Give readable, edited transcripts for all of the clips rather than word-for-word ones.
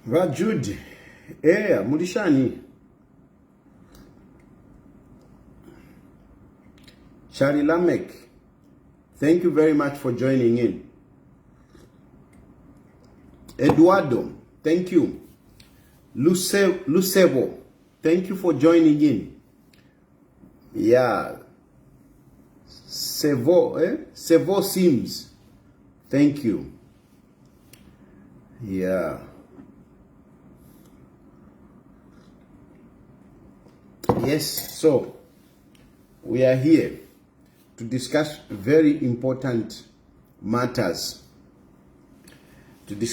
Rajud, Mudishani. Sharilamek, thank you very much for joining in. Eduardo, thank you. Lucebo, thank you for joining in. Yeah. Sevo Sims, thank you. Yeah. Yes, so we are here to discuss very important matters. To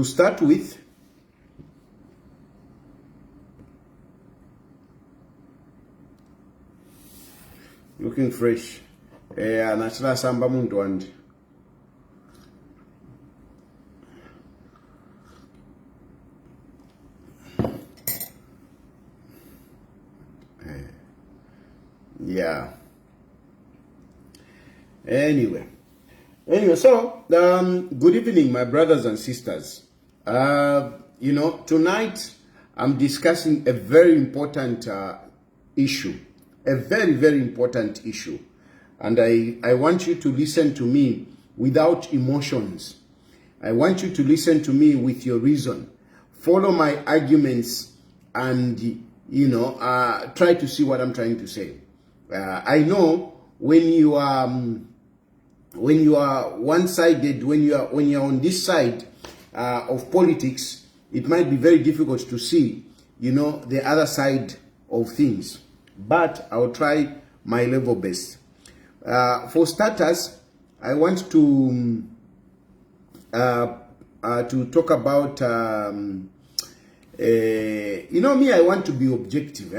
start with, looking fresh. Nachala samba muntu and yeah. Anyway, so good evening, my brothers and sisters. Tonight I'm discussing a very important issue, a very, very important issue, and I want you to listen to me without emotions. I want you to listen to me with your reason. Follow my arguments and try to see what I'm trying to say. I know when you are one-sided, when you are on this side of politics, it might be very difficult to see, the other side of things. But I'll try my level best. For starters, I want to talk about me. I want to be objective.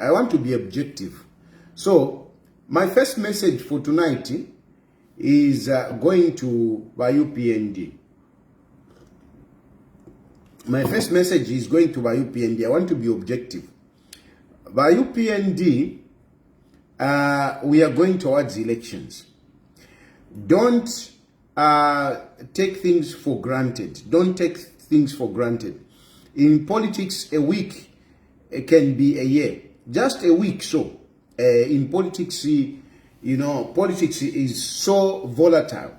I want to be objective. So my first message for tonight is going to Bayu PND. My first message is going to Bayu PND. I want to be objective. Bayu PND, we are going towards elections. Don't take things for granted. Don't take things for granted. In politics, a week can be a year. Just a week, so. In politics, politics is so volatile.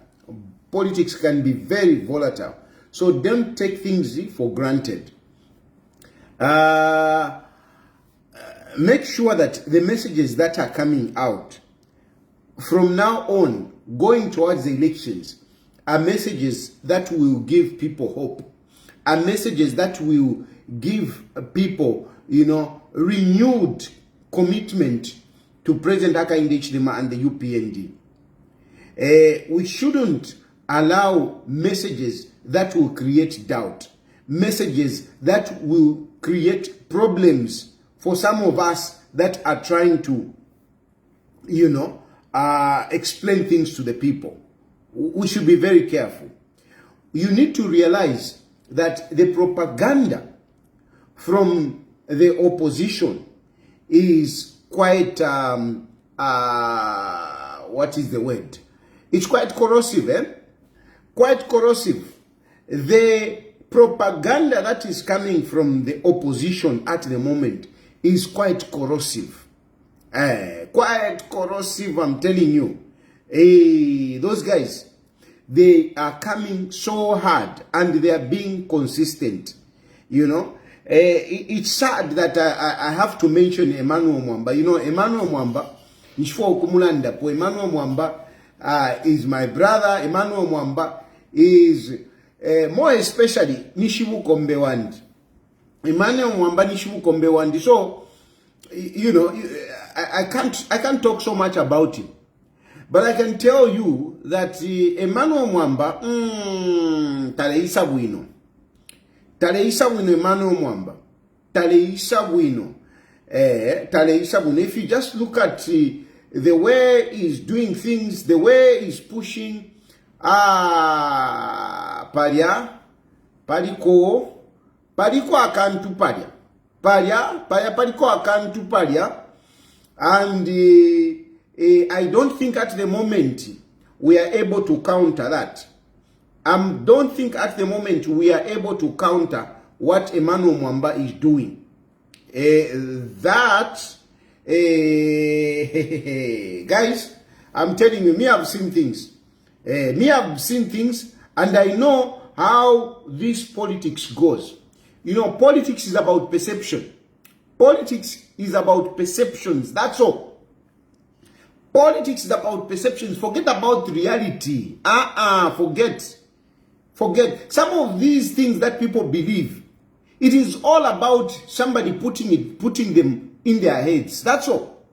Politics can be very volatile. So don't take things for granted. Make sure that the messages that are coming out from now on, going towards the elections, are messages that will give people hope, are messages that will give people, renewed commitment to President HICHILEMA and the UPND. We shouldn't allow messages that will create doubt, messages that will create problems for some of us that are trying to, explain things to the people. We should be very careful. You need to realize that the propaganda from the opposition is quite, what is the word? It's quite corrosive, Quite corrosive. The propaganda that is coming from the opposition at the moment is quite corrosive. Quite corrosive, I'm telling you. Those guys, they are coming so hard and they are being consistent, It's sad that I have to mention Emmanuel Mwamba. Emmanuel Mwamba, Emmanuel Mwamba is my brother. Emmanuel Mwamba is more especially Nishimu Kombewandi. Emmanuel Mwamba Nishimu Kombewandi. So, I can't talk so much about him. But I can tell you that Emmanuel Mwamba, Taleisa Bueno. Taleisa Bueno, Emmanuel Mwamba. Taleisa Bueno. Taleisa Bueno. If you just look at the way he's doing things, the way he's pushing, Paria, Pariko akantu Paria. Pariko akantu Paria. And I don't think at the moment we are able to counter that. don't think at the moment we are able to counter what Emmanuel Mwamba is doing. Guys, I'm telling you, me I've seen things. And I know how this politics goes. You know, politics is about perception. Politics is about perceptions. That's all. Politics is about perceptions. Forget about reality. Forget. Some of these things that people believe, it is all about somebody putting them in their heads. That's all.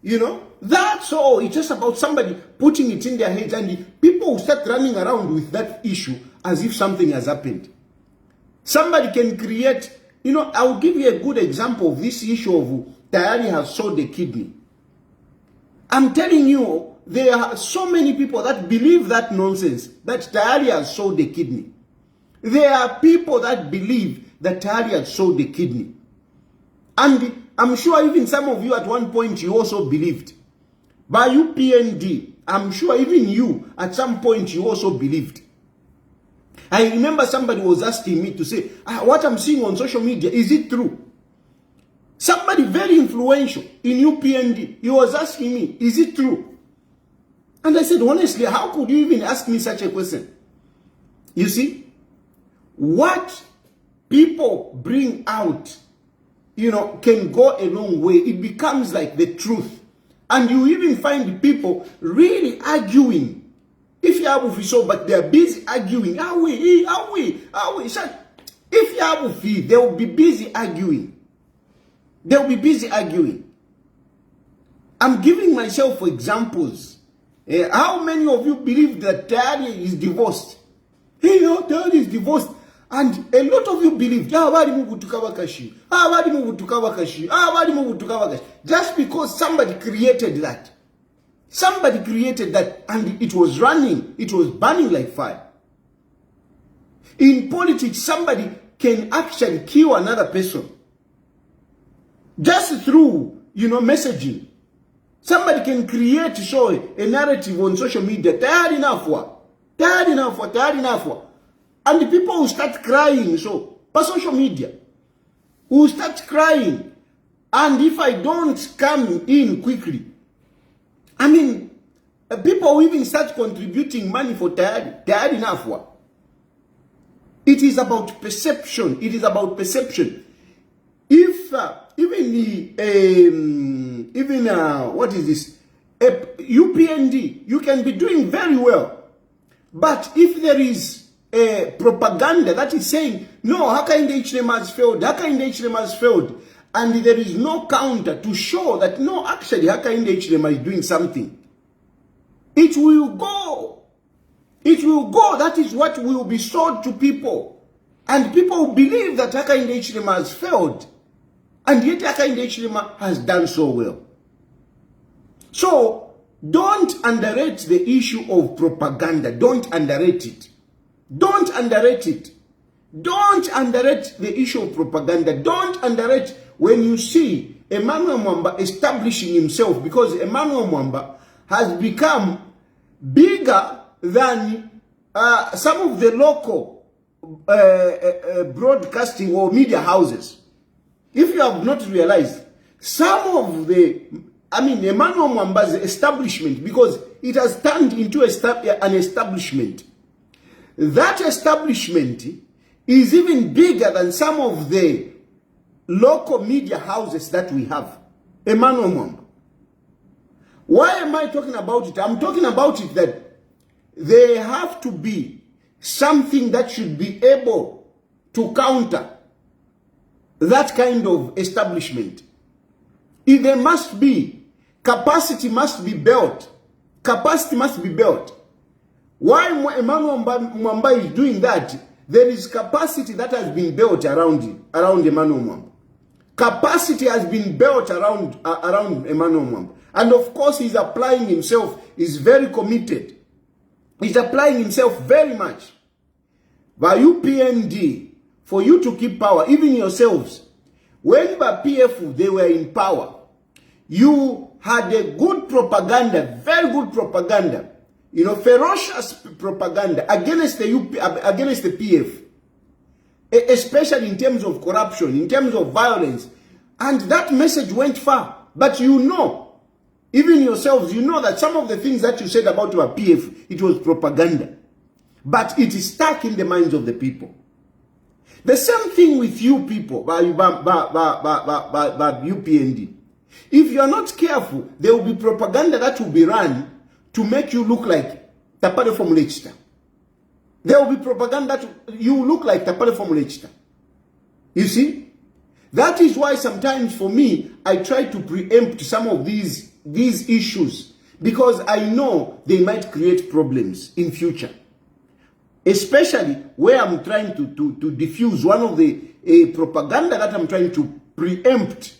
You know, that's all. It's just about somebody putting it in their heads, and people will start running around with that issue as if something has happened. Somebody can create, you know, I'll give you a good example of this issue of Tayali has sold a kidney. I'm telling you, there are so many people that believe that nonsense, that Tayali has sold a kidney. There are people that believe that Tayali has sold a kidney. And I'm sure even some of you at one point you also believed. By you PND, I'm sure even you at some point you also believed. I remember somebody was asking me to say, what I'm seeing on social media, is it true? Somebody very influential in UPND, he was asking me, is it true? And I said, honestly, how could you even ask me such a question? You see, what people bring out, you know, can go a long way. It becomes like the truth. And you even find people really arguing. If you have a so, but they're busy arguing. Are we? If you have a fee, they will be busy arguing. They'll be busy arguing. I'm giving myself examples. How many of you believe that Tayali is divorced? Hey, no, Tayali is divorced. And a lot of you believe, just because somebody created that. Somebody created that and it was running, it was burning like fire. In politics, somebody can actually kill another person. Just through, you know, messaging. Somebody can create, show a narrative on social media. Tired enough. And the people will start crying. So, by social media, will start crying. And if I don't come in quickly, I mean, people will even start contributing money for Tired enough. It is about perception. It is about perception. If what is this? UPND, you can be doing very well. But if there is a propaganda that is saying, no, Hakainde HICHILEMA has failed, Hakainde HICHILEMA has failed, and there is no counter to show that, no, actually, Hakainde HICHILEMA is doing something, it will go. It will go. That is what will be sold to people. And people will believe that Hakainde HICHILEMA has failed. And yet Hakainde HICHILEMA has done so well. So, don't underrate the issue of propaganda. Don't underrate it. Don't underrate it. Don't underrate the issue of propaganda. Don't underrate when you see Emmanuel Mwamba establishing himself, because Emmanuel Mwamba has become bigger than some of the local broadcasting or media houses. If you have not realized, some of the, Emmanuel Mwamba's establishment, because it has turned into an establishment. That establishment is even bigger than some of the local media houses that we have. Emmanuel Mwamba. Why am I talking about it? I'm talking about it that there have to be something that should be able to counter that kind of establishment. If there must be, capacity must be built. Capacity must be built. Why Emmanuel Mwamba is doing that, there is capacity that has been built around Emmanuel Mwamba. Capacity has been built around Emmanuel Mwamba. And of course, he's applying himself, he's very committed. He's applying himself very much. By UPND, for you to keep power, even yourselves, when by PF they were in power, you had a good propaganda, very good propaganda, ferocious propaganda against the against the PF, especially in terms of corruption, in terms of violence. And that message went far. But even yourselves, that some of the things that you said about our PF, it was propaganda. But it is stuck in the minds of the people. The same thing with you people, UPND. If you are not careful, there will be propaganda that will be run to make you look like Tapare from Leicester. There will be propaganda that you look like Tapare from Leicester. You see? That is why sometimes for me, I try to preempt some of these issues, because I know they might create problems in future. Especially where I'm trying to diffuse one of the propaganda that I'm trying to preempt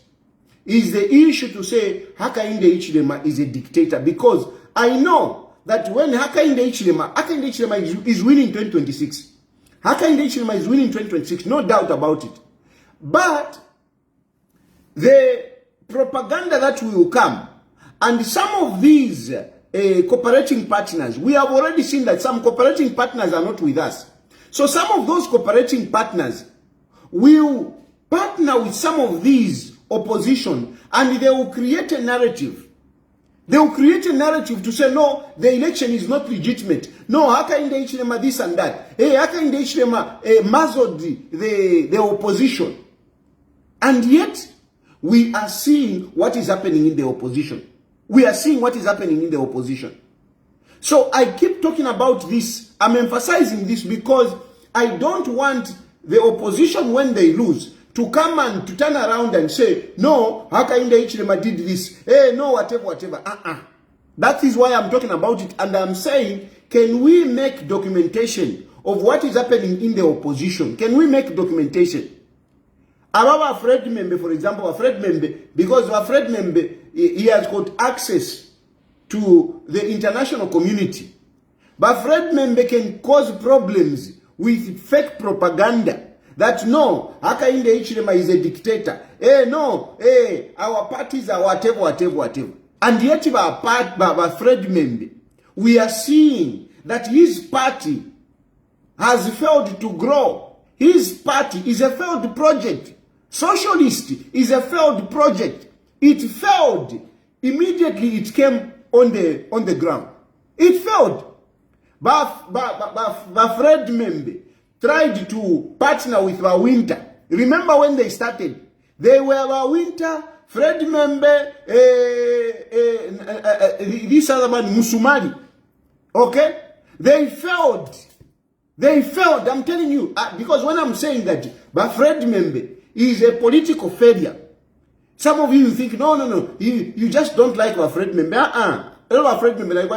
is the issue to say Hakainde Hichilema is a dictator, because I know that when Hakainde Hichilema is winning 2026. Hakainde Hichilema is winning 2026, no doubt about it. But the propaganda that will come, and some of these cooperating partners, we have already seen that some cooperating partners are not with us. So some of those cooperating partners will partner with some of these opposition, and they will create a narrative. They will create a narrative to say, no, the election is not legitimate. No, Hakainde Hichilema this and that. Hey, Hakainde Hichilema muzzled the opposition. And yet, we are seeing what is happening in the opposition. We are seeing what is happening in the opposition. So I keep talking about this. I'm emphasizing this because I don't want the opposition, when they lose, to come and to turn around and say, no, Hakainde Hichilema did this. Hey, no, whatever. That is why I'm talking about it. And I'm saying, can we make documentation of what is happening in the opposition? Can we make documentation? Our Fred member, for example, because our Fred member, he has got access to the international community. But Fred member can cause problems with fake propaganda that no, Hakainde Hichilema is a dictator. No, our parties are whatever. And yet, our Fred member, we are seeing that his party has failed to grow. His party is a failed project. Socialist is a failed project. It failed. Immediately it came on the ground. It failed. But Fred member tried to partner with Winter. Remember when they started? They were Winter, Fred member, this other man, Musumari. Okay? They failed. I'm telling you. Because when I'm saying that, but Fred member is a political failure. Some of you think, no. You just don't like our Fred member. Our Fred member,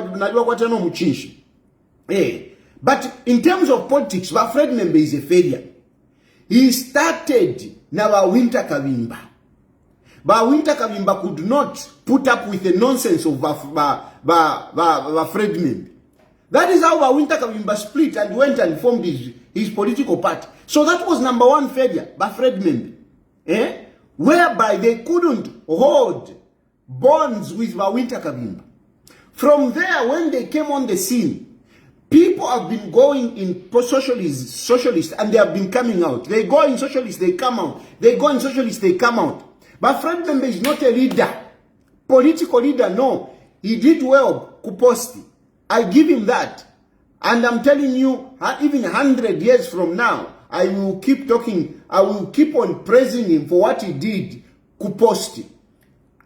but in terms of politics, our Fred member is a failure. He started now Winter Kavimba. But Winter Kavimba could not put up with the nonsense of Fred member. That is how Winter Kavimba split and went and formed his political party. So that was number one failure by Fred member. Whereby they couldn't hold bonds with Winter Kavimba. From there, when they came on the scene, people have been going in socialist, and they have been coming out. They go in socialist, they come out. They go in socialist, they come out. But Fred member is not a leader. Political leader, no. He did well, Kuposti. I give him that. And I'm telling you, even 100 years from now, I will keep talking, I will keep on praising him for what he did, Kuposti.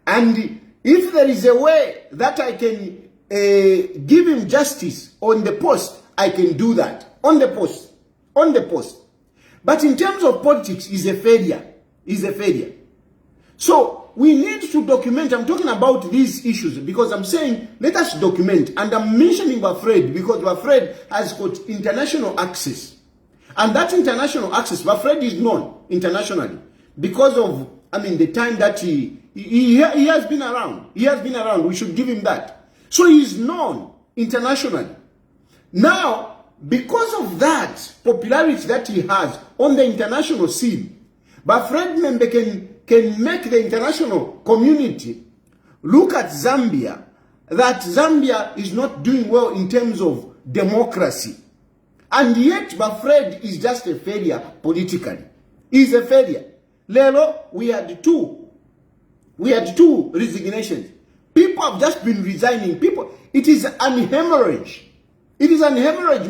And if there is a way that I can give him justice on the post, I can do that. On the post. But in terms of politics, he's a failure. So we need to document. I'm talking about these issues because I'm saying, let us document. And I'm mentioning Bafred because Bafred has got international access. And that international access, Bafred is known internationally because of, the time that he has been around. He has been around. We should give him that. So he is known internationally. Now, because of that popularity that he has on the international scene, Bafred member can make the international community look at Zambia that Zambia is not doing well in terms of democracy. And yet, Fred is just a failure politically. He's a failure. Lelo, we had two resignations. People have just been resigning. It is an hemorrhage. It is an hemorrhage.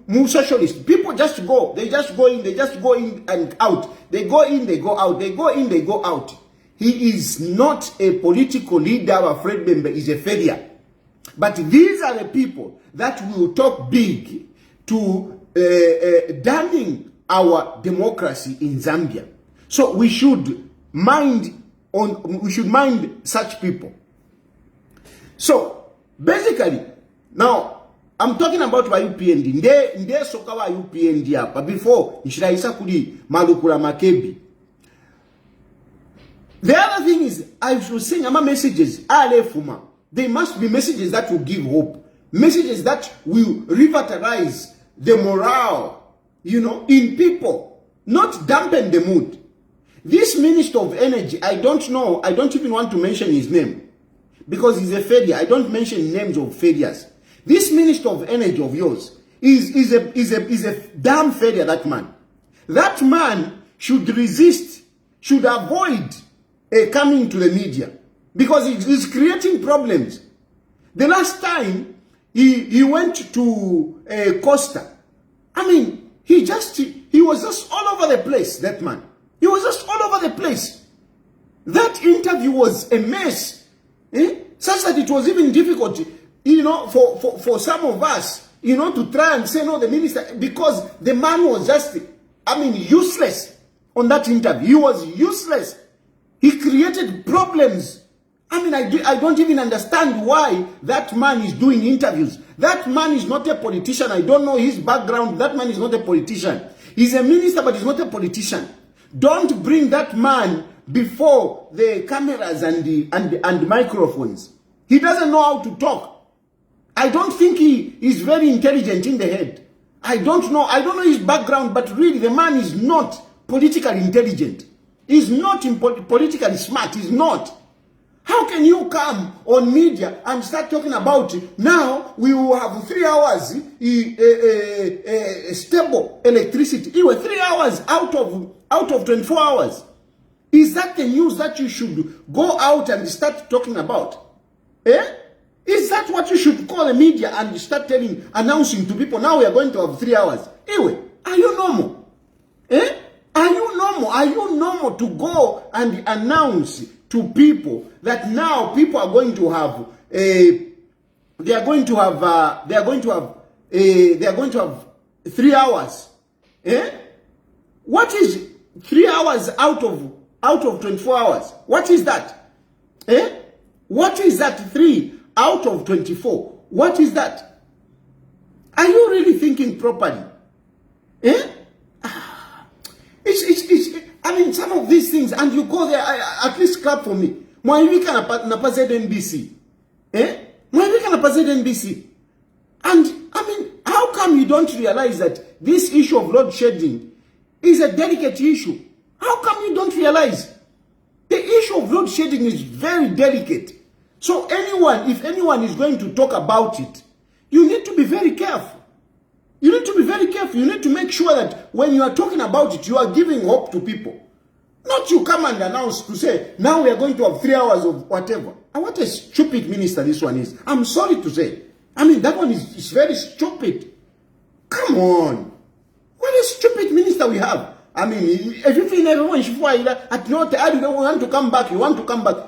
Mu socialist. People just go. They just go in. They just go in and out. They go in. They go out. They go in. They go out. He is not a political leader. Fred Bembe is a failure. But these are the people that will talk big to damning our democracy in Zambia. So we should mind such people. So basically, now I'm talking about UPND. Nde soka wa UPND hapa before nishiraisa kuli MALUKULA Makebi. The other thing is, I should sing ama messages fuma. They must be messages that will give hope. Messages that will revitalize the morale, in people, not dampen the mood. This Minister of Energy, I don't know, I don't even want to mention his name because he's a failure. I don't mention names of failures. This Minister of Energy of yours is a damn failure, that man. That man should resist, should avoid coming to the media because he's creating problems. The last time he went to Costa, I mean, he was just all over the place, that man. He was just all over the place. That interview was a mess. Such that it was even difficult, for some of us, to try and say no, the minister, because the man was just, useless on that interview. He was useless. He created problems. I don't even understand why that man is doing interviews. That man is not a politician. I don't know his background. That man is not a politician. He's a minister, but he's not a politician. Don't bring that man before the cameras and the microphones. He doesn't know how to talk. I don't think he is very intelligent in the head. I don't know his background, but really the man is not politically intelligent. He's not politically smart. He's not. How can you come on media and start talking about now we will have 3 hours stable electricity? It was 3 hours out of 24 hours. Is that the news that you should go out and start talking about? Is that what you should call the media and start announcing to people, now we are going to have 3 hours? Anyway, are you normal? Are you normal? Are you normal to go and announce to people that now people are going to have they are going to have 3 hours? What is 3 hours out of 24 hours? What is that? What is that 3 out of 24? What is that? Are you really thinking properly? Some of these things, and you go there, at least clap for me. Mwaiwika na ZNBC. Mwaiwika na ZNBC. And, how come you don't realize that this issue of load shedding is a delicate issue? How come you don't realize? The issue of load shedding is very delicate. So if anyone is going to talk about it, you need to be very careful. You need to be very careful. You need to make sure that when you are talking about it, you are giving hope to people. Not you come and announce to say, now we are going to have 3 hours of whatever. And what a stupid minister this one is. I'm sorry to say. That one is very stupid. Come on. What a stupid minister we have. If you feel everyone should at no time you want to come back,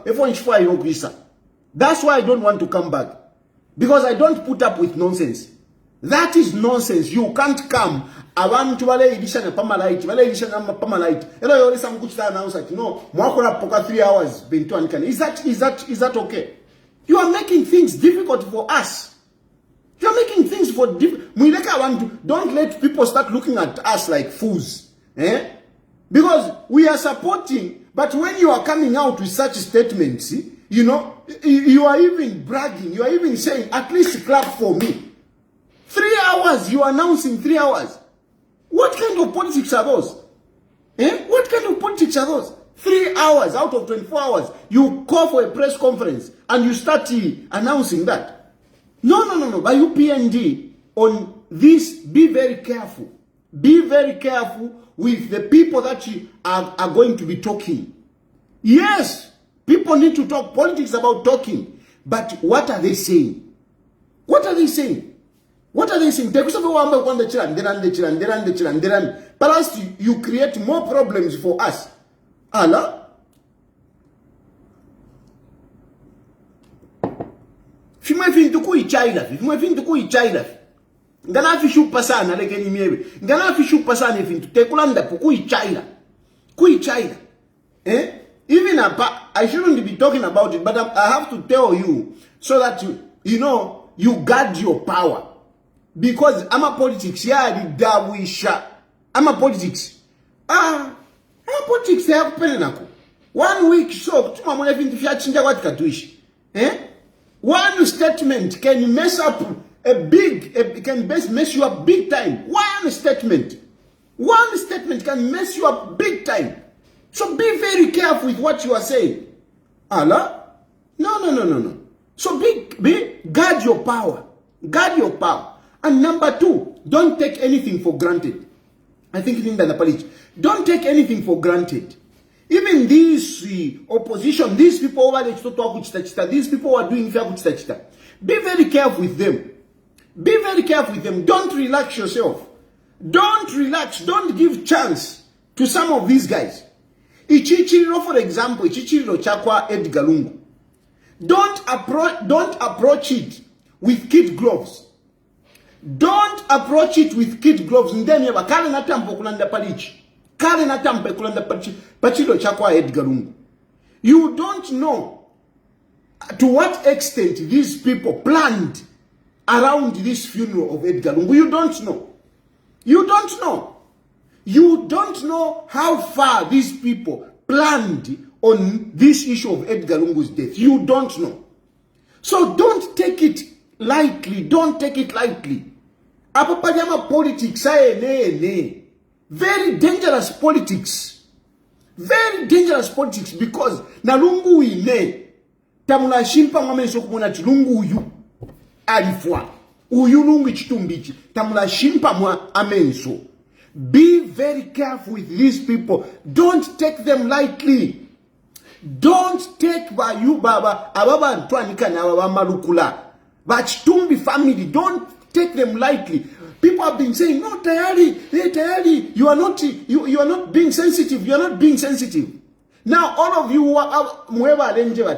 everyone should. That's why I don't want to come back. Because I don't put up with nonsense. That is nonsense. You can't come. Abantu wale idisha na pamalight, wale idisha na pamalight. Elo yole samkuchita announce that mwakora poka 3 hours bento anikane. Is that okay? You are making things difficult for us. You are making things for don't let people start looking at us like fools. Because we are supporting, but when you are coming out with such statements, you are even bragging, you are even saying, at least clap for me. 3 hours, you are announcing 3 hours. What kind of politics are those? What kind of politics are those? 3 hours out of 24 hours, you call for a press conference and you start announcing that. No. By UPND, on this, be very careful. Be very careful with the people that are going to be talking. Yes, people need to talk. Politics about talking. But what are they saying? What are they saying? What are they saying? Plus, you create more problems for us. Allah? Fimwe fintu ku ichaila. Fimwe fintu ku ichaila. Ngana fishu pasana lekeni miewe. Ngana fishu pasana fintu. Tekulanda ku ichaila. Ku ichaila. Even I shouldn't be talking about it, but I have to tell you so that you know you guard your power. Because I'm a politics, yeah, I'm a politics. I'm a politics, they have penenako. 1 week, so, one statement can mess up can mess you up big time. One statement can mess you up big time. So be very careful with what you are saying. Allah? No. So guard your power. Guard your power. And number 2, don't take anything for granted. I think in the Polish, don't take anything for granted. Even these opposition, these people over there, these people who are doing fair, be very careful with them. Be very careful with them. Don't relax yourself. Don't relax. Don't give chance to some of these guys. Ichichiro, for example, Ichichiro Chakwa Edgar Lungu. Don't approach it with kid gloves. Don't approach it with kid gloves. Ndeni yaba kale na tampo kulanda palichi. Kale na tampo kulanda pachilo Chakwa Edgar Lungu. You don't know to what extent these people planned around this funeral of Edgar Lungu. You don't know. You don't know. You don't know how far these people planned on this issue of Edgar Lungu's death. You don't know. So don't take it lightly. Don't take it lightly. Apapajama politics, very dangerous politics. Very dangerous politics because na Lungu ine tamula shimpa mwame sokumuna Lungu uyu alifwa. Uyu Lungu Ichitumbi tamula shimpa mwa amenso. Be very careful with these people. Don't take them lightly. Don't take Bayu Baba, Ababa Antoanika na Baba MALUKULA. But Ichitumbi family, don't take them lightly. People have been saying, no, Tayali, you are not being sensitive. You are not being sensitive. Now, all of you who are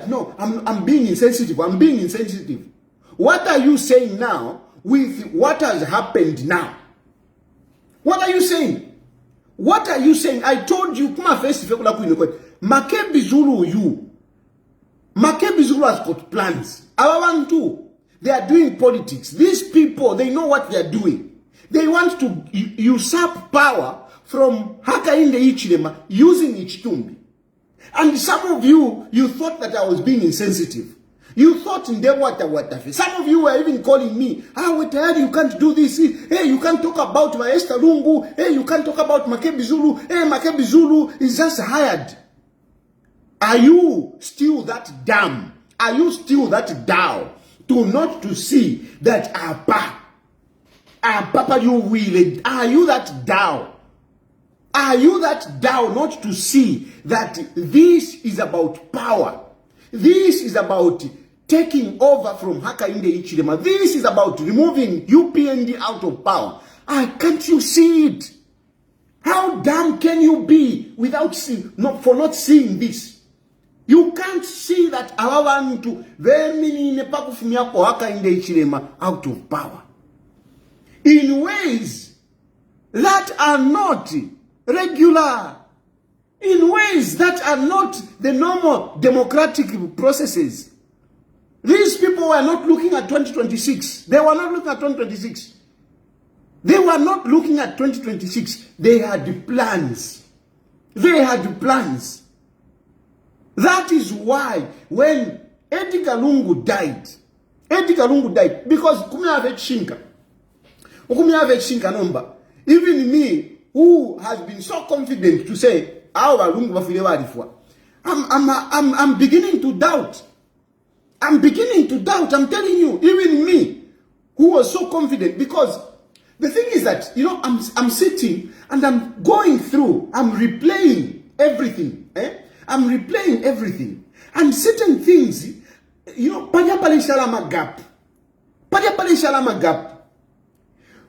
no, I'm being insensitive. I'm being insensitive. What are you saying now with what has happened now? What are you saying? What are you saying? I told you, Makebi ZULU you. Makebi ZULU has got plans. Our one too. They are doing politics. These people, they know what they are doing. They want to usurp power from HICHILEMA using Ichitumbi. And some of you thought that I was being insensitive. You thought in the some of you were even calling me, Tayali, you can't do this. Hey, you can't talk about Ba-Esther Lungu. Hey, you can't talk about Makebi ZULU. Hey, Makebi ZULU is just hired. Are you still that dumb? Are you still that down to not to see that Papa you will? Are you that down? Are you that down not to see that this is about power? This is about taking over from HICHILEMA. This is about removing UPND out of power. Can't you see it? How dumb can you be without seeing, for not seeing this? You can't see that to HICHILEMA out of power. In ways that are not regular. In ways that are not the normal democratic processes. These people were not looking at 2026. They were not looking at 2026. They were not looking at 2026. They had plans. They had plans. That is why when Edgar Lungu died, because even me, who has been so confident to say I'm beginning to doubt. I'm beginning to doubt. I'm telling you, even me, who was so confident, because the thing is that, you know, I'm sitting and I'm going through, I'm replaying everything. I'm replaying everything. And certain things, you know, Pale Shalama gap. Pale Shalama gap.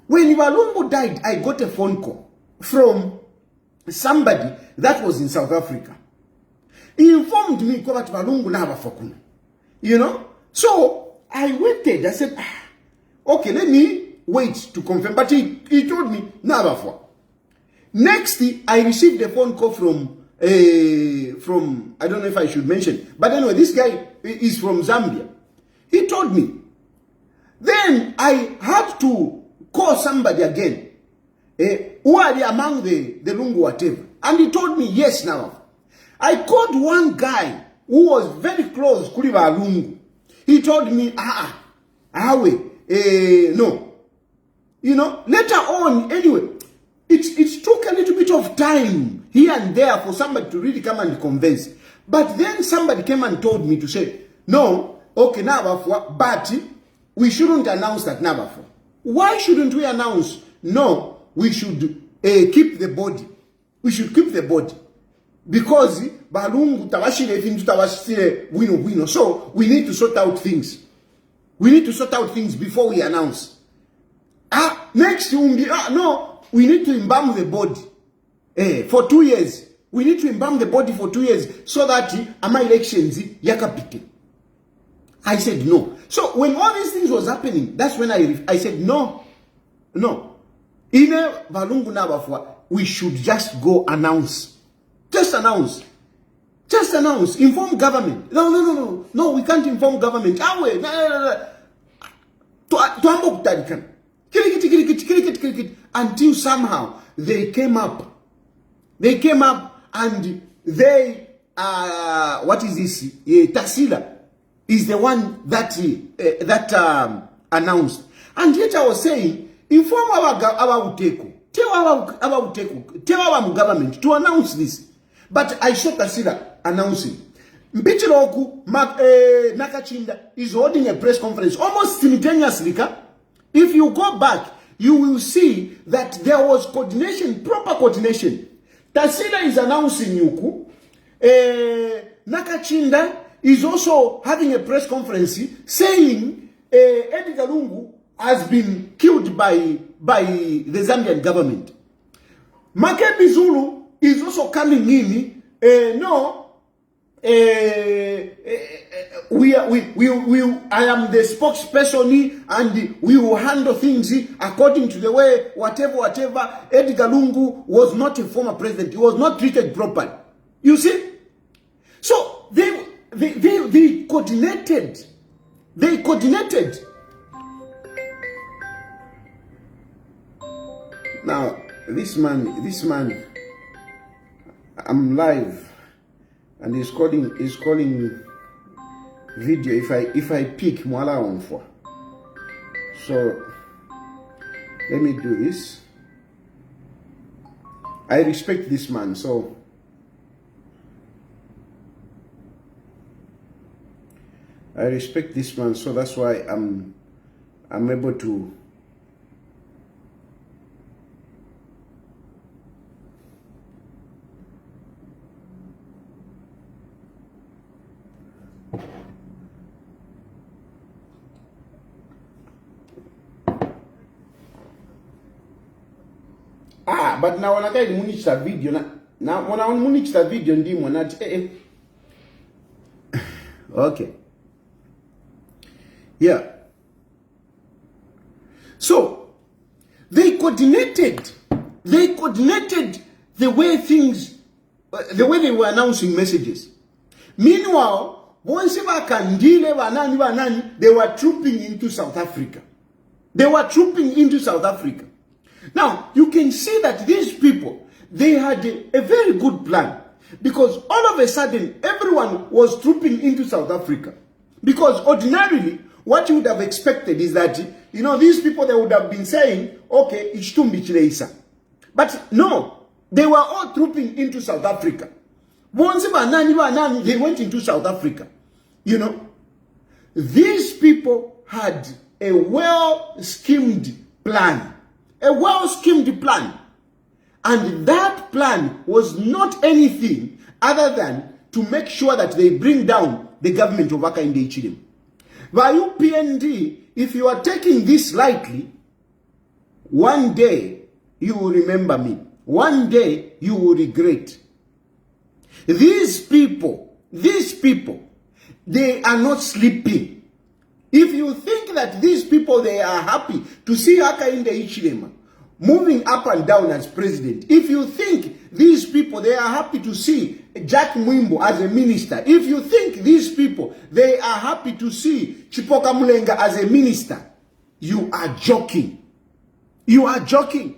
When Walungu died, I got a phone call from somebody that was in South Africa. He informed me that Walungu na Fokuna. You know? So I waited. I said, okay, let me wait to confirm. But he told me, Nabafwa. Next, I received a phone call from, I don't know if I should mention, but anyway, this guy is from Zambia. He told me. Then I had to call somebody again, who are they among the Lungu whatever. And he told me, yes, now. I called one guy who was very close, Kuliva Lungu. He told me, no. You know, later on, anyway, it took a little bit of time here and there for somebody to really come and convince. But then somebody came and told me to say, no, okay, Nabafwa, but we shouldn't announce that Nabafwa. Why shouldn't we announce? No, we should keep the body. We should keep the body. Because Balungu tawashile fintu tawashile wino. So we need to sort out things. We need to sort out things before we announce. Next no, we need to embalm the body for 2 years. We need to embalm the body for 2 years so that ama elections yakapite. I said no. So when all these things was happening, that's when I said no. In Balungu Nabafwa, we should just go announce. Just announce. Just announce. Inform government. No, we can't inform government. Until somehow they came up. They came up and they, what is this? Tasila is the one that announced. And yet I was saying, inform our Uteko. Tell our Uteko. Tell our government to announce this. But I saw Tasila announcing. Mpichiroku Nakachinda is holding a press conference almost simultaneously. If you go back, you will see that there was coordination, proper coordination. Tasila is announcing Yuku. Nakachinda is also having a press conference saying Edgar Lungu has been killed by the Zambian government. Makebi ZULU is also coming in. I am the spokesperson and we will handle things according to the way, whatever. Edgar Lungu was not a former president. He was not treated properly. You see? So they coordinated. They coordinated. Now, this man, I'm live, and he's calling video. If I pick Mwala on for, so let me do this. I respect this man, so I respect this man, so that's why I'm able to. But now when I tell you munichita video now when I munichita video ndimo na okay. Yeah. So they coordinated the way things, the way they were announcing messages. Meanwhile, once they were trooping into South Africa. They were trooping into South Africa. Now, you can see that these people, they had a very good plan. Because all of a sudden, everyone was trooping into South Africa. Because ordinarily, what you would have expected is that, you know, these people, they would have been saying, okay, Ichitumbi Chileisa. But no, They were all trooping into South Africa. They went into South Africa. You know, these people had a well-schemed plan. A well-schemed plan. And that plan was not anything other than to make sure that they bring down the government of Hakainde Hichilema. By UPND, if you are taking this lightly, one day you will remember me. One day you will regret. These people, they are not sleeping. If you think that these people, they are happy to see Hakainde Hichilema moving up and down as president, if you think these people, they are happy to see Jack Mwimbo as a minister, if you think these people, they are happy to see Chipoka Mulenga as a minister, you are joking. You are joking.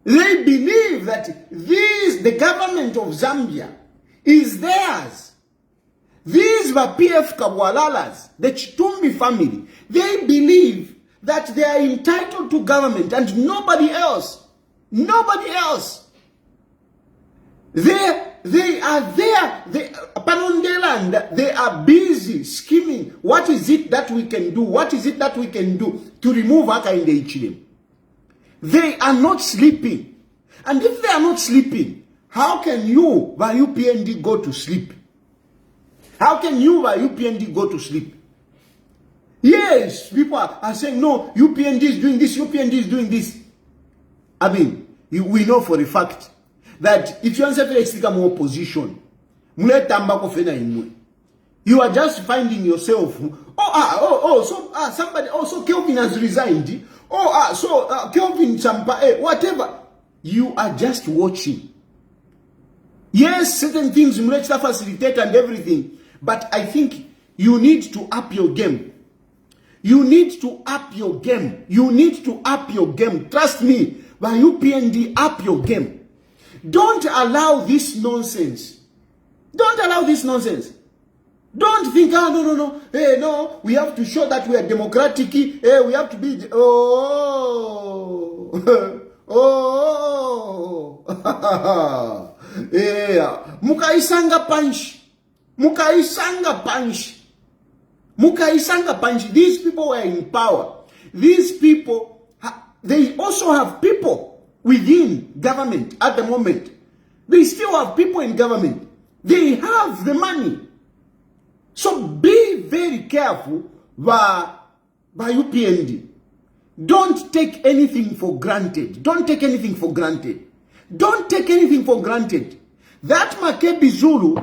They believe that the government of Zambia is theirs. These were PF Kabwalalas, the Ichitumbi family. They believe that they are entitled to government and nobody else. Nobody else. They are there. Panondeland, they are busy scheming. What is it that we can do? What is it that we can do to remove Hakainde Hichilema? They are not sleeping. And if they are not sleeping, how can you, by UPND, go to sleep? How can you, by UPND, go to sleep? Yes, people are saying, no, UPND is doing this, UPND is doing this. I mean, we know for a fact that if you answer to more opposition, you are just finding yourself, somebody, so Kelvin has resigned. Kelvin Champa, whatever. You are just watching. Yes, certain things Mulech facilitate and everything, but I think you need to up your game. You need to up your game. You need to up your game. Trust me, by UPND, up your game. Don't allow this nonsense. Don't allow this nonsense. Don't think, no. Hey, no, we have to show that we are democratic. Hey, we have to be, yeah. Mukaisanga punch. These people were in power. These people, they also have people within government at the moment. They still have people in government. They have the money. So be very careful by UPND. Don't take anything for granted. Don't take anything for granted. Don't take anything for granted. That Makebi Zulu,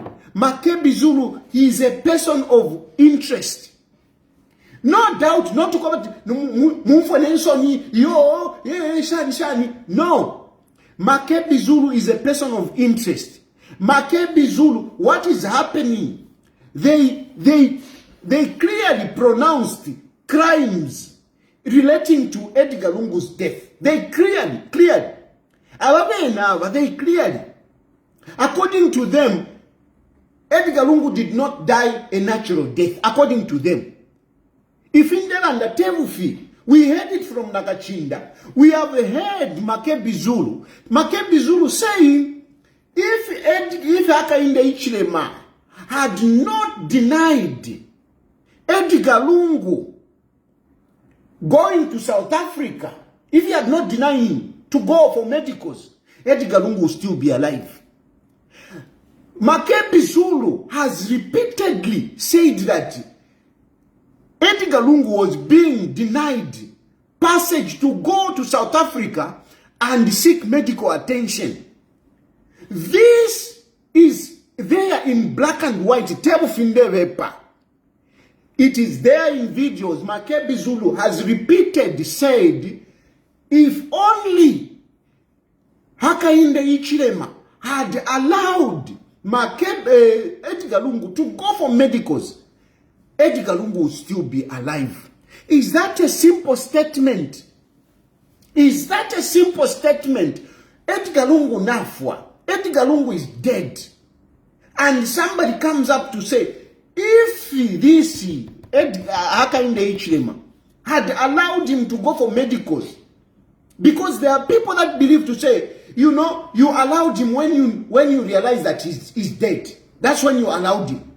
he is a person of interest. No doubt, not to comment. No. Makebi Zulu is a person of interest. Makebi Zulu, what is happening? They clearly pronounced crimes relating to Edgar Lungu's death. They clearly. According to them, Edgar Lungu did not die a natural death. According to them. If in there under Tevufi, we heard it from Nakachinda. We have heard Makebi Zulu saying, if Hakainde Hichilema had not denied Edgar Lungu going to South Africa, if he had not denied him to go for medicals, Edgar Lungu will still be alive. Makebi Zulu has repeatedly said that Edgar Lungu was being denied passage to go to South Africa and seek medical attention. This is there in black and white. It is there in videos. Makebi Zulu has repeatedly said, if only Hakainde Hichilema had allowed Edgar Lungu to go for medicals, Edgar Lungu will still be alive. Is that a simple statement? Is that a simple statement? Edgar Lungu nafwa. Edgar Lungu is dead. And somebody comes up to say, if this Hakainde Hichilema had allowed him to go for medicals, because there are people that believe to say, you know, you allowed him when you realized that he's dead. That's when you allowed him.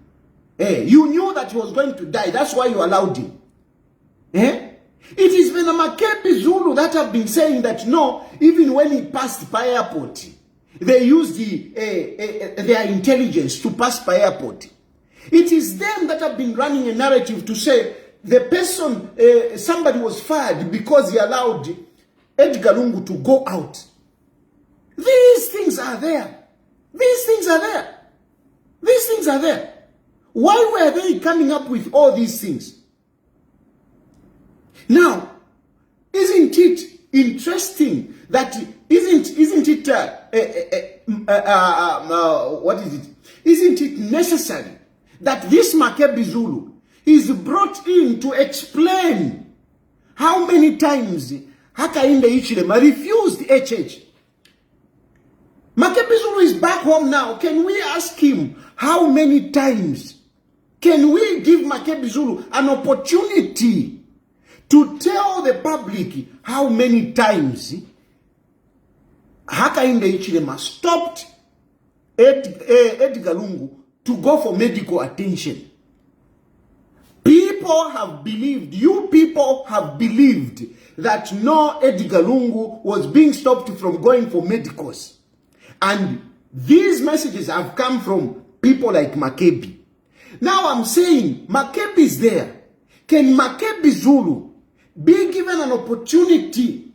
You knew that he was going to die. That's why you allowed him. It is been a Makebi Zulu that have been saying that no, even when he passed by airport, they used their intelligence to pass by airport. It is them that have been running a narrative to say the person, somebody was fired because he allowed Edgar Lungu to go out. These things are there. These things are there. These things are there. Why were they coming up with all these things? Now, isn't it interesting that isn't it what is it? Isn't it necessary that this Makebi Zulu is brought in to explain how many times HICHILEMA refused HH? Makebi Zulu is back home now. Can we ask him how many times? Can we give Makebi Zulu an opportunity to tell the public how many times HICHILEMA stopped Edgar Lungu to go for medical attention? People have believed, you people have believed that no, Edgar Lungu was being stopped from going for medicals. And these messages have come from people like Makebi. Now I'm saying, Makebi is there. Can Makebi Zulu be given an opportunity?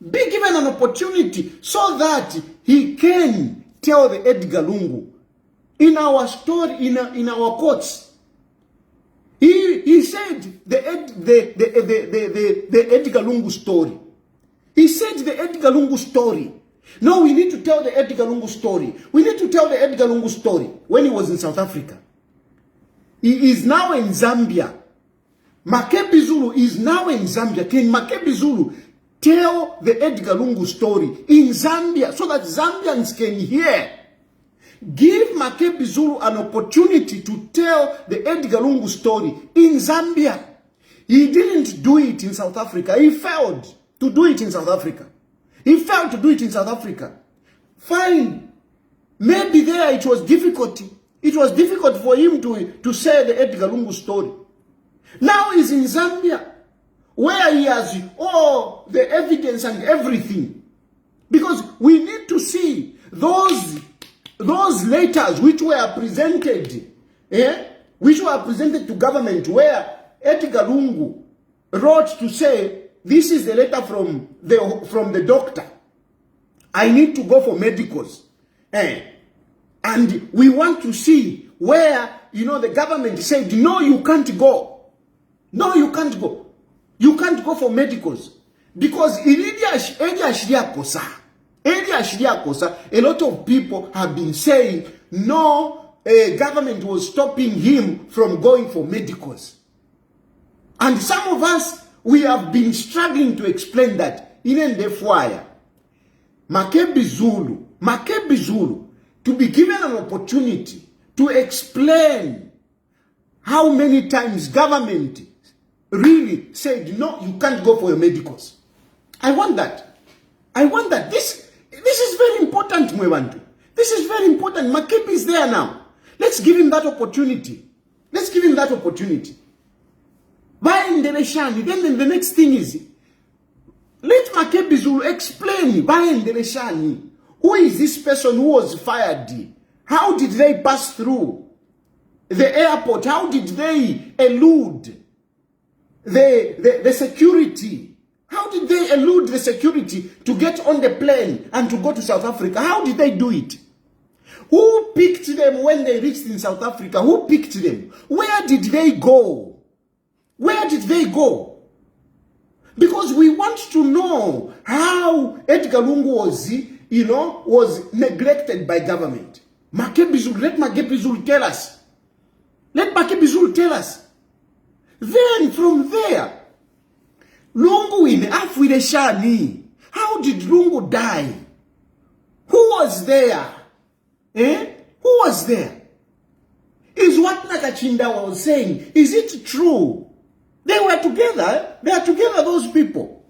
Be given an opportunity so that he can tell the Edgar Lungu in our story, in our courts. He said the Edgar Lungu story. He said the Edgar Lungu story. No, we need to tell the Edgar Lungu story. We need to tell the Edgar Lungu story when he was in South Africa. He is now in Zambia. Makebi Zulu is now in Zambia. Can Makebi Zulu tell the Edgar Lungu story in Zambia so that Zambians can hear? Give Makebi Zulu an opportunity to tell the Edgar Lungu story in Zambia. He didn't do it in South Africa. He failed to do it in South Africa. He failed to do it in South Africa. Fine. Maybe there it was difficult. It was difficult for him to say the Edgar Lungu story. Now he's in Zambia, where he has all the evidence and everything. Because we need to see those letters which were presented, which were presented to government, where Edgar Lungu wrote to say, this is the letter from the doctor. I need to go for medicals. And we want to see where, the government said, no, you can't go. No, you can't go. You can't go for medicals. Because a lot of people have been saying, no, government was stopping him from going for medicals. And some of us, we have been struggling to explain that. In the fire, Makebi Zulu, to be given an opportunity to explain how many times government really said, no, you can't go for your medicals. I want that. This is very important, Mwebantu. This is very important. Makebi is there now. Let's give him that opportunity. Then the next thing is, let Makebi Zulu explain, who is this person who was fired? How did they pass through the airport? How did they elude the security? How did they elude the security to get on the plane and to go to South Africa? How did they do it? Who picked them when they reached in South Africa? Who picked them? Where did they go? Where did they go? Because we want to know how Edgar Lungu was neglected by government. Let Makebi Zulu tell us. Let Makebi Zulu tell us. Then from there, Lungu in Afwireshani. How did Lungu die? Who was there? Who was there? Is what Nakachinda was saying, is it true? They were together. They are together, those people.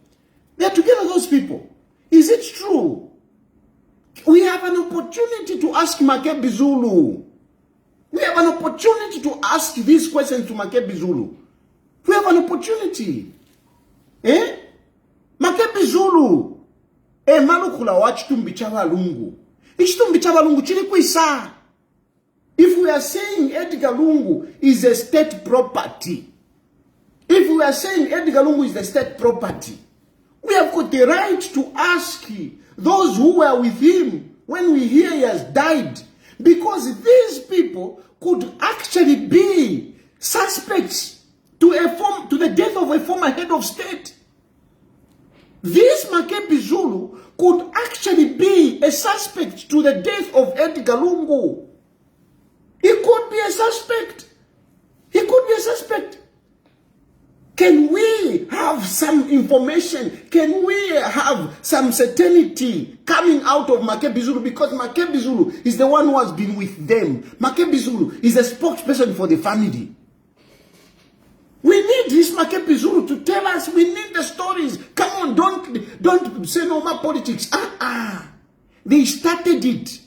They are together, those people. Is it true? We have an opportunity to ask Makebi Zulu. We have an opportunity to ask these questions to Makebi Zulu. We have an opportunity. Makebi Zulu. Malukula wa Ichitumbi chabalungu. Ichitumbi chabalungu chili kwisa. If we are saying Edgar Lungu is a state property, if we are saying Edgar Lungu is the state property, we have got the right to ask those who were with him when we hear he has died, because these people could actually be suspects to the death of a former head of state. This Makebi Zulu could actually be a suspect to the death of Edgar Lungu. He could be a suspect. He could be a suspect. Can we have some information? Can we have some certainty coming out of Makebi Zulu? Because Makebi Zulu is the one who has been with them. Makebi Zulu is a spokesperson for the family. We need this Makebi Zulu to tell us. We need the stories. Come on, don't say no more politics. They started it.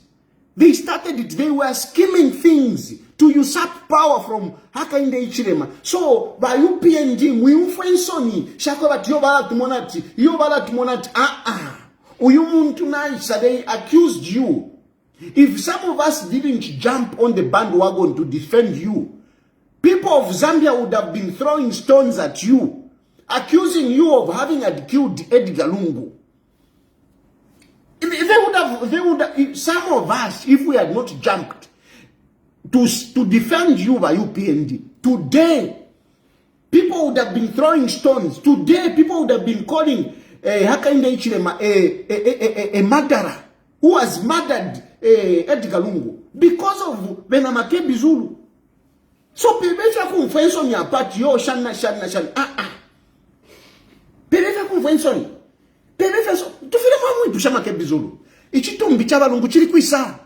They started it. They were scheming things to usurp power from Hakainde HICHILEMA. So, by UPND, we ufensoni, shakoba yobala tumonati, Uyumuntunaisa, they accused you. If some of us didn't jump on the bandwagon to defend you, people of Zambia would have been throwing stones at you, accusing you of having killed Edgar Lungu. They would have, some of us, if we had not jumped to defend you by UPND, today, people would have been throwing stones. Today, people would have been calling Hakainde HICHILEMA a murderer who has murdered Edgar Lungu because of Makebi Zulu. So, Pebefa Convention, your party, yo, Shanna. Pebefa Convention. Pebefa, tu file mwa mwitu Makebi Zulu. Ichitumbi chabalungu chili kwisa.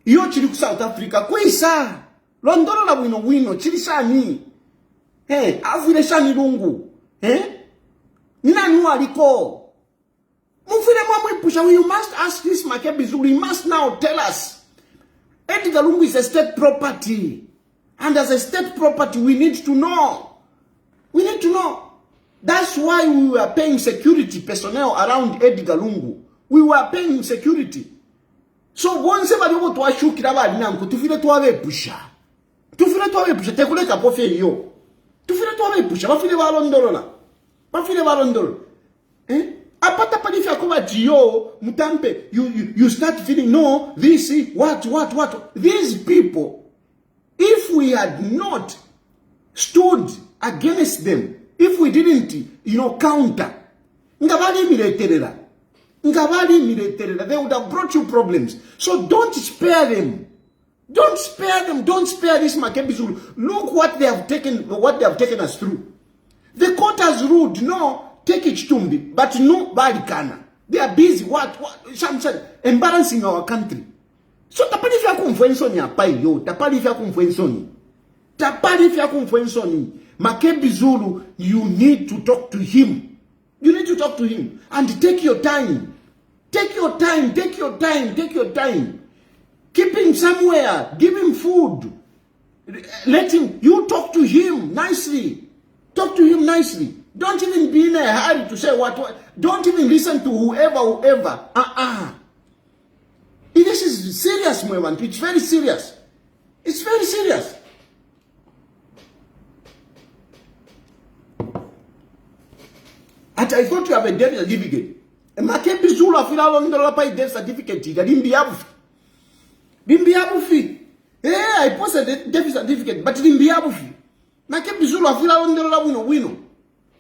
Iyo chili ku South Africa kwisa. Londolo la wino chili shani. Afile shani lungu. Nina nuwa liko. Mufile mwa mwitu. You must ask this Makebi Zulu. You must now tell us. Edgar Lungu is a state property. And as a state property, we need to know. We need to know. That's why we were paying security personnel around Edgar Lungu. We were paying security. So once somebody go to ashukira bali nanku tufile twabe pusha. Tufile twabe pusha tekuleka pofe yo. Tufile twabe pusha bafile balondolola. Bafile balondolola. Apata panifya kuba jiyo mutampe you start feeling no this what. These people, if we had not stood against them, if we didn't, counter, they would have brought you problems. So don't spare them. Don't spare them. Don't spare this Makebi Zulu. Look what they have taken us through. The court has ruled, no, take Ichitumbi, but no Barikana. They are busy. What? Embarrassing our country. So tapali fya kumfwensoni apai yo. Tapali fya kumfwensoni. Makebi Zulu, you need to talk to him. You need to talk to him. And take your time. Take your time. Keep him somewhere. Give him food. You talk to him nicely. Talk to him nicely. Don't even be in a hurry to say what. Don't even listen to whoever. This is serious, my man. It's very serious. It's very serious. And I thought you have a death certificate. Makebi Zulu afila londolo pa death certificate. Bimbiabufi. I posted a death certificate, but bimbiabufi. Makebi Zulu afila londolo wino.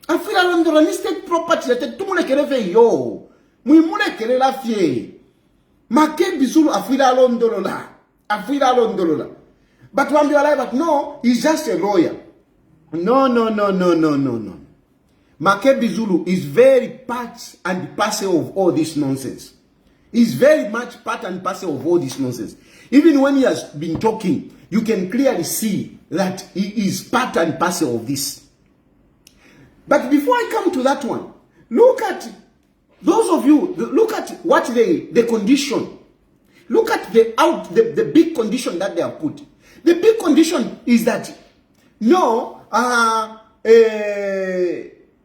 Afila londolo ni state property. Tumule kereve yo. Muimule kere la fie. Makebi Zulu afila londolo la. But when you are like, but no, he's just a lawyer. No. Makebi Zulu is very part and parcel of all this nonsense. He's very much part and parcel of all this nonsense. Even when he has been talking, you can clearly see that he is part and parcel of this. But before I come to that one, look at Those of you, look at what the condition. Look at the big condition that they have put. The big condition is that, no,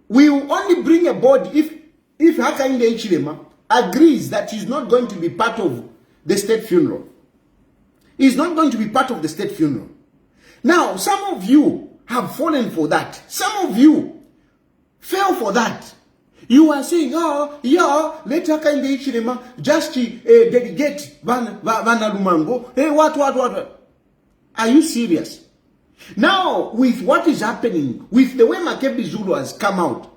we will only bring a board if Hakainde HICHILEMA agrees that he's not going to be part of the state funeral. He's not going to be part of the state funeral. Now, some of you have fallen for that. Some of you fell for that. You are saying, oh, yeah, let Hakainde HICHILEMA just delegate Vana Lumango. Hey, what? Are you serious? Now, with what is happening, with the way Makebi Zulu has come out,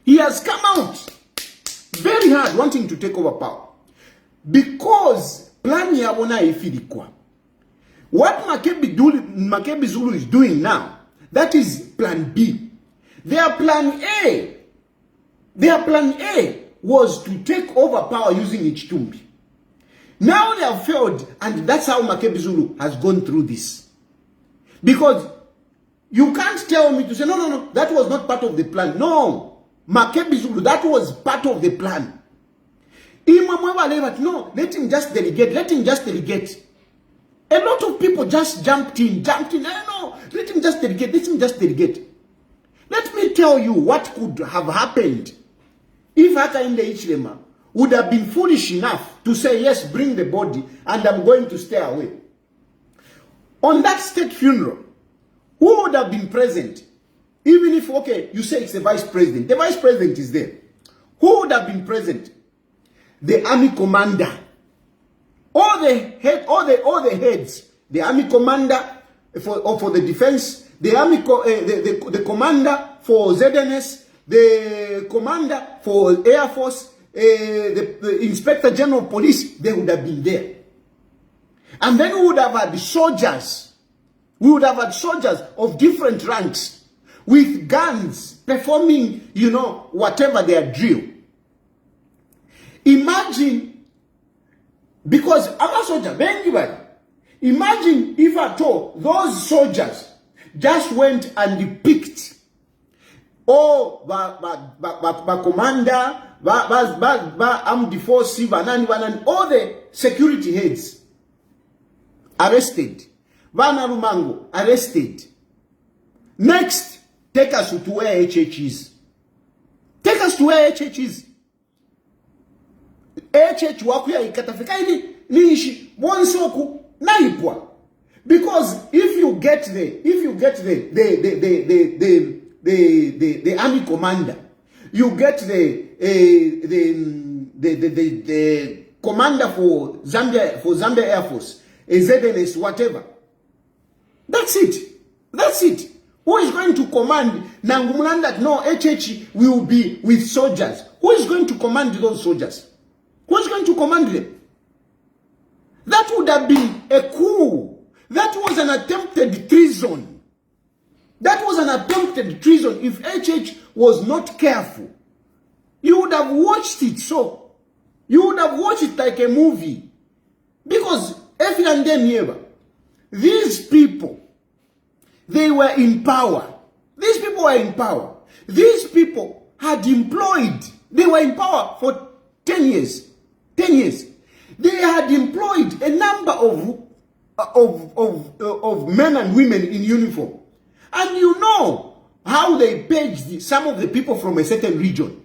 he has come out very hard wanting to take over power. Because plan yabona ifidikwa. What Makebi Zulu is doing now, that is plan B. Their plan A was to take over power using Ichitumbi. Now they have failed, and that's how Makebi Zulu has gone through this. Because you can't tell me to say, no, that was not part of the plan. No, Makebi Zulu, that was part of the plan. No, let him just delegate. A lot of people just jumped in. No, let him just delegate. Let me tell you what could have happened if Hakainde HICHILEMA would have been foolish enough to say, yes, bring the body, and I'm going to stay away. On that state funeral, who would have been present? Even if, okay, you say it's the vice president. The vice president is there. Who would have been present? The army commander. All the heads. The army commander for the defense. The army, the commander for ZNS. The commander for Air Force. The Inspector General of Police. They would have been there. And then we would have had soldiers. We would have had soldiers of different ranks with guns performing, whatever their drill. Imagine, because I'm a soldier, imagine if at all those soldiers just went and picked commander, armed force, and all the security heads arrested. Vana Rumango arrested. Next, take us to where HH is. Take us to where HH is. HH wakuya ikatafika ili niishi bonsoku naipwa. Because if you get the army commander, you get the commander for Zambia Air Force, ZNS, whatever. That's it. Who is going to command? Nangumulanda, no, HH will be with soldiers. Who is going to command those soldiers? Who is going to command them? That would have been a coup. That was an attempted treason. That was an attempted treason. If HH was not careful, you would have watched it so. You would have watched it like a movie. Because if and then these people, they were in power. These people were in power. These people had employed. They were in power for 10 years. 10 years. They had employed a number of men and women in uniform. And you know how they paged some of the people from a certain region.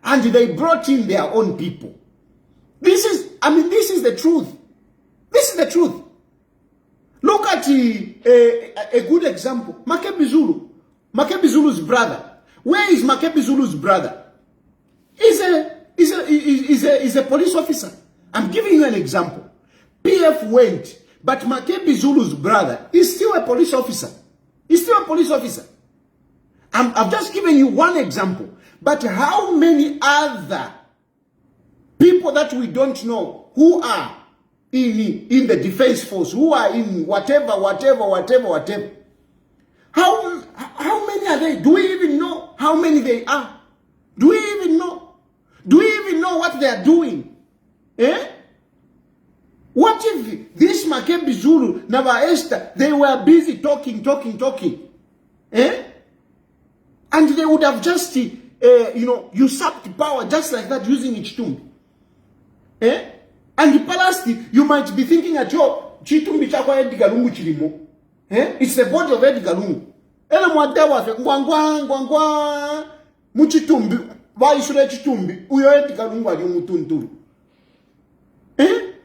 And they brought in their own people. This is the truth. This is the truth. Look at a good example. Makebi Zulu. Makebi Zulu's brother. Where is Makebi Zulu's brother? He's a police officer. I'm giving you an example. PF went, but Makebi Zulu's brother is still a police officer. He's still a police officer. I've just given you one example. But how many other people that we don't know who are in the defense force, who are in whatever. How many are they? Do we even know how many they are? Do we even know? Do we even know what they are doing? What if this Makebi Zulu, Ba-Esther, they were busy talking? And they would have just usurped power just like that using Ichitumbi. And the palace, you might be thinking at your Chitumbi chakwa Edgar Lungu chilimo. It's the body of Edgar Lungu. Ela mwadawa fe ngwangwa muchitumbi ba isure Chitumbi uyo Edgar Lungu ali mutunturu.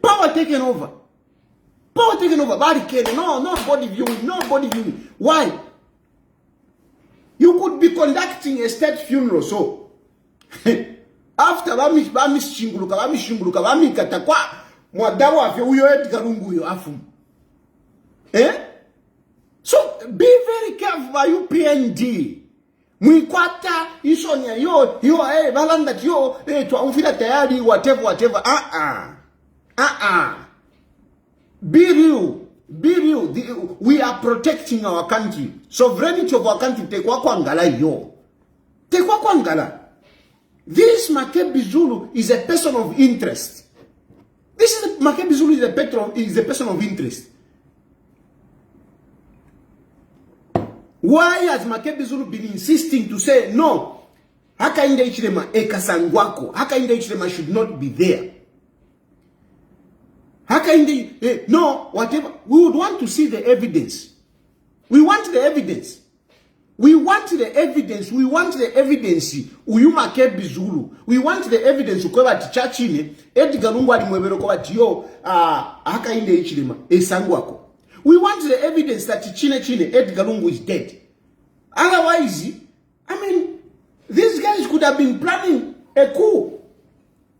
Power taken over. Power taken over. Barricade. No, nobody viewing. Why? You could be conducting a state funeral, so after bami katakwa mwadawa afi uyo Edgar Lungu uyo afu. So be very careful by UPND. Mwikwata isonia yo balanda yo twaumfira Tayali whatever. Be real. We are protecting our country. Sovereignty of our country. Tekwa kwangala. This Makebi Zulu is a person of interest. Makebi Zulu is a person of interest. Why has Makebi Zulu been insisting to say no? Hakainde Hichilema ekasangwako. Hakainde Hichilema should not be there. No, whatever. We would want to see the evidence. We want the evidence. Uyu Makebi Zulu. We want the evidence. Ukoba tichachine. Edgar Lungu alimwebero koba tiyo. Hakainde Hichilema esangwako. We want the evidence that Chine Edgar Lungu is dead. Otherwise, I mean, these guys could have been planning a coup.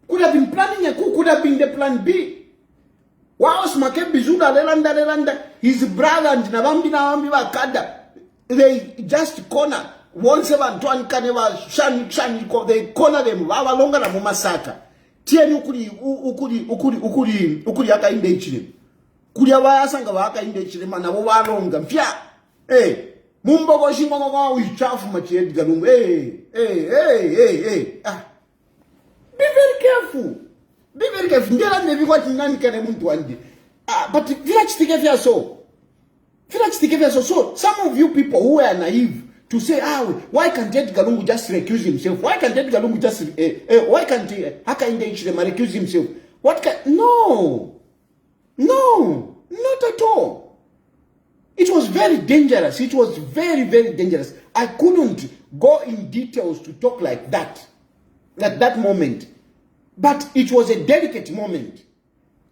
Could have been the plan B. Whilst Makebi Zulu lelanda, his brother and Nabambi Wakada, they just corner 171 Kaneva Shan, they corner them, Wawa Longa na Mumasaka. Tieni ukuri haka inde Hichilema. Kuria wasanga waka inde Hichilema na walonga mpya. Mumbogo shimongo uchafu machi Edgar Lungu. Be very careful. Ngela nebi kwa tinani kane muntu wandi. But village tikefia so. So some of you people who are naive to say, why can't Edgar Lungu just recuse himself? Why can't Edgar Lungu just why can't Hakainde Hichilema recuse himself? No, not at all. It was very dangerous. It was very, very dangerous. I couldn't go in details to talk like that at that moment. But it was a delicate moment.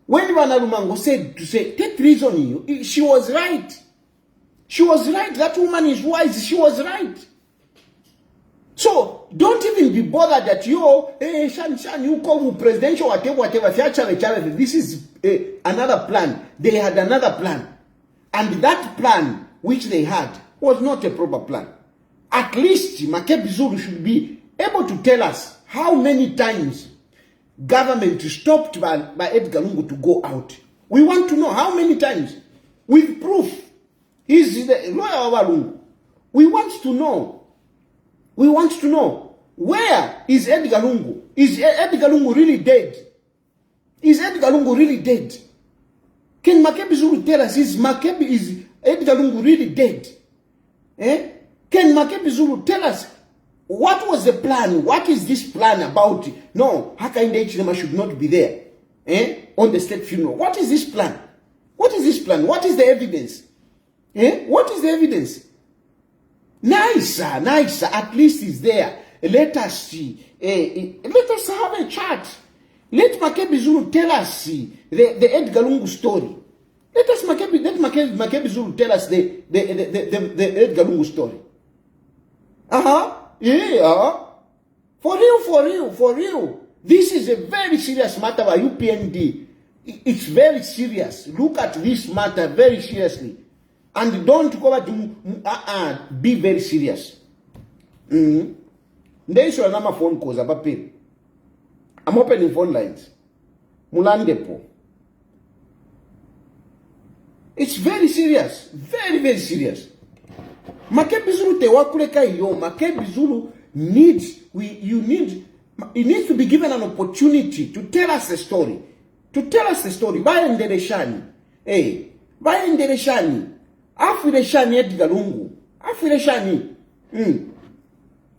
When Vanalumango said to say, take reason, she was right. That woman is wise. She was right. So, don't even be bothered that Shan, you call presidential, whatever. This is another plan. They had another plan. And that plan, which they had, was not a proper plan. At least, Makebi Zulu should be able to tell us how many times government stopped by Edgar Lungu to go out. We want to know how many times. With proof. He's the lawyer of Lungu. We want to know. Where is Edgar Lungu? Is Edgar Lungu really dead? Can Makebi Zulu tell us, is Edgar Lungu really dead? Can Makebi Zulu tell us what was the plan? What is this plan about? No, Hakainde Hichilema should not be there on the state funeral. What is this plan? What is the evidence? What is the evidence? Nice, at least it's there. Let us see. Let us have a chat. Let Makebi Zulu tell us the Edgar Lungu story. Let Makebi Zulu tell us the Edgar Lungu story. Yeah. For real. This is a very serious matter by UPND. It's very serious. Look at this matter very seriously. And don't go back to be very serious. There's another phone calls about pay. I'm opening phone lines. Mulandepo. It's very serious. Very, very serious. Makebi Zulu te wakuleka yo. Makebi Zulu needs it needs to be given an opportunity to tell us the story. Bayendereshani. Bayendereshani. Afireshani Edgar Lungu. Afireshani.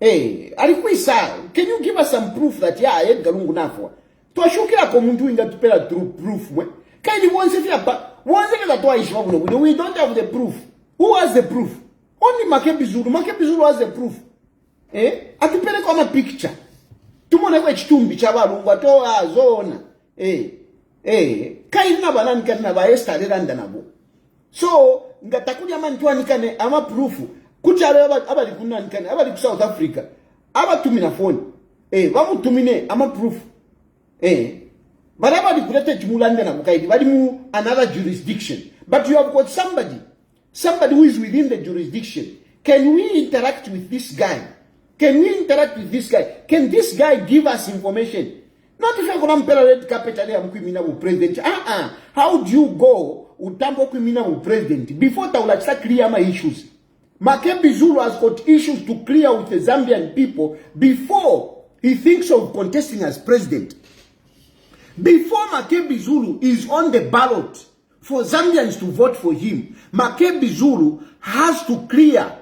Alikwisa, can you give us some proof that yeah, Edgar Lungu nafwa? Twashukira ko muntu inga tupela proof mwe. Kaidi wonse fia pa, wonse kata toa ishwa kuno. We don't have the proof. Who has the proof? Only Makebi ZULU. Makebi ZULU has the proof. Atupele kwa picture. Tumone kwa Ichitumbi chabalungu atoa zona. Kaidi na banani kana Ba-Esther lelanda nabo. So ngatakuja mantua nikane ama proof. Kucha abali kuna nikane abali ku South Africa. Aba tumina phone. Bamutumine ama proof. But abali kulete chimulanda na bukaidi bali mu another jurisdiction. But you have got somebody who is within the jurisdiction. Can we interact with this guy? Can we interact with this guy? Can this guy give us information? Not if you're going to red carpet and president. How do you go utambo criminal president before to start clear my issues? Makebi ZULU has got issues to clear with the Zambian people before he thinks of contesting as president. Before Makebi ZULU is on the ballot for Zambians to vote for him, Makebi ZULU has to clear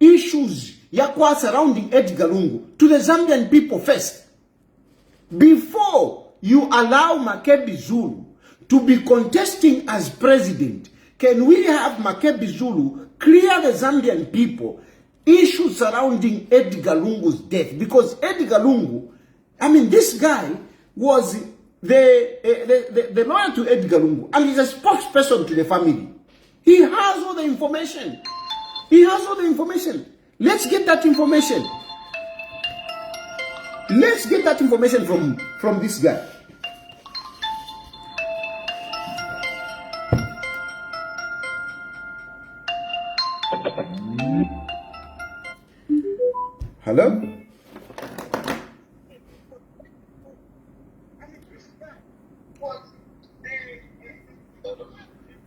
issues yakwa surrounding Edgar Lungu to the Zambian people first. Before you allow Makebi ZULU to be contesting as president, can we have Makebi ZULU clear the Zambian people issues surrounding Edgar Lungu's death? Because Edgar Lungu, I mean, this guy was the lawyer to Edgar Lungu, and he's a spokesperson to the family. He has all the information. Let's get that information. Let's get that information from this guy. Hello?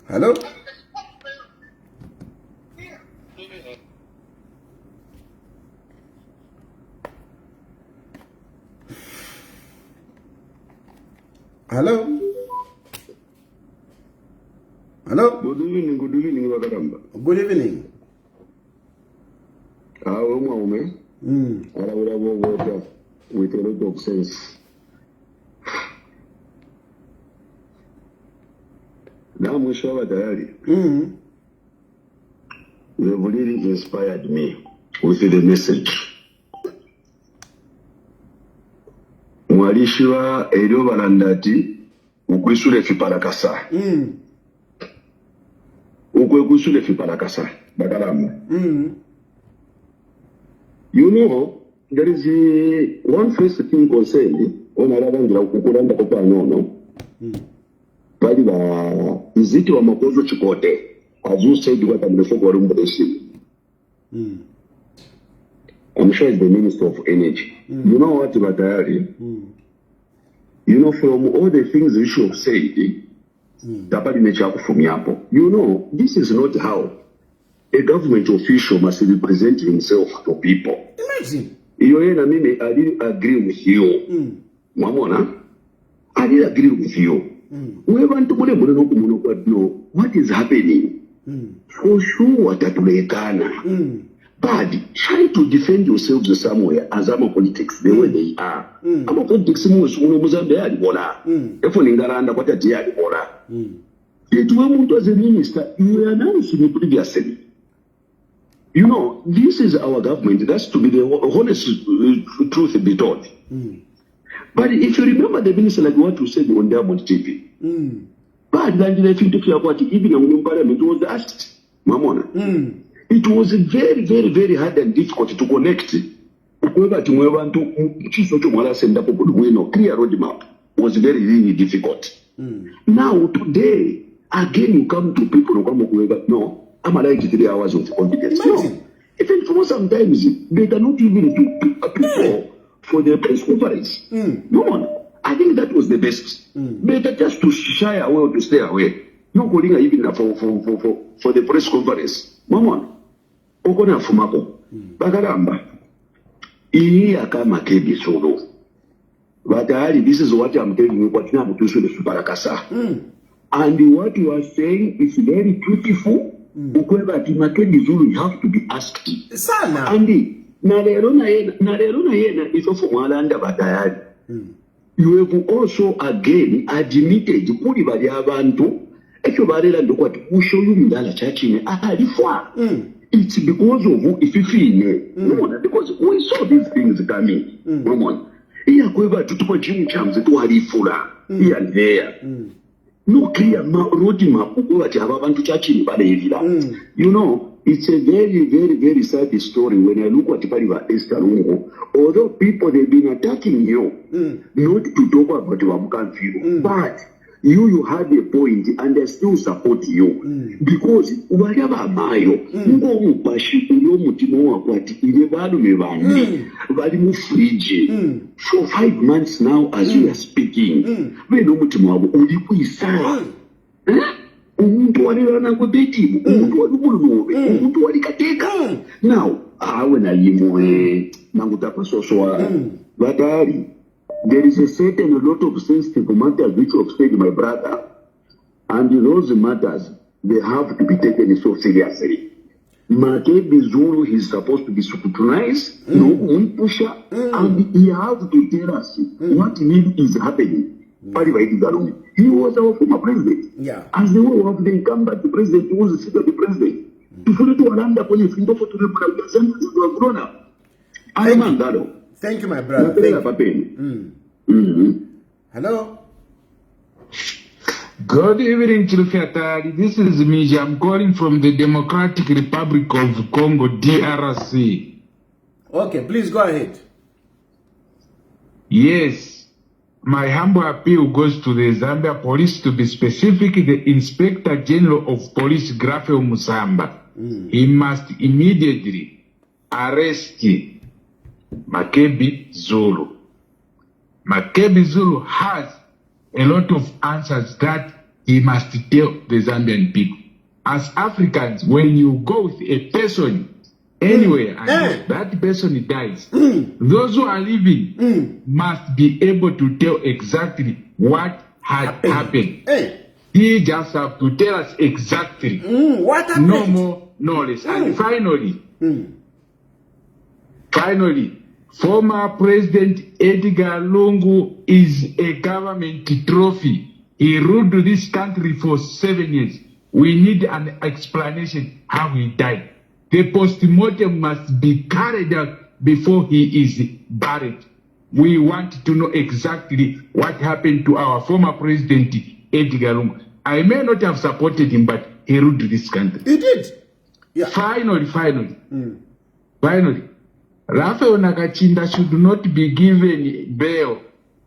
Hello? Hello? Hello? Good evening, Wakaramba. Good evening. With a lot of sense. Now, Mushawa Tayali, you have really inspired me with the message. Mwalishiwa elio balandati ukwisule fiparakasa. Ukwisule fiparakasa. Bakaramba. You know, there is one first thing concerned on Arabangira Kukuranda Kopanono. Bali ba iziti wa makozo chikote. As you said, what I'm referring to. I'm sure it's the Minister of Energy. You know what, Batayali? You know, from all the things you should have said, you know, this is not how a government official must represent himself to people. Imagine. I didn't agree with you. Mamona, I didn't agree with you. We want to know what is happening. For sure, that we can. But try to defend yourselves somewhere as our politics, the way they are. Our politics is Mozambique. It went as a minister, you announced me previously. You know, this is our government. That's to be the honest truth be told. But if you remember the minister, like what you said on Diamond TV, but even in Parliament was asked, Mamona. It was very, very, very hard and difficult to connect. Clear roadmap was very, really difficult. Now, today, again, you come to people who come no, I'm allowed 3 hours of confidence. No. Even for sometimes, they cannot even do for the press conference. No one. I think that was the best. Better just to shy away or to stay away. No calling even for the press conference. Mama, Okona Fumako, Bagaramba. Iya kama Makebi ZULU. But this is what I'm telling you, what now to show the Superakasa. And what you are saying is very truthful. Makebi ZULU, you have to be asked. Sana. And Nalero na yena iso fumalanda batayali. You have also again admitted kuli bali abantu ekyo balera ndokwati kushoyo mudala chachine atalifwa. It's because of ififine. Because we saw these things coming. Iya kweba tutuko chimu chamze tuwalifula. Iya there. No clear roadmap ukubati abantu chachine balelira. You know, it's a very, very, very sad story when I look at Ba-Esther. Although people they've been attacking you, not to talk about Wamukanfiro, but you had a point and they still support you because whatever mayo ngo mupashi uyo mutimo wakwati ile bado mebani bali mu fridge for 5 months now as we are speaking beno mutimo wabo uli kuisa umuntu walirana kwa beti umuntu walubuluwe umuntu walikateka now awe na limwe nangutapa soswa batari. There is a certain lot of sensitive matters which you have said, my brother, and those matters, they have to be taken so seriously. Makebi ZULU is supposed to be scrutinized, no pusher, and he has to tell us what really is happening. He was our former president. Yeah. As the way of the incumbent president, he was the seat of the president. To follow to Alanda, when you think of the grown up. I am Andalo. Thank you, my brother. Thank you. Hello. Good evening, Chilufya. This is me. I'm calling from the Democratic Republic of Congo, DRC. Okay, please go ahead. Yes. My humble appeal goes to the Zambia police, to be specific, the Inspector General of Police, Grafel Musamba. He must immediately arrest Makebi ZULU. Makebi ZULU has a lot of answers that he must tell the Zambian people. As Africans, when you go with a person anywhere and that person dies, those who are living must be able to tell exactly what had happened. He just have to tell us exactly. What happened? No more, no less. And finally, former President Edgar Lungu is a government trophy. He ruled this country for 7 years. We need an explanation how he died. The postmortem must be carried out before he is buried. We want to know exactly what happened to our former President Edgar Lungu. I may not have supported him, but he ruled this country. He did. Yeah. Finally, Raphael Nakachinda should not be given bail.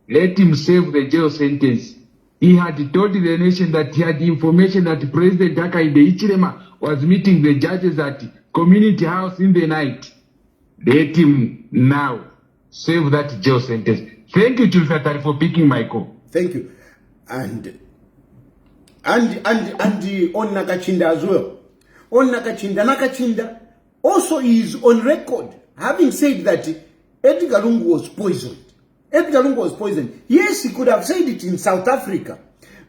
Let him serve the jail sentence. He had told the nation that he had information that President HICHILEMA was meeting the judges at community house in the night. Let him now serve that jail sentence. Thank you, Chilufya, for picking my call. Thank you. And on Nakachinda as well. On Nakachinda also is on record having said that Edgar Lungu was poisoned. Edgar Lungu was poisoned. Yes, he could have said it in South Africa,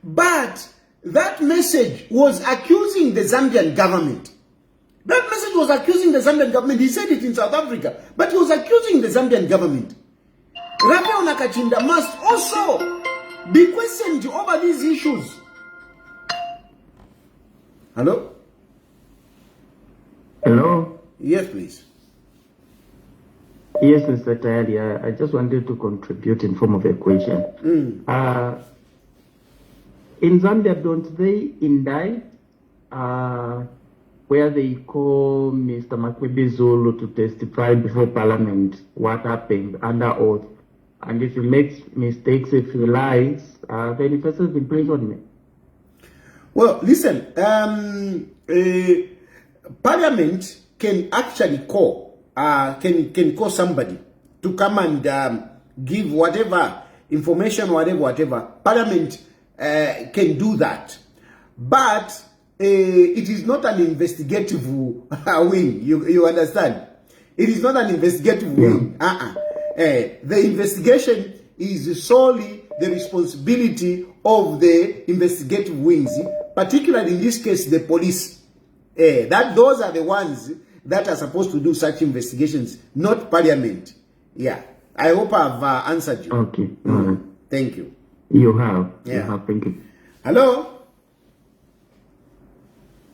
but that message was accusing the Zambian government. That message was accusing the Zambian government. He said it in South Africa, but he was accusing the Zambian government. Raphael Nakachinda must also be questioned over these issues. Hello? Hello? Yes, please. Yes, Mr. Tayali, I just wanted to contribute in form of a question. In Zambia, don't they indict where they call Mr. Makebi ZULU to testify before Parliament what happened under oath? And if he makes mistakes, if he lies, then he faces imprisonment. Well, listen, Parliament can actually call, can call somebody to come and give whatever information, whatever. Parliament can do that. But it is not an investigative wing, you understand? It is not an investigative wing. The investigation is solely the responsibility of the investigative wings, particularly in this case, the police. Those are the ones that are supposed to do such investigations, not Parliament. Yeah. I hope I've answered you. Okay. Thank you. You have. Yeah. You have. Thank you. Hello?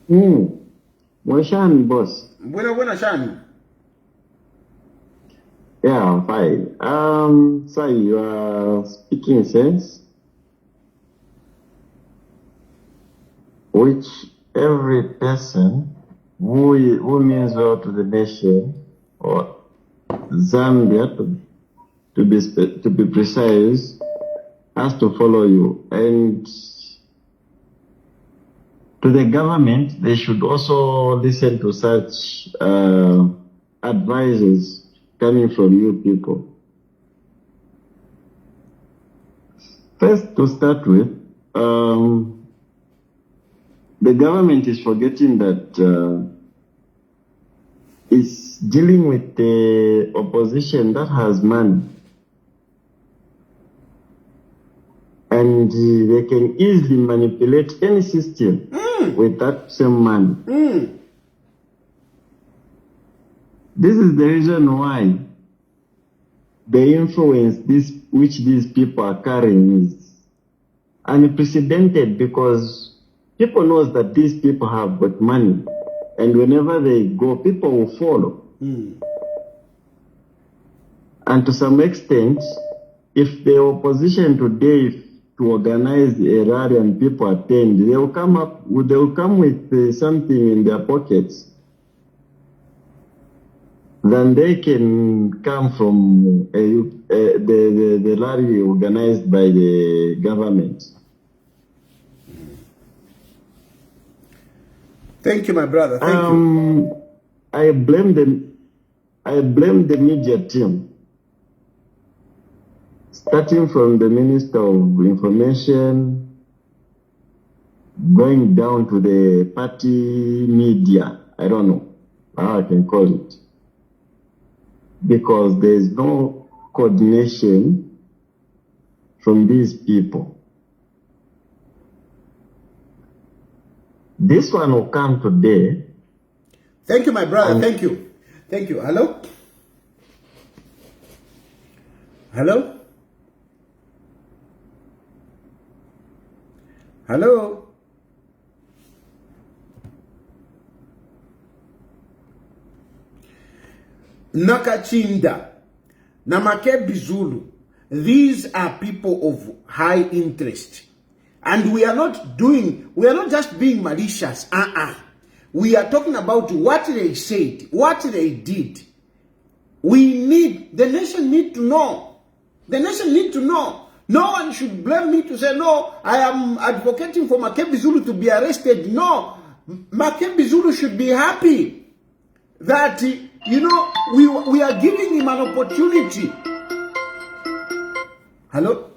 Moshani, boss. Buena, Shani. Yeah, I'm fine. So you are speaking sense, which every person who means well to the nation, or Zambia to be precise, has to follow you. And to the government, they should also listen to such advices coming from you people. First, to start with, the government is forgetting that it's dealing with the opposition that has money. And they can easily manipulate any system with that same money. This is the reason why the influence which these people are carrying is unprecedented, because people know that these people have got money, and whenever they go, people will follow. And to some extent, if the opposition today to organize a rally and people attend, they will come with something in their pockets. Then they can come from the rally organized by the government. Thank you, my brother. Thank you. I blame the media team, starting from the Minister of Information, going down to the party media. I don't know how I can call it, because there is no coordination from these people. This one will come today. Thank you, my brother. Thank you. Thank you. Hello? Hello? Hello? Nakachinda, na Makebi ZULU, these are people of high interest. And we are not just being malicious. We are talking about what they said, what they did. The nation need to know. The nation need to know. No one should blame me to say, no, I am advocating for Makebi ZULU to be arrested. No, Makebi ZULU should be happy that, we are giving him an opportunity. Hello?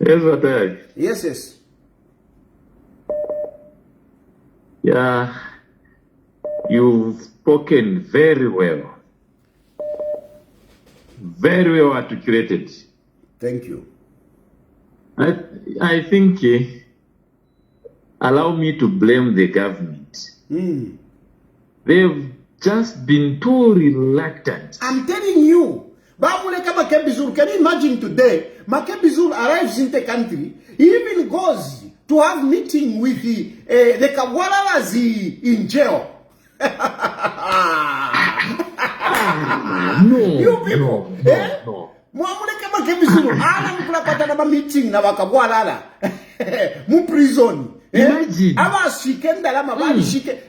Yes, Attack. Yes. Yeah, you've spoken very well. Very well articulated. Thank you. I think, allow me to blame the government. They've just been too reluctant. I'm telling you. Makebi ZULU, can you imagine today, Makebi ZULU arrives in the country, he even goes to have meeting with the Kawalalas in jail. No, you people, no. Makebi ZULU, ana meeting na Wakawalala, mu prison. Imagine.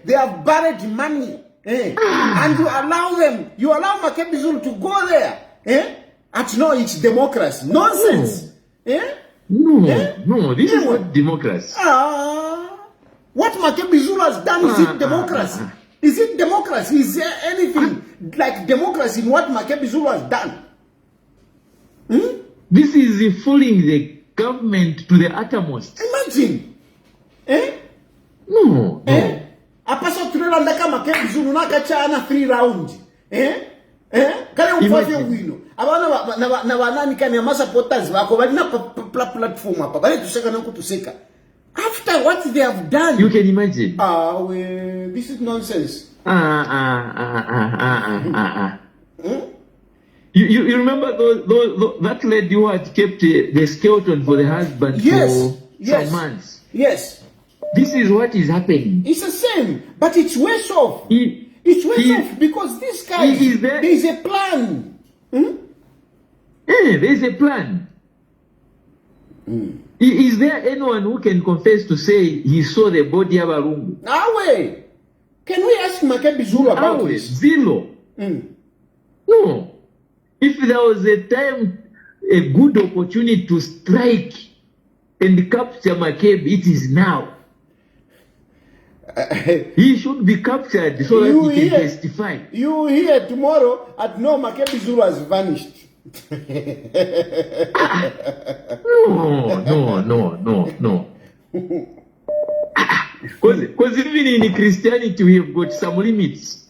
They have buried money. And you allow Makebi ZULU to go there. No, it's democracy. Nonsense. No, this is not democracy. What Makebi ZULU has done, is it democracy? Is it democracy? Is there anything like democracy in what Makebi ZULU has done? This is fooling the government to the uttermost. Imagine. No. Apaso tunela kama Makebi ZULU nakachana 3 rounds. Kale umfafye wino. Abana na banani kani amasa supporters bako bali na platform hapa. Bali tuseka na kutuseka. After what they have done. You can imagine. This is nonsense. You remember that lady who had kept the skeleton for the husband for some months? Yes. This is what is happening. It's the same, but it's worse off. It's worse off because this guy, there is a plan. There is a plan. Is there anyone who can confess to say he saw the body of Alungu? Awe. Can we ask Makebi Zulu about this? Zero. No. If there was a time, a good opportunity to strike and capture Makebi, it is now. He should be captured so that he can testify. You hear tomorrow at no Makebi Zulu has vanished. No. Because even in Christianity we have got some limits.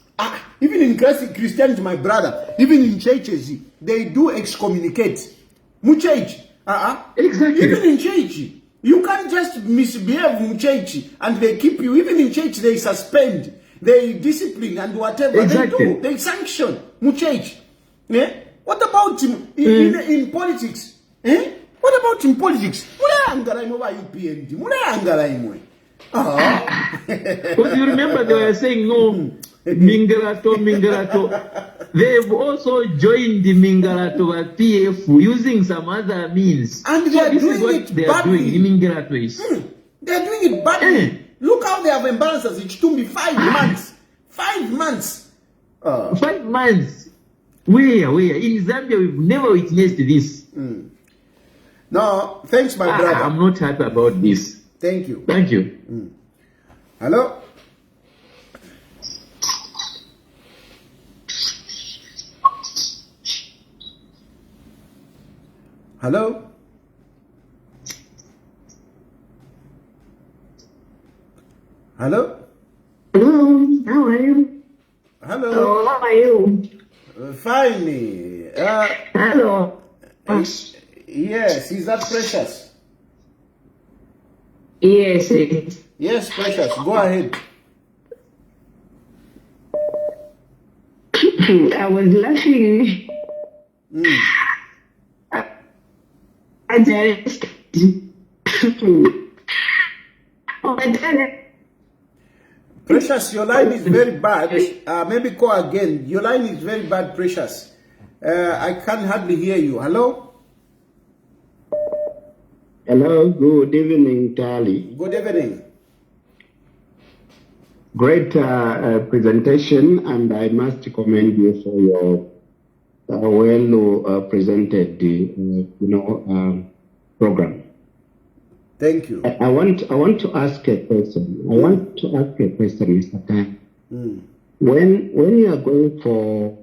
Even in Christianity, my brother, even in churches, they do excommunicate. Muchurch. Exactly. Even in church, you can't just misbehave in church and they keep you. Even in church, they suspend, they discipline and whatever they do. They sanction. Muchurch. What about in politics? What about in politics? Because you remember they were saying no, Mingalato. They've also joined the Mingalato PF using some other means. And they are doing it badly. They are doing it badly. Look how they have embarrassed us. Ichitumbi 5 months. 5 months. 5 months. Where? In Zambia, we've never witnessed this. No, thanks, my brother. I'm not happy about this. Thank you. Thank you. Hello? Hello? Hello? Hello, how are you? Hello? Oh, how are you? Fine. Hello. Yes, is that Precious? Yes, it is. Yes, Precious, go ahead. I was laughing. I just... Precious, your line is very bad. Maybe call again. Your line is very bad, Precious. I can hardly hear you. Hello? Hello, good evening, Tayali. Good evening. Great presentation, and I must commend you for your well presented, program. Thank you. I want to ask a question. Mr. Tan. When you are going for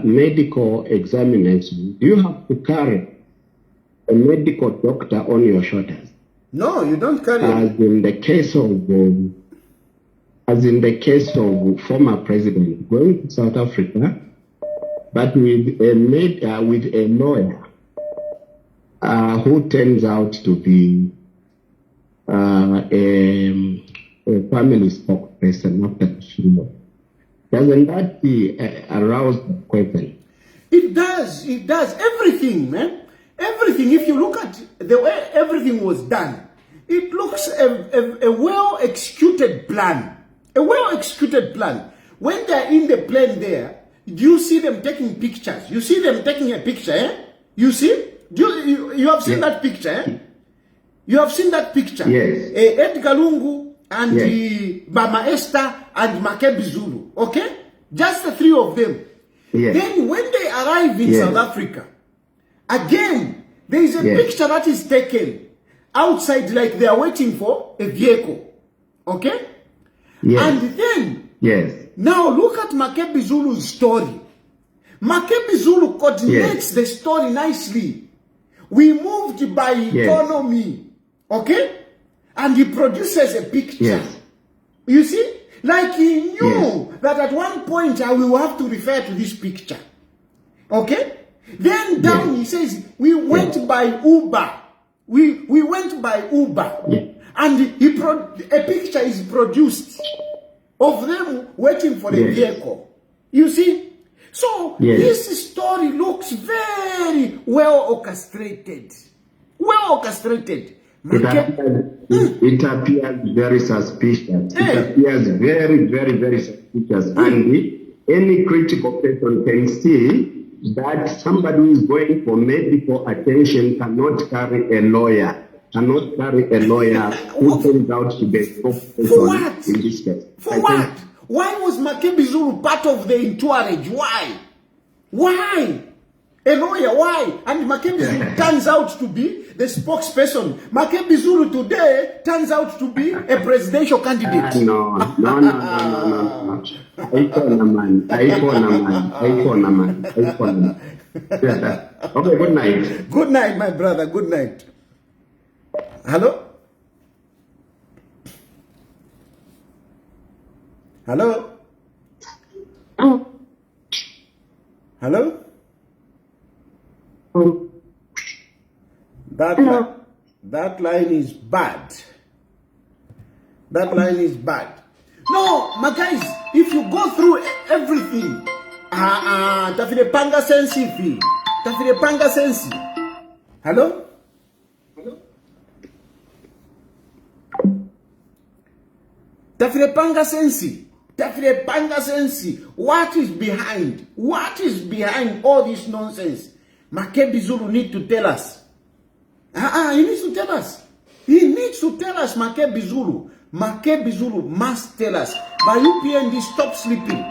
medical examination, do you have to carry a medical doctor on your shoulders? No, you don't carry. As in the case of former president going to South Africa, but with a lawyer who turns out to be a family spokesperson after the funeral. Doesn't that arouse the question? It does. It does. Everything, man. Everything. If you look at the way everything was done, it looks a well-executed plan. A well-executed plan. When they're in the plane there, do you see them taking pictures? You see them taking a picture, eh? You see? You have seen that picture, eh? You have seen that picture? Yes. Edgar Lungu and Ba-Esther and Makebi Zulu, okay? Just the 3 of them. Yes. Then when they arrive in South Africa, again, there is a picture that is taken outside like they are waiting for a vehicle, okay? Yes. And then, now look at Makebi Zulu's story. Makebi Zulu coordinates the story nicely. We moved by economy, okay? And he produces a picture. Yes. You see? Like he knew that at one point I will have to refer to this picture. Okay? Then down he says, we went by Uber. We went by Uber, and a picture is produced of them waiting for the vehicle. You see? So this story looks very well orchestrated. Well orchestrated. It appears very suspicious. It appears very, very, very suspicious. And any critical person can see that somebody who is going for medical attention cannot carry a lawyer. Cannot carry a lawyer who turns out to be a spokesperson in this case. For what? Why was Makebi Zulu part of the entourage? Why? Why? A lawyer, why? And Makebi Zulu turns out to be the spokesperson. Makebi Zulu today turns out to be a presidential candidate. No. Okay, good night. Good night, my brother. Good night. Hello? Hello? Oh. Hello? Oh. That line is bad. That line is bad. No, my guys, if you go through everything, tafile panga sensi fi. Tafile panga sensi. Hello? Tafile panga sensi. Tafile panga sensi. What is behind? What is behind all this nonsense? Makebi Zulu need to tell us. He needs to tell us. He needs to tell us, Makebi Zulu. Makebi Zulu must tell us. By UPND, stop sleeping.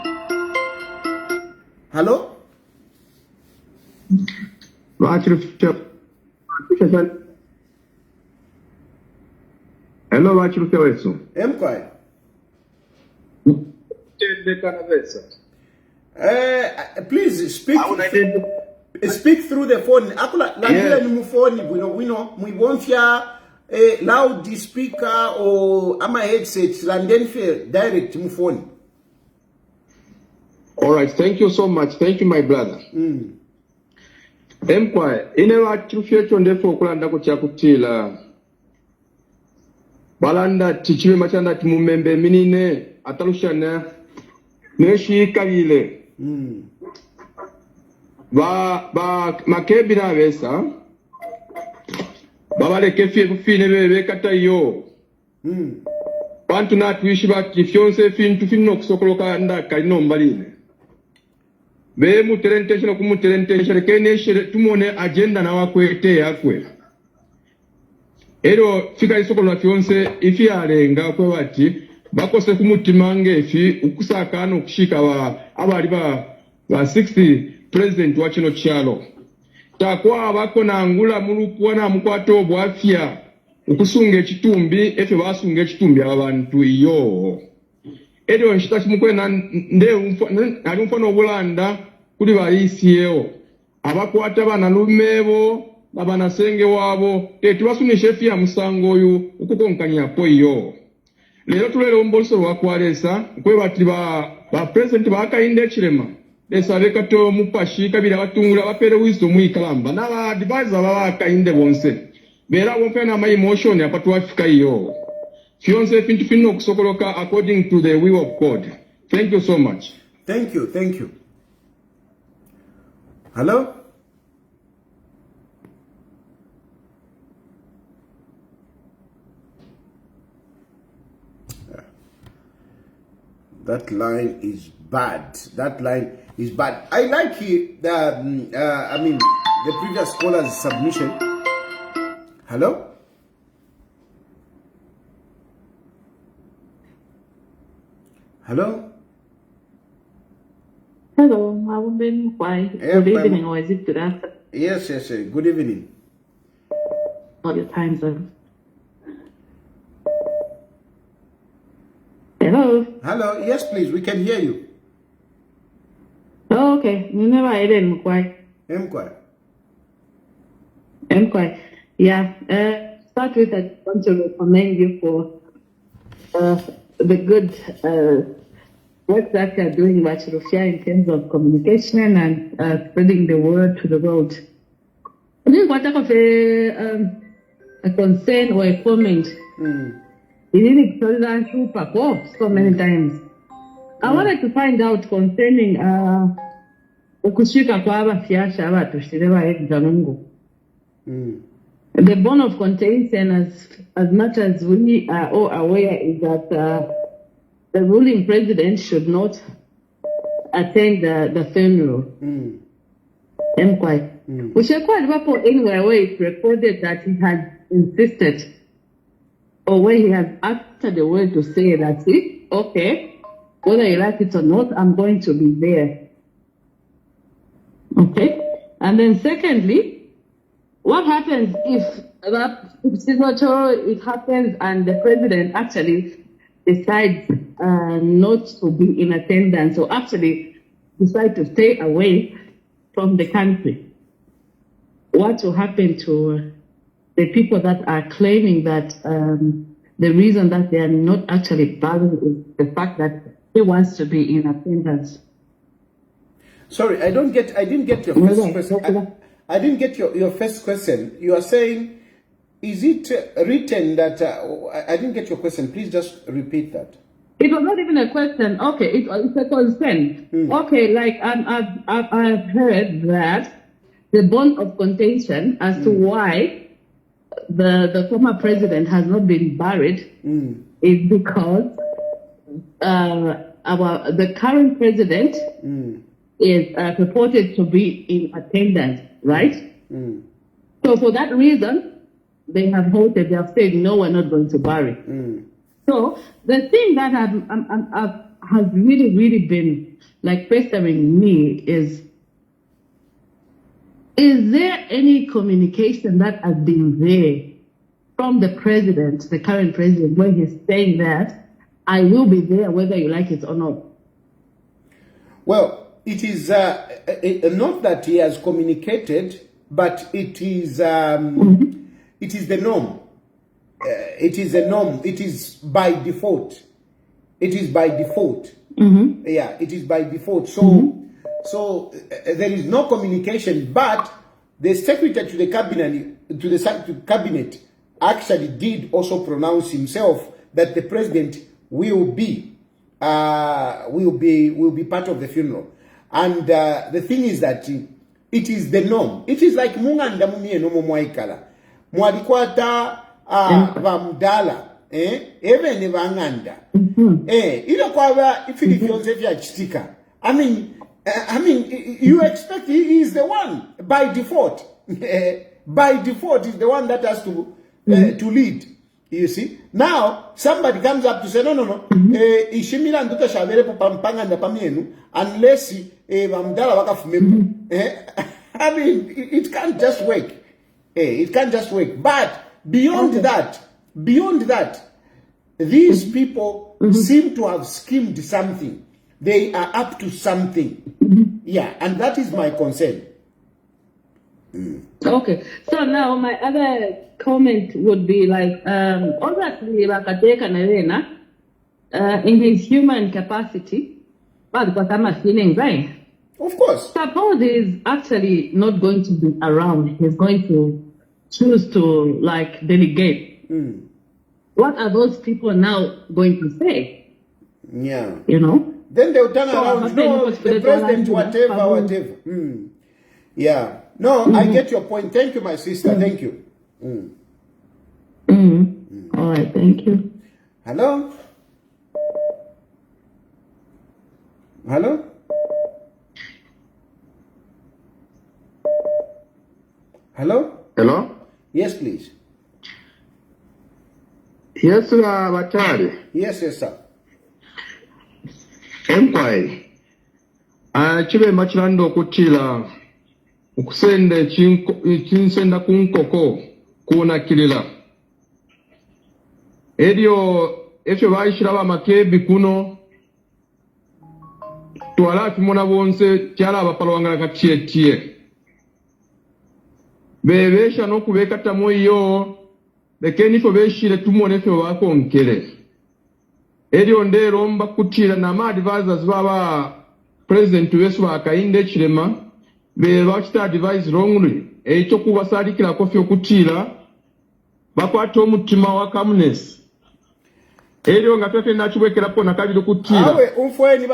Hello? Hello, Chilufya wetu. Mkwai. Please speak through the phone. Akula la ni phone we know we won't hear a loud speaker or ama headset and then direct mu phone. All right, thank you so much. Thank you, my brother. Empire inewa Chilufya chondefo okulanda ko kyakutila balanda tichilema chanda timumembe minine atalushana neshi kalile ba Makebi na besa babale kefie kufine bebe katayo bantu na tuishi ba kifyonse fintu finno kusokoloka nda kalino mbaline be muterentesha kumuterentesha keneshe tumone agenda na wakwete yakwe ero fika isokolo na fyonse ifi alenga kwa bati bakose kumutima ngefi ukusakana okushika abali ba 60 president wa kino kyalo takwa bako nangula mulukwa na mukwato obwafya okusunga ekitumbi efe basunga ekitumbi abantu iyo ero nshita kimukwena ali mfano obulanda kuli bayisiyewo abakwata bana lumebo abana senge wabo tubasunisha efi ya musango oyu okukonkanya po iyo lero tulero ombolso wakwalesa kwe bati ba president bakainde HICHILEMA lesabe kato mupashi kabira batungula bapere wisdom ikalamba na advisor bakainde bonse bera wonfena my emotion apatu Africa iyo fionse fintu finno kusokoloka according to the will of God. Thank you so much. Thank you. Hello? That line is bad. That line is bad. I like the previous caller's submission. Hello? Hello? Hello, I've been quiet. Good evening, or is it good afternoon? Yes. Good evening. All your time zone. Hello? Yes, please. We can hear you. Oh, okay. You never I didn't quite. I'm quiet. Yeah. Start with, I want to recommend you for the good work that you're doing by Chilufya in terms of communication and spreading the word to the world. I think what a concern or a comment. He didn't tell that so many times. I wanted to find out concerning ukushika kwa abafyasha abatushire baheja Mungu. The bone of contention, as much as we are all aware, is that the ruling president should not attend the funeral. We should quite report anywhere where it's recorded that he has insisted, or where he has asked the word to say that, see, okay, whether you like it or not, I'm going to be there. Okay? And then secondly, what happens if that signature, it happens and the president actually decides not to be in attendance, or actually decide to stay away from the country? What will happen to the people that are claiming that the reason that they are not actually buried is the fact that he wants to be in attendance? Sorry, I didn't get your first question. I didn't get your first question. You are saying, is it written that, I didn't get your question. Please just repeat that. It was not even a question. Okay, it's a concern. Okay, like I've heard that the bone of contention as to why the former president has not been buried is because the current president is purported to be in attendance, right? So for that reason, they have halted. They have said, no, we're not going to bury. So the thing that has really been like pestering me is there any communication that has been there from the president, the current president, when he's saying that I will be there whether you like it or not? Well, it is not that he has communicated, but it is the norm. It is a norm. It is by default. It is by default. Yeah, it is by default. So, there is no communication. But the secretary to the cabinet, actually did also pronounce himself that the president will be part of the funeral. And the thing is that it is the norm. It is like munganda mumie no mwaikala. Mwalikwata vamdala even vanganda ilo kwa ifilifyonze vya chitika. I mean you expect he is the one by default. By default is the one that has to lead. You see, now somebody comes up to say no ishimila nduta shavere pampanga nda pamienu unless vamdala wakafumemu. I mean it can't just work. It can't just work. But beyond that, these people seem to have schemed something. They are up to something. Yeah, and that is my concern. Okay, so now my other comment would be like, obviously, in his human capacity, of course. Suppose he's actually not going to be around, he's going to choose to like delegate. What are those people now going to say? Yeah. You know? Then they'll turn around, no, the president, whatever. Yeah. No, I get your point. Thank you, my sister. Thank you. All right, thank you. Hello? Hello? Hello? Hello? Yes, please. Yes, Batari. Yes, sir. Empire. Chibe machilando kuchila. Ukusende chinsenda kunkoko kuna kilila. Edio efyo baishiraba Makebi kuno twala mona bonse kyala abapalwanga kachiye. Bebesha no kubeka tamoyo bekeni fo beshire tumone fyo bakonkele. Edio ndero mba kuchira na ma advisors baba president wesu akainde HICHILEMA be bakita advise wrongly echo kubasalikira ko fyo kuchira bakwata omutima wa kamunesi eryo nga twete nakiwekerapo nakabiri kutira awe umfweni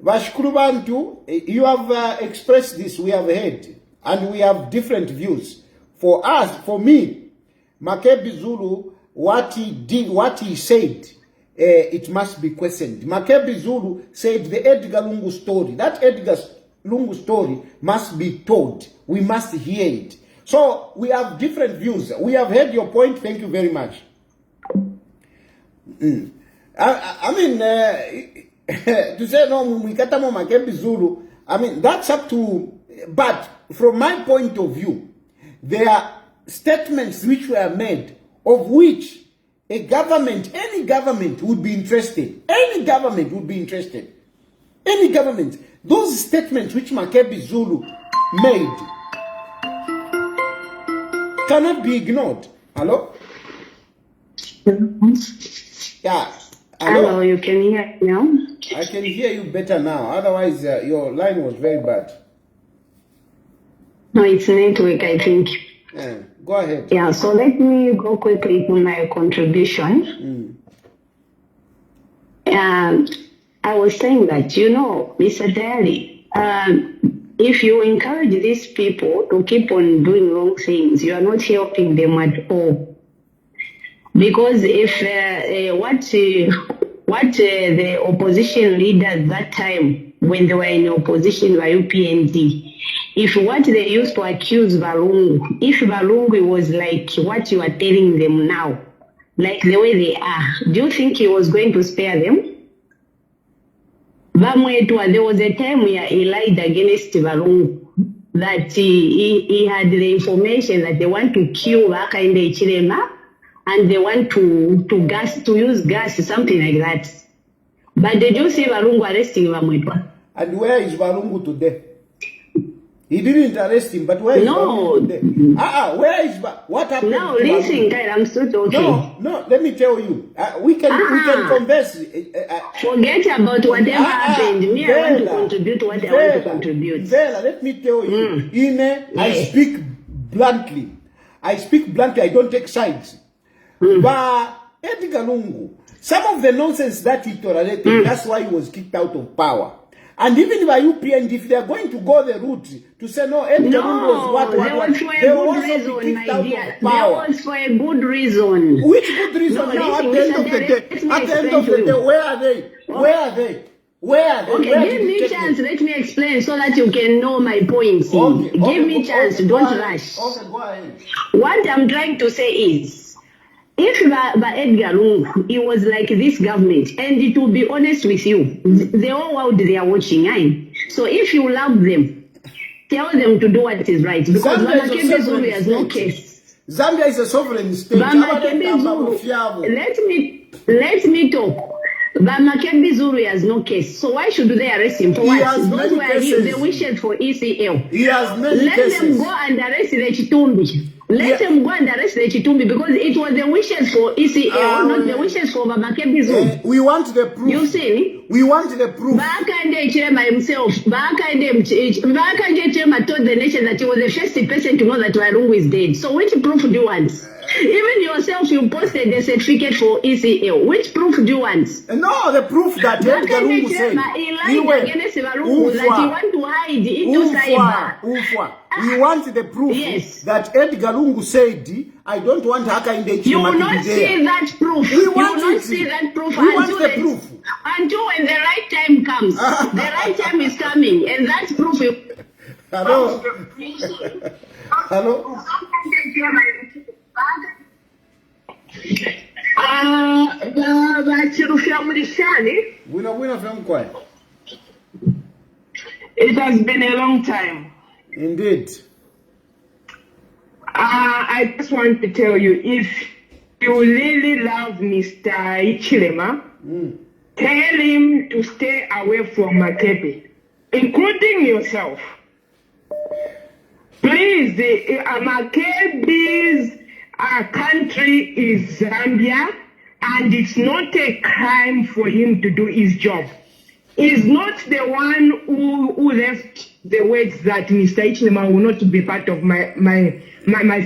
bashikuru bantu you have expressed this, we have heard, and we have different views. For us, for me, Makebi Zulu, what he did, what he said, it must be questioned. Makebi Zulu said the Edgar Lungu story, that Edgar Lungu story must be told. We must hear it. So we have different views. We have heard your point. Thank you very much. I mean, to say no, we can't Makebi Zulu. I mean, that's up to. But from my point of view, there are statements which were made of which a government, any government would be interested. Any government would be interested. Any government. Those statements which Makebi Zulu made cannot be ignored. Hello? Yeah. Hello, you can hear me now? I can hear you better now. Otherwise, your line was very bad. No, it's network, I think. Yeah. Go ahead. Yeah, so let me go quickly to my contribution. I was saying that, you know, Mr. Tayali, if you encourage these people to keep on doing wrong things, you are not helping them at all. Because if what the opposition leaders that time, when they were in opposition by UPND, if what they used to accuse Balungu, if Balungu was like what you are telling them now, like the way they are, do you think he was going to spare them? There was a time where he lied against Balungu that he had the information that they want to kill Hakainde Hichilema and they want to use gas, something like that. But did you see Balungu arresting Bamwetwa? And where is Balungu today? He didn't arrest him, but where is Balungu today? Where is what happened? No, listen, guys, I'm still talking. No, let me tell you. We can converse. Forget about whatever happened. Me, I want to contribute what I want to contribute. Vela, let me tell you. I speak bluntly. I don't take sides. But Edgar Lungu, some of the nonsense that he tolerated, that's why he was kicked out of power. And even by UPND, if they are going to go the route to say no, Edgar Lungu was what, there was for a good reason, my dear. There was for a good reason. Which good reason? Now, at the end of the day, where are they? Okay, give me a chance. Let me explain so that you can know my points. Give me a chance. Don't rush. Okay, go ahead. What I'm trying to say is, if by Edgar Lungu, it was like this government, and to be honest with you, the whole world, they are watching. So if you love them, tell them to do what is right. Because Makebi Zulu has no case. Zambia is a sovereign state. Let me talk. But Makebi Zulu has no case. So why should they arrest him? For what? Those were the wishes for ECL. He has many cases. Let them go and arrest the Ichitumbi. Let them go and arrest the Ichitumbi because it was the wishes for ECL, not the wishes for Makebi Zulu. We want the proof. You see? We want the proof. Hakainde Hichilema himself, Hakainde Hichilema told the nation that he was the first person to know that Walungu is dead. So which proof do you want? Even yourself, you posted the certificate for ECL. Which proof do you want? No, the proof that Edgar Lungu said. He lied against Walungu that he want to hide into cyber. We want the proof that Edgar Lungu said, I don't want Hakainde Hichilema to be there. You will not see that proof. You will not see that proof until when the right time comes. The right time is coming, and that proof will... Hello? Hello? It has been a long time. Indeed. I just want to tell you, if you really love Mr. Hichilema, tell him to stay away from Makebi, including yourself. Please, Makebi's country is Zambia, and it's not a crime for him to do his job. is not the one who left the words that Mr. HICHILEMA will not be part of my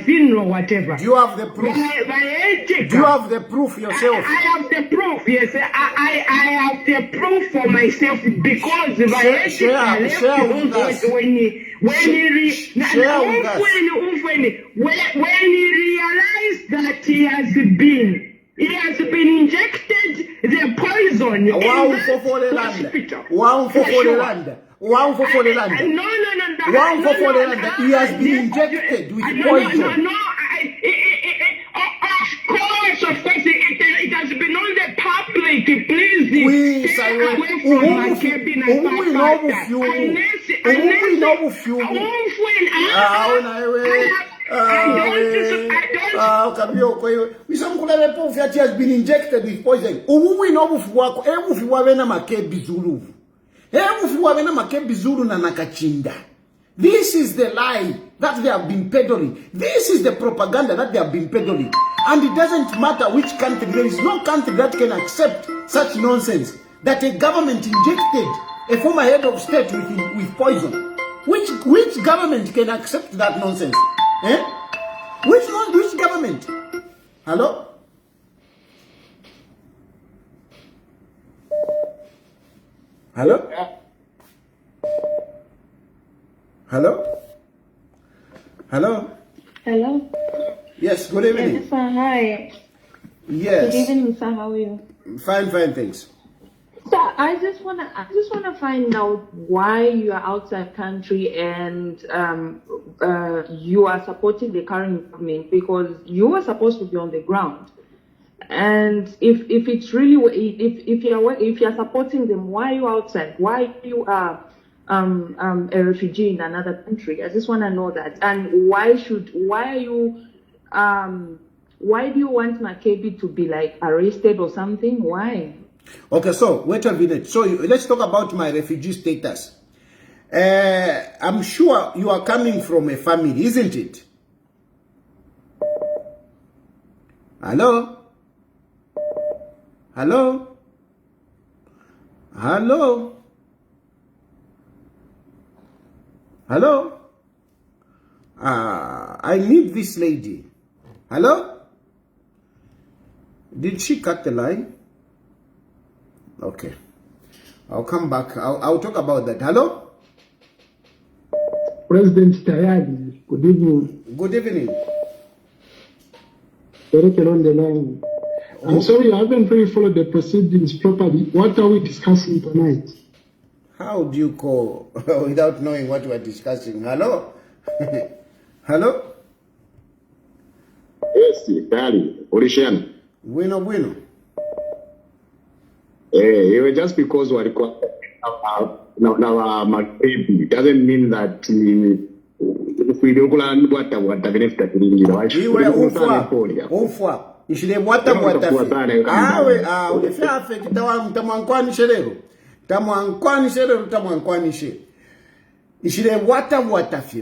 funeral, whatever. Do you have the proof? Do you have the proof yourself? I have the proof, yes. I have the proof for myself because when he realized that he has been injected the poison in the hospital. He has been injected with poison. Of course, it has been on the public. Please, stay away from Makebi and he has been injected with poison. This is the lie that they have been peddling. This is the propaganda that they have been peddling. And it doesn't matter which country. There is no country that can accept such nonsense. That a government injected a former head of state with poison. Which government can accept that nonsense? Eh? Which government? Hello? Hello? Hello? Hello? Hello? Yes, good evening. Yes, sir, hi. Yes. Good evening, sir. How are you? Fine, thanks. So I just wanna find out why you are outside country and you are supporting the current government, because you are supposed to be on the ground. And if it's really if you are supporting them, why are you outside? Why you are a refugee in another country? I just want to know that. And why do you want Makebi to be like arrested or something? Why? Okay, so wait a minute. So let's talk about my refugee status. I'm sure you are coming from a family, isn't it? Hello? Hello? Hello? Hello? I need this lady. Hello? Did she cut the line? Okay. I'll come back. I'll talk about that. Hello? President Tayali, good evening. Good evening. Director on the line. I'm sorry, I haven't really followed the proceedings properly. What are we discussing tonight? How do you call without knowing what we're discussing? Hello? Hello? Yes, Tayali, Orishan. Bueno. Just because we are now Makebi doesn't mean that if we don't learn what the benefit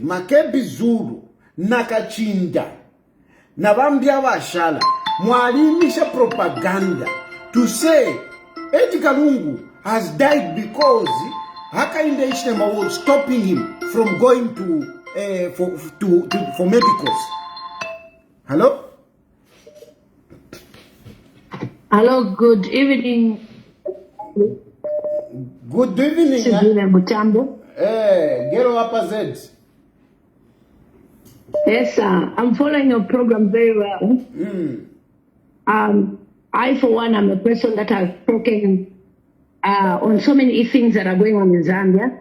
Makebi Zulu nakachinda nabambia bashala mwalimisha propaganda to say Edi Kalungu has died because Hakainde HICHILEMA was stopping him from going for medicals. Hello? Hello, good evening. Good evening. Get up a Z. Yes, sir. I'm following your program very well. I, for one, am a person that has spoken on so many things that are going on in Zambia.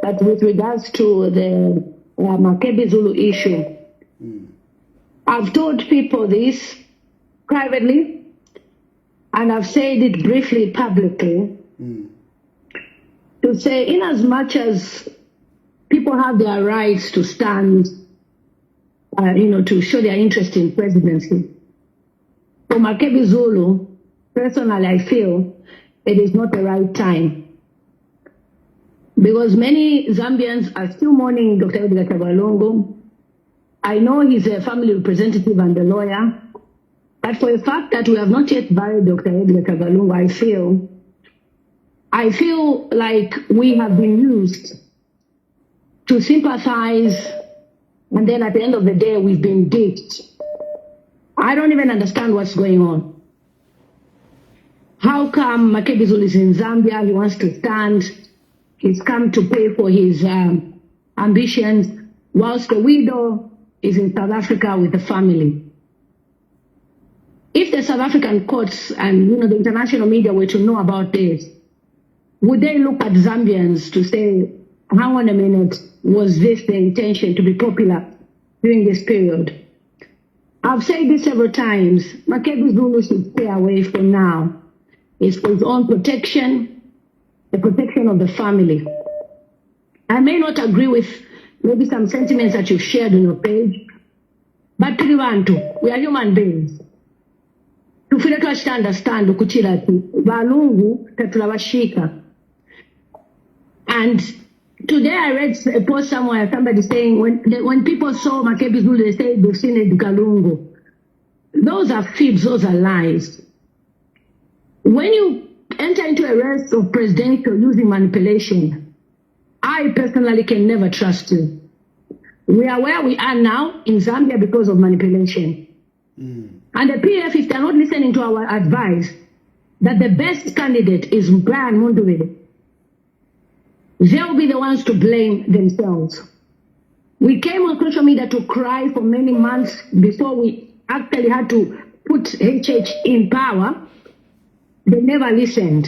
But with regards to the Makebi Zulu issue, I've told people this privately, and I've said it briefly publicly, to say in as much as people have their rights to stand, to show their interest in presidency, for Makebi Zulu, personally, I feel it is not the right time. Because many Zambians are still mourning Dr. Edgar Kabalongo. I know he's a family representative and a lawyer, but for the fact that we have not yet buried Dr. Edgar Kabalongo, I feel I feel like we have been used to sympathize, and then at the end of the day, we've been ditched. I don't even understand what's going on. How come Makebi Zulu is in Zambia? He wants to stand. He's come to pay for his ambitions, whilst the widow is in South Africa with the family. If the South African courts and the international media were to know about this, would they look at Zambians to say, hang on a minute, was this the intention to be popular during this period? I've said this several times. Makebi Zulu should stay away for now. It's for his own protection, the protection of the family. I may not agree with maybe some sentiments that you've shared on your page, but we are human beings. Tufile understand ukuchira ati balungu tetulabashika. And today I read a post somewhere, somebody saying when people saw Makebi Zulu, they say they've seen Edgar Lungu. Those are fibs, those are lies. When you enter into a race of presidential using manipulation, I personally can never trust you. We are where we are now in Zambia because of manipulation. And the PF, if they're not listening to our advice, that the best candidate is Brian Mundubile, they'll be the ones to blame themselves. We came on social media to cry for many months before we actually had to put HH in power. They never listened.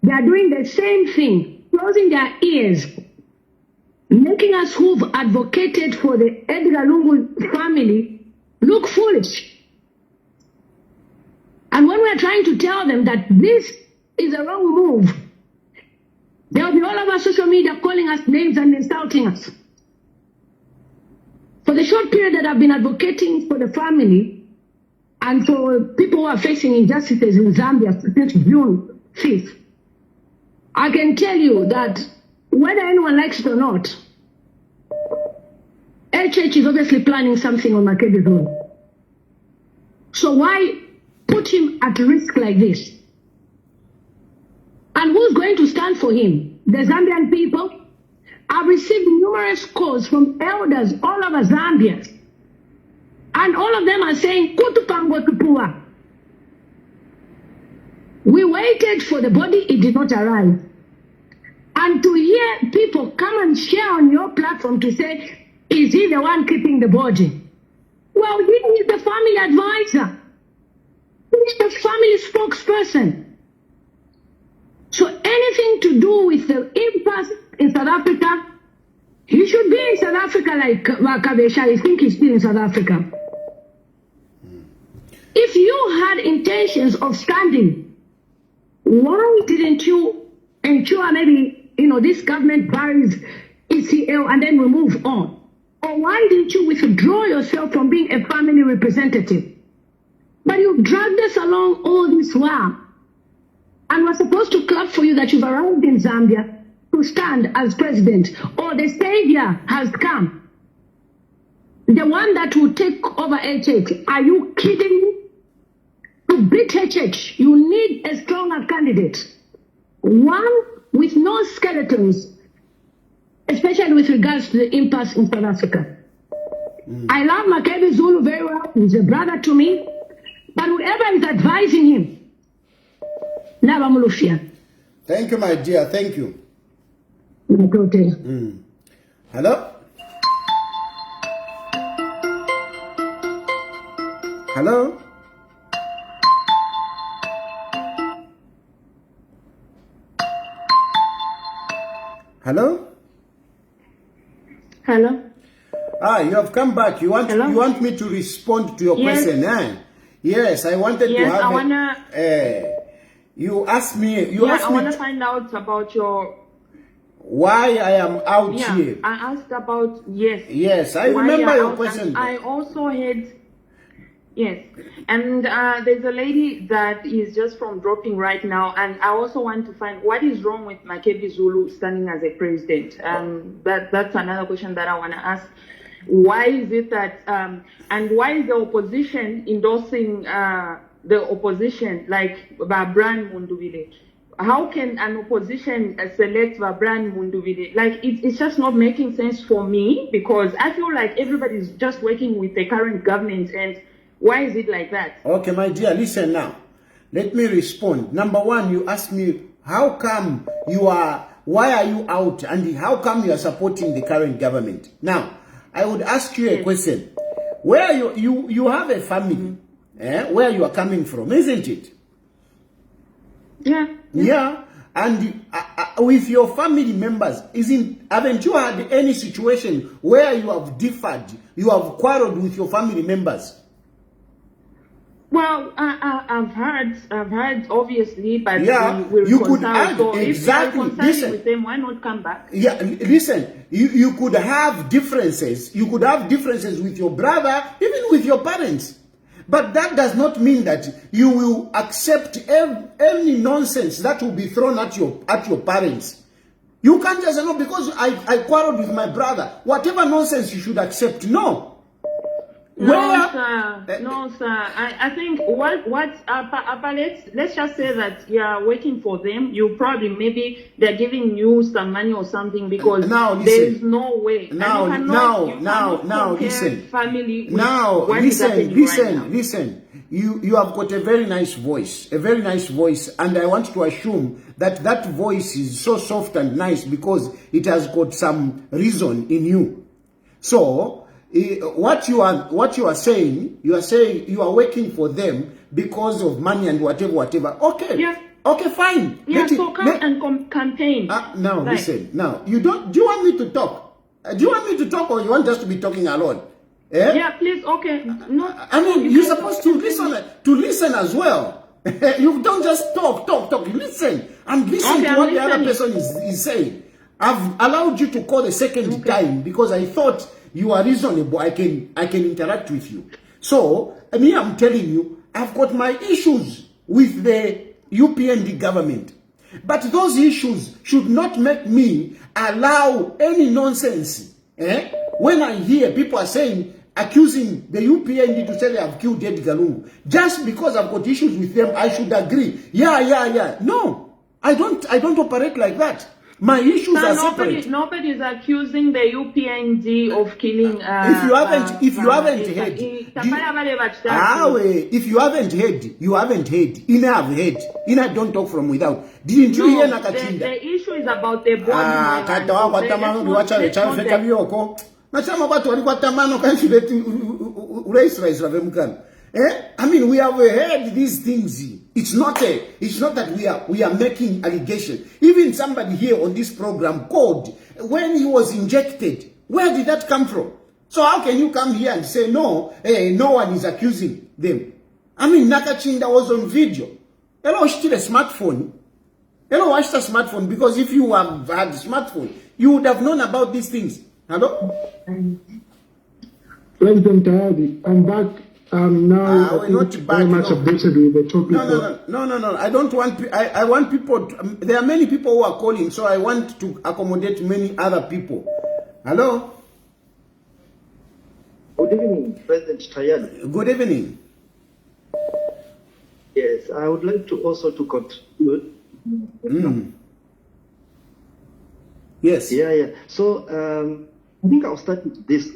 They are doing the same thing, closing their ears, making us who've advocated for the Edgar Lungu family look foolish. And when we are trying to tell them that this is a wrong move, they'll be all over social media calling us names and insulting us. For the short period that I've been advocating for the family and for people who are facing injustices in Zambia since June 5th, I can tell you that whether anyone likes it or not, HH is obviously planning something on Makebi Zulu. So why put him at risk like this? And who's going to stand for him? The Zambian people? I've received numerous calls from elders all over Zambia. And all of them are saying, Kutupango Tupua. We waited for the body, it did not arrive. And to hear people come and share on your platform to say, is he the one keeping the body? Well, he is the family advisor. He is the family spokesperson. So anything to do with the impasse in South Africa, he should be in South Africa like Wakabesha. I think he's still in South Africa. If you had intentions of standing, why didn't you ensure maybe, this government buries ECL and then we move on? Or why didn't you withdraw yourself from being a family representative? But you dragged us along all this while. And we're supposed to clap for you that you've arrived in Zambia to stand as president, or the savior has come. The one that will take over HH. Are you kidding me? To beat HH, you need a stronger candidate. One with no skeletons, especially with regards to the impasse in South Africa. I love Makebi Zulu very well. He's a brother to me. But whoever is advising him, never Chilufya. Thank you, my dear. Thank you. Hello? Hello? Hello? Hello? You have come back. You want me to respond to your question, eh? Yes, I wanted to have I wanna you asked me I wanna find out about your why I am out here. I asked about Yes, I remember your question. I also had and there's a lady that is just from dropping right now, and I also want to find what is wrong with Makebi Zulu standing as a president. That's another question that I want to ask. Why is it that and why is the opposition endorsing the opposition like Brian Mundubile? how can an opposition select Vabran Munduvile? Like, it's just not making sense for me, because I feel like everybody's just working with the current government, and why is it like that? Okay, my dear, listen now. Let me respond. Number one, you asked me, how come why are you out, and how come you are supporting the current government? Now, I would ask you a question. Where you have a family, where you are coming from, isn't it? Yeah. Yeah. And with your family members, haven't you had any situation where you have differed, you have quarreled with your family members? Well, I've heard, obviously, but yeah, we you could have so exactly. If listen, with them, why not come back? Yeah, listen. You could have differences. You could have differences with your brother, even with your parents. But that does not mean that you will accept any nonsense that will be thrown at your parents. You can't just say, no, because I quarreled with my brother. Whatever nonsense you should accept. No. No, sir. No, sir. I think let's just say that you are working for them. You probably, maybe they're giving you some money or something, because now, there is no way. Now, listen. Family. Now, listen. You have got a very nice voice, and I want to assume that voice is so soft and nice because it has got some reason in you. So, what you are saying, you are working for them because of money and whatever. Okay. Yeah. Okay, fine. Yeah, so come and campaign. Now, right. Listen. Now, do you want me to talk? Do you want me to talk, or you want us to be talking alone? Eh? Yeah, please. Okay. No. I mean, you're supposed to listen as well. You don't just talk. Listen and listen to what the other person is saying. I've allowed you to call the second time because I thought you are reasonable. I can interact with you. So, I'm telling you, I've got my issues with the UPND government. But those issues should not make me allow any nonsense. When I hear people are accusing the UPND to say they have killed Edgar Lungu, just because I've got issues with them, I should agree. Yeah. No, I don't operate like that. My issues are separate. Nobody is accusing the UPND of killing. If you haven't heard, you haven't heard. Ina have heard. Ina don't talk from without. Didn't you hear Nakachinda? The issue is about the body. I mean, we have heard these things. It's not that we are making allegation. Even somebody here on this program called when he was injected. Where did that come from? So how can you come here and say no? No one is accusing them. I mean, Nakachinda was on video. Hello, still a smartphone. Hello, watch the smartphone, because if you have had a smartphone, you would have known about these things. Hello, President Tayali, I'm back. Now we're not back, very much updated with the topic. No. I don't want. I want people. There are many people who are calling, so I want to accommodate many other people. Hello. Good evening, President Tayali. Good evening. Yes, I would like to also contribute. Yes. Yeah. So I think I'll start with this.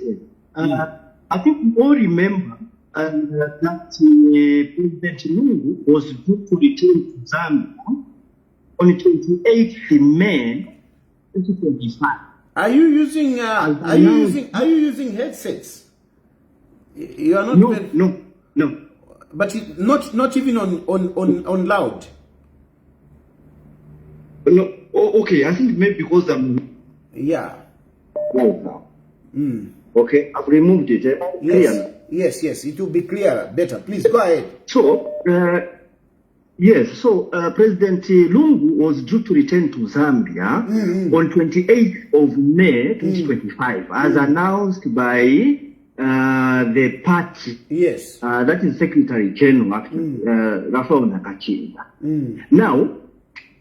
I think we all remember that President Lungu was due to return to Zambia on 28th May 2025. Are you using headsets? You are not. No. But not even on loud. No. Okay. I think maybe because I'm. Yeah. Right now. Okay, I've removed it. Yes, it will be clearer, better. Please go ahead. So, President Lungu was due to return to Zambia on 28th of May 2025, as announced by the party. Yes. That is Secretary General, Rafael Nakachinda. Now,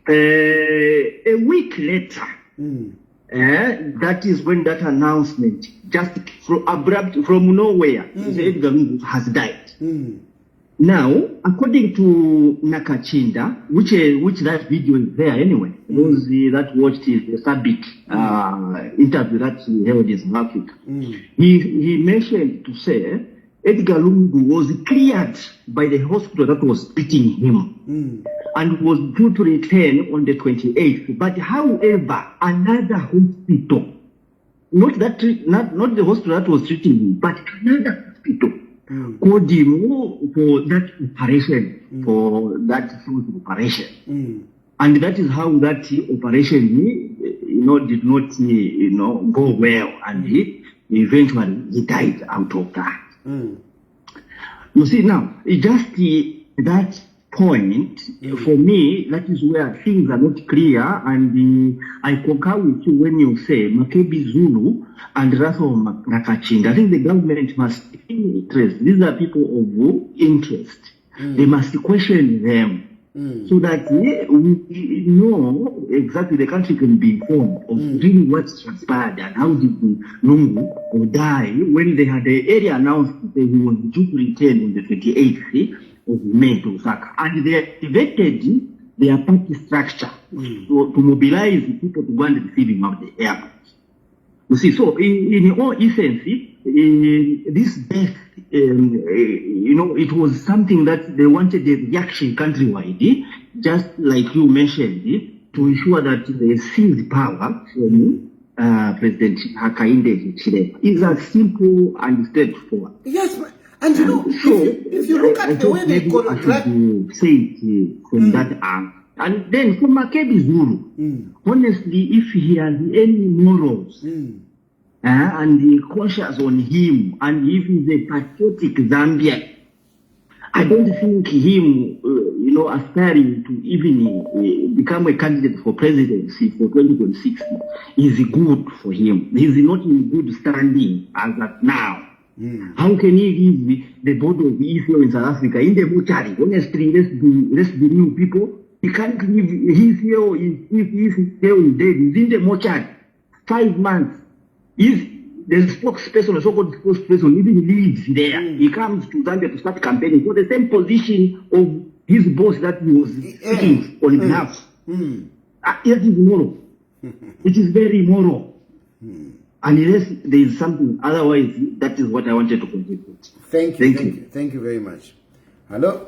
a week later, that is when that announcement, just from nowhere, Edgar Lungu has died. Now, according to Nakachinda, which that video is there anyway, those that watched his Sabit interview that he held in South Africa, he mentioned to say Edgar Lungu was cleared by the hospital that was treating him and was due to return on the 28th. But however, another hospital, not the hospital that was treating him, but another hospital called him for that operation, for that operation. And that is how that operation, did not, go well. And eventually he died out of that. You see, now, just that point, for me, that is where things are not clear, and I concur with you when you say Makebi Zulu and Raso Nakachinda. I think the government must interest. These are people of interest. They must question them so that we know exactly, the country can be informed of really what's transpired and how did Lungu die when they had the area announced that he was due to return on the 28th of May to Osaka. And they activated their party structure to mobilize people to go and receive him at the airport. You see, so in all essence, this death, it was something that they wanted a reaction countrywide, just like you mentioned, to ensure that they seized power from President Hakainde Hichilema. It's as simple and straightforward. Yes, and if you look at the way they choreograph, say it from that angle. And then for Makebi Zulu, honestly, if he has any morals and the conscience on him, and if he's a patriotic Zambian, I don't think him, aspiring to even become a candidate for presidency for 2026 is good for him. He's not in good standing as of now. How can he give the board of ECO in South Africa in the mortuary? Honestly, let's be real, people. He can't leave his CEO if his CEO is dead. He's in the mortuary 5 months. The spokesperson, the so-called spokesperson, even leaves there. He comes to Zambia to start campaigning for the same position of his boss that he was sitting on his house. It is moral. It is very moral. Unless there is something, otherwise, that is what I wanted to contribute. Thank you. Thank you very much. Hello?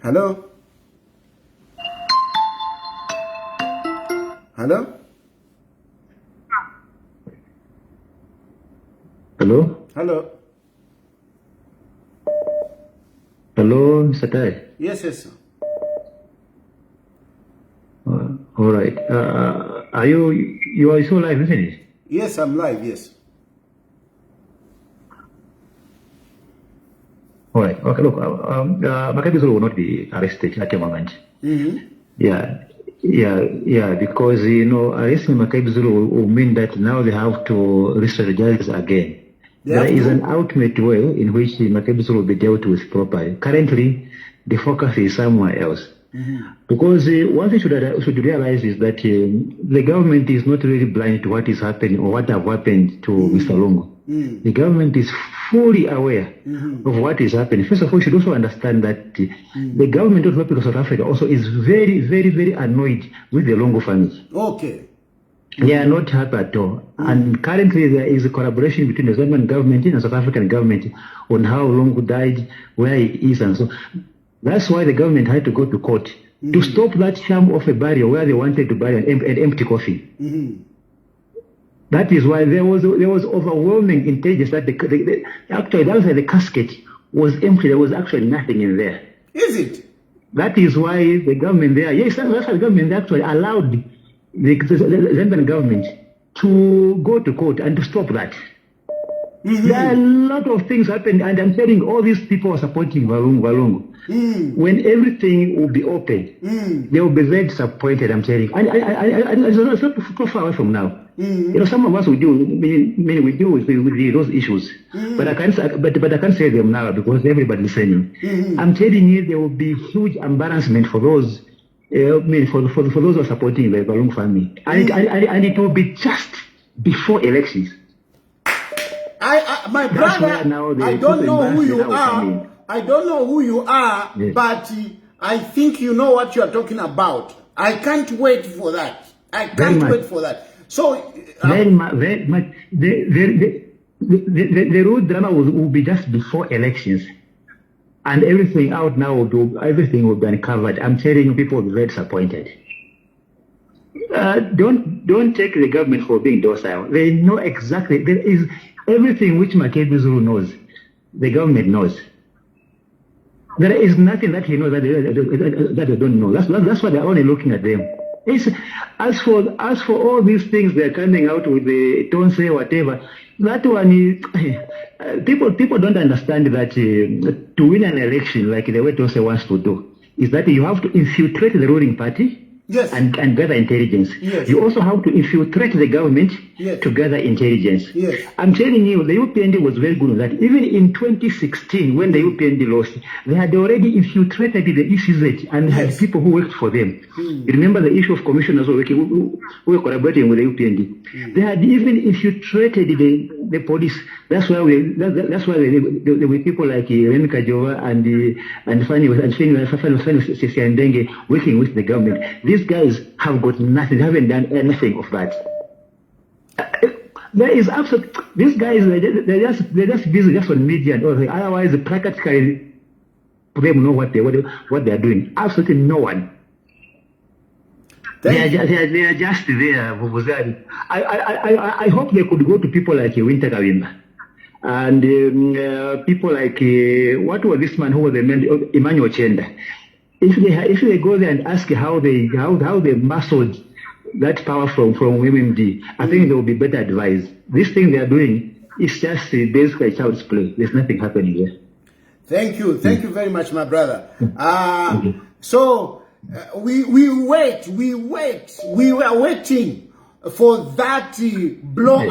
Hello? Hello? Hello? Hello? Hello, Mr. Tai? Yes, sir. All right. Are you are so live, isn't it? Yes, I'm live, yes. All right. Okay, look, Makebi Zulu will not be arrested at the moment. Yeah, because, arresting Makebi Zulu will mean that now they have to re-strategize again. There is an ultimate way in which Makebi Zulu will be dealt with properly. Currently, the focus is somewhere else. Because what they should realize is that the government is not really blind to what is happening or what have happened to Mr. Lungu. The government is fully aware of what is happening. First of all, you should also understand that the government of the Republic of South Africa also is very, very, very annoyed with the Lungu family. Okay. They are not happy at all. And currently there is a collaboration between the Zambian government and the South African government on how Lungu died, where he is, and so. That's why the government had to go to court to stop that sham of a burial where they wanted to bury an empty coffin. That is why there was overwhelming intelligence that actually that was the casket was empty. There was actually nothing in there. Is it? That is why the government there, yes, that's why the government actually allowed the Zambian government to go to court and to stop that. There are a lot of things happened, and I'm telling all these people are supporting Walungu. When everything will be open, they will be very disappointed, I'm telling you. And it's not too far away from now. Some of us we deal with those issues, but I can't say them now because everybody's listening. I'm telling you, there will be huge embarrassment for those. For those who are supporting the Walungu family, and it will be just before elections. My brother, I don't know who you are, I don't know who you are, Yes. but I think you know what you are talking about. I can't wait for that. I can't wait for that. So, very much. The real drama will be just before elections, and everything out now. Everything will be uncovered. I'm telling you, people will be very disappointed. Don't take the government for being docile. They know exactly. There is everything which Makebi Zulu knows. The government knows. There is nothing that he knows that they don't know. That's why they're only looking at them. As for all these things they're coming out with, the don't say whatever. That one is people don't understand that to win an election like the way Tose wants to do is that you have to infiltrate the ruling party. Yes. And gather intelligence. Yes. You also have to infiltrate the government to gather intelligence. Yes. I'm telling you, the UPND was very good on that. Even in 2016, when the UPND lost, they had already infiltrated the ECZ and had people who worked for them. You remember the issue of commissioners who were collaborating with the UPND. They had even infiltrated the police. That's why there were people like Remy Kajova and Fanny Sesiandenge working with the government. These guys have got nothing. They haven't done anything of that. There is absolute. These guys they're just busy just on media and all that. Otherwise, practically, them know what they are doing. Absolutely no one. They are just there. I hope they could go to people like Winter Kawimba and people like what was this man who was the man, Emmanuel Chenda. If they go there and ask how they muscled that power from MMD, I think they will be better advised. This thing they are doing is just basically child's play. There's nothing happening here. Thank you very much, my brother. So we were waiting for that blow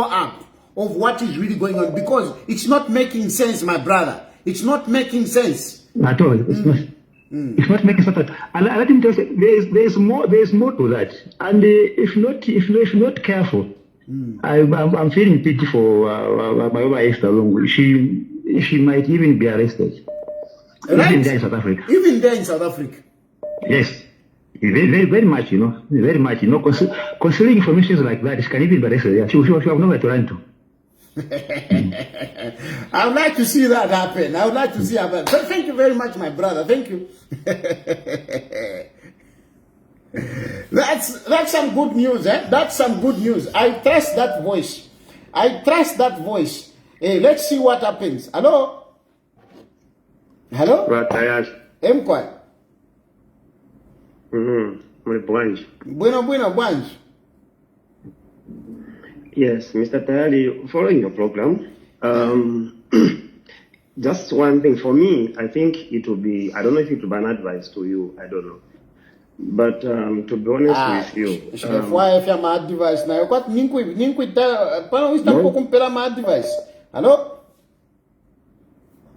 up of what is really going on, because it's not making sense, my brother. It's not making sense at all. It's not making sense. And let me tell you, there's more to that. And if not careful, I'm feeling pity for my Ba-Esther. She might even be arrested. Right? Even there in South Africa. Even there in South Africa. Yes. Very much, very much, considering information like that, she can even be arrested. She will have nowhere to run to. I would like to see that happen. I would like to see that happen. But thank you very much, my brother. Thank you. That's some good news, eh? That's some good news. I trust that voice. Hey, let's see what happens. Hello? Tayali. Emkwa. Bueno, Bwanji. Yes, Mr. Tayali, following your program, just one thing for me, I think it will be, I don't know if it will be an advice to you, I don't know. But to be honest with you, my advice now. What my advice? Hello?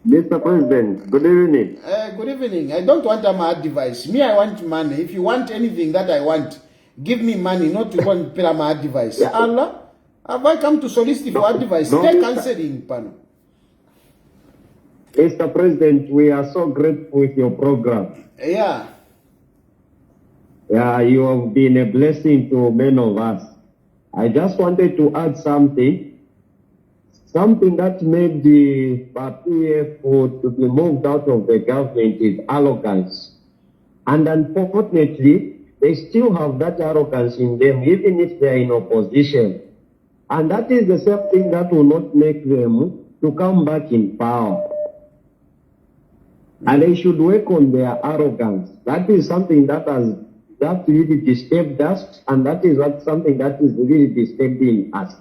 Mr. President, good evening. Good evening. I don't want my advice. Me, I want money. If you want anything that I want, give me money, not to want to pay my advice. Yeah. Allah, have I come to solicit for advice? Take counseling, Pano. Mr. President, we are so grateful with your program. Yeah. Yeah, you have been a blessing to many of us. I just wanted to add something that made the PF to be moved out of the government is arrogance. And unfortunately, they still have that arrogance in them, even if they are in opposition. And that is the same thing that will not make them to come back in power. And they should work on their arrogance. That is something that really disturbed us, and that is something that is really disturbing us.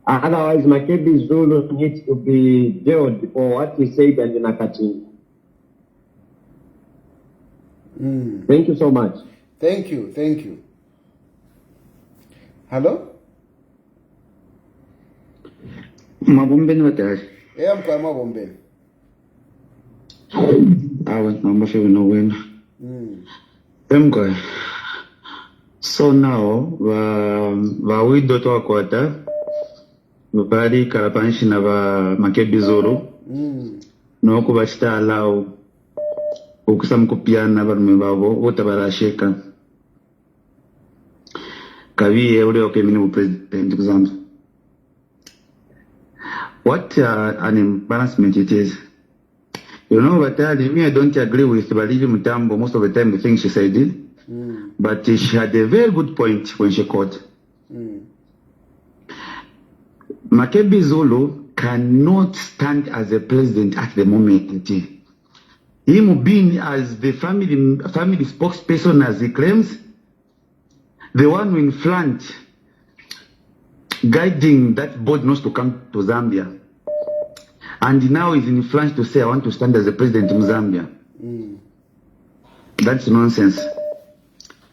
Otherwise, Makebi Zulu needs to be jailed for what he said and in Nakaching. Thank you so much. Thank you. Hello? Mabomben watash. I'm quite mabomben. I'm win. So now, we do to quarter. Bari karapanshi na ba Makebi Zulu nokuba kitalawo okusamukupyana barume babo otabarasheka kabiye ule okemini president kuzamba. What an embarrassment it is. You know, but me, I don't agree with Balivy Mutambo most of the time, the things she said. But she had a very good point when she called. Makebi Zulu cannot stand as a president at the moment. Him being as the family spokesperson as he claims, the one in front guiding that board not to come to Zambia. And now he's in France to say, I want to stand as the president in Zambia. That's nonsense.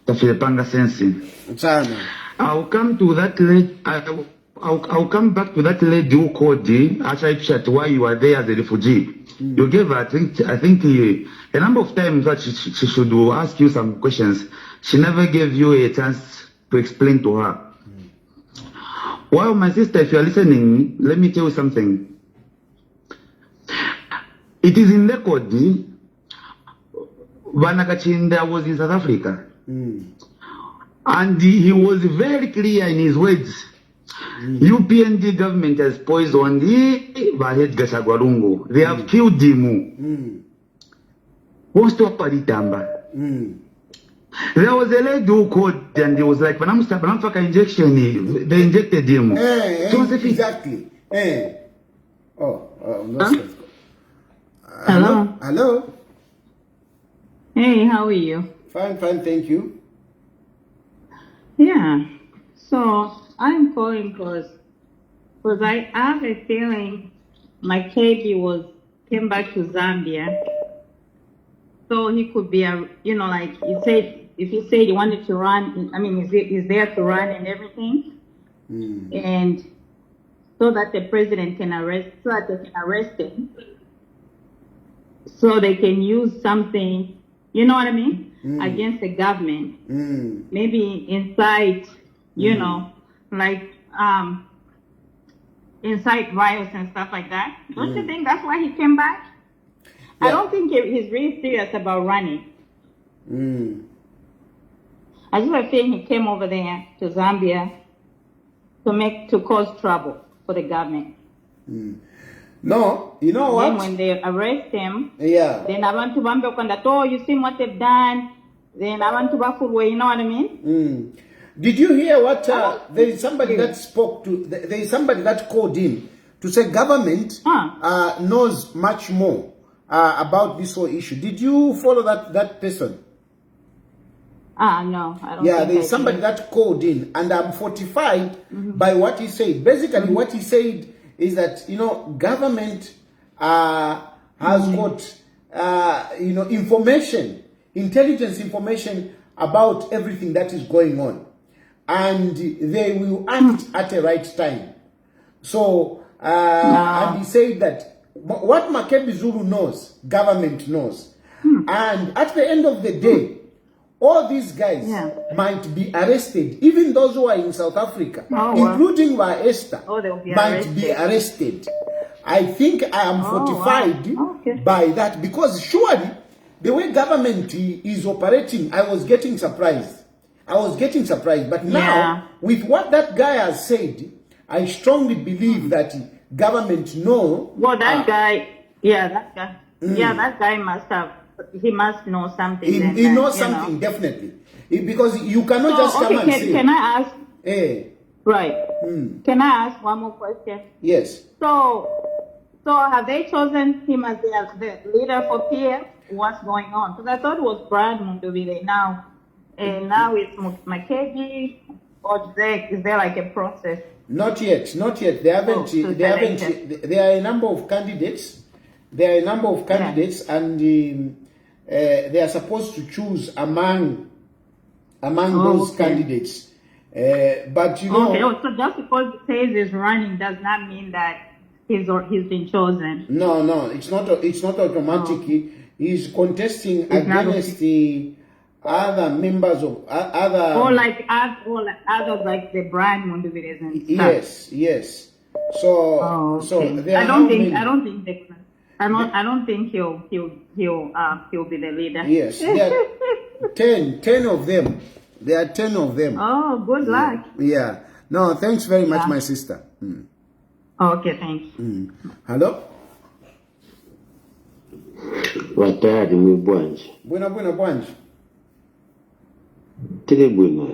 Tafilipanga sense. I'll come to that lady. I'll come back to that lady who called why you are there as a refugee. You gave her, I think a number of times that she should ask you some questions. She never gave you a chance to explain to her. Well, my sister, if you are listening, let me tell you something. It is in record. Vanakachinda was in South Africa. And he was very clear in his words. UPND government has poisoned Vahed Gasagwarungo. They have killed him. What's to Paritamba? There was a lady who called and he was like, Panamfaka injection, they injected him. Exactly. Hello? Hello? Hey, how are you? Fine, thank you. Yeah. So I'm calling because I have a feeling Makebi came back to Zambia. So he could be like he said, if he said he wanted to run, I mean, he's there to run and everything. And so that the president can arrest him. So they can use something, you know what I mean, against the government. Maybe incite, like incite violence and stuff like that. Don't you think that's why he came back? Yeah. I don't think he's really serious about running. I just think he came over there to Zambia to cause trouble for the government. No, you know what? Then when they arrest him, then I want to you see what they've done. Then I want to you know what I mean? Did you hear what there is somebody that spoke to? There is somebody that called him to say government knows much more about this whole issue. Did you follow that person? No, I don't. Yeah, there is somebody that called in, and I'm fortified by what he said. Basically, what he said is that government has got information, intelligence information about everything that is going on, and they will act at the right time. So, and he said that what Makebi Zulu knows, government knows, and at the end of the day, all these guys might be arrested, even those who are in South Africa, including Ba-Esther, might be arrested. I think I am fortified by that, because surely the way government is operating, I was getting surprised. But now, with what that guy has said, I strongly believe that government know. Well, that guy, that guy must have. He must know something. He knows something, definitely. Because you cannot just come and say. Can I ask? Right. Can I ask one more question? Yes. So have they chosen him as the leader for PF? What's going on? Because I thought it was Brad Mundubile now. And now it's Makebi. Or is there like a process? Not yet. They haven't. There are a number of candidates. And they are supposed to choose among those candidates. But Okay, so just because it says he's running does not mean that he's been chosen. No, it's not automatic. He's contesting against the other members of other. Others like the Brian Munduvides and stuff. Yes. So, okay. there I don't think they can I don't think he'll be the leader. Yes, there are 10 of them. There are 10 of them. Oh, good luck. Yeah. No, thanks very much, my sister. Okay, thanks. Hello? Watari mwibwanje. Bwina bwanje. Tiri bwina.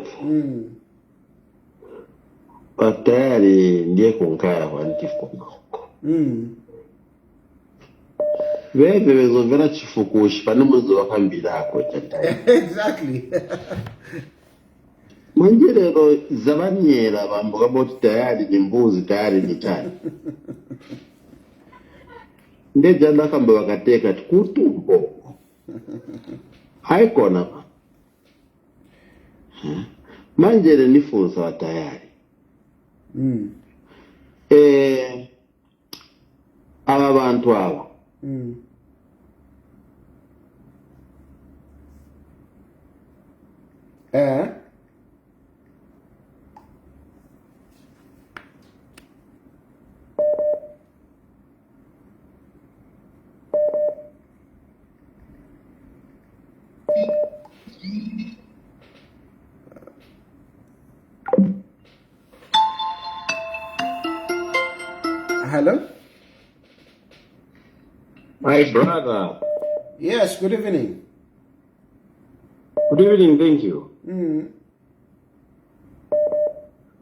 Watari ndiye kunkara wantifuko. Bebe bezovera chifukushi pane muzo wakambirako chatari. Exactly. Manje lero zavanyera bambuka boti tayari ni mbuzi tayari ni tani. Ndeja ndakambe wakateka kutumbo. Haikona. Manje le nifunza wa tayari. Aba bantu aba. Hello? My brother. Yes, good evening. Good evening, thank you.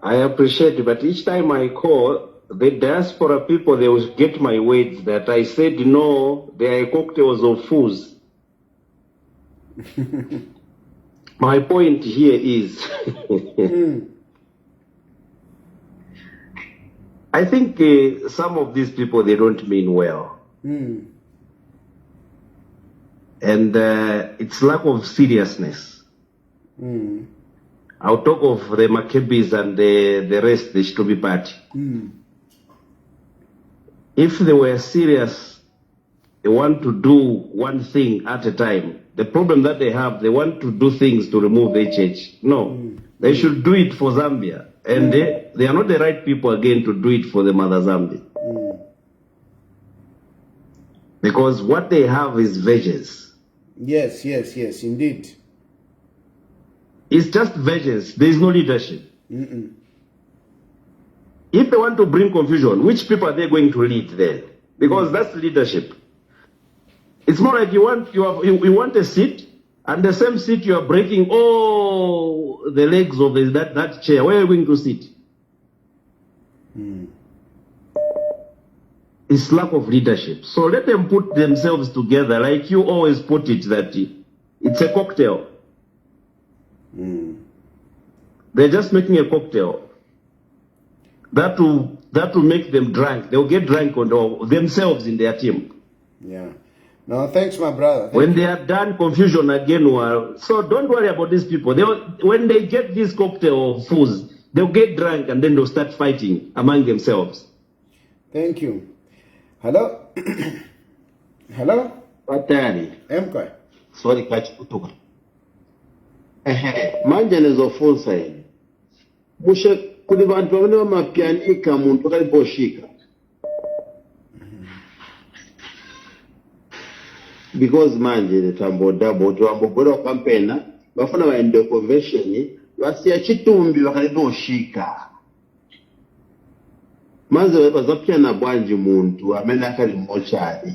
I appreciate it, but each time I call, the diaspora people, they will get my words that I said no, they are cocktails of fools. My point here is, I think some of these people, they don't mean well. And it's lack of seriousness. I'll talk of the Makebis and the rest, the Ichitumbi party. If they were serious, they want to do one thing at a time. The problem that they have, they want to do things to remove the church. No, they should do it for Zambia. And they are not the right people again to do it for the mother Zambia. Because what they have is vengeance. Yes, indeed. It's just vengeance. There is no leadership. If they want to bring confusion, which people are they going to lead then? Because that's leadership. It's more like you want a seat, and the same seat you are breaking all the legs of that chair. Where are you going to sit? It's lack of leadership. So let them put themselves together, like you always put it, that it's a cocktail. They're just making a cocktail. That will make them drunk. They'll get drunk on themselves in their team. Yeah. No, thanks, my brother. When they are done, confusion again. So don't worry about these people. When they get this cocktail of fools, they'll get drunk and then they'll start fighting among themselves. Thank you. Hello? Hello? Watari. Emkwe. Sorry, catch kutoka. Manje nezofunza hili. Mushe kuli bantu bamene bamapianika muntu kaliposhika. Because manje netamboda boto ambogora kampena bafuna baende convention basi Ichitumbi bakaliposhika. Manze bazapya na bwanji muntu amene akali mochari.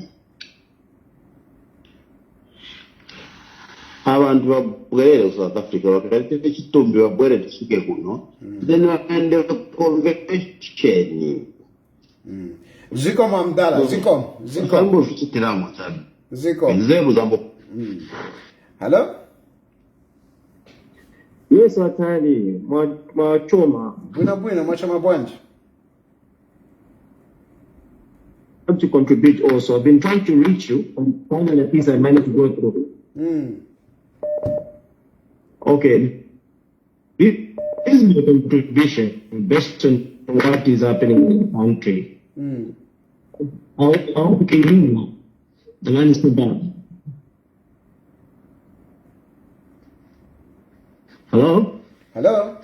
Abantu babwerere South Africa bakalite Ichitumbi babwere tishike kuno. Then baende convention. Ziko mamdala, ziko. Sambo fichitiramo sabi. Ziko. Nzebu zambo. Hello? Yes, Watari, Machoma. Bwina, Machoma Bwanji. To contribute also. I've been trying to reach you, and finally at least I managed to go through. Okay. This is my contribution based on what is happening in the country. How can you know? The line is too bad. Hello? Hello?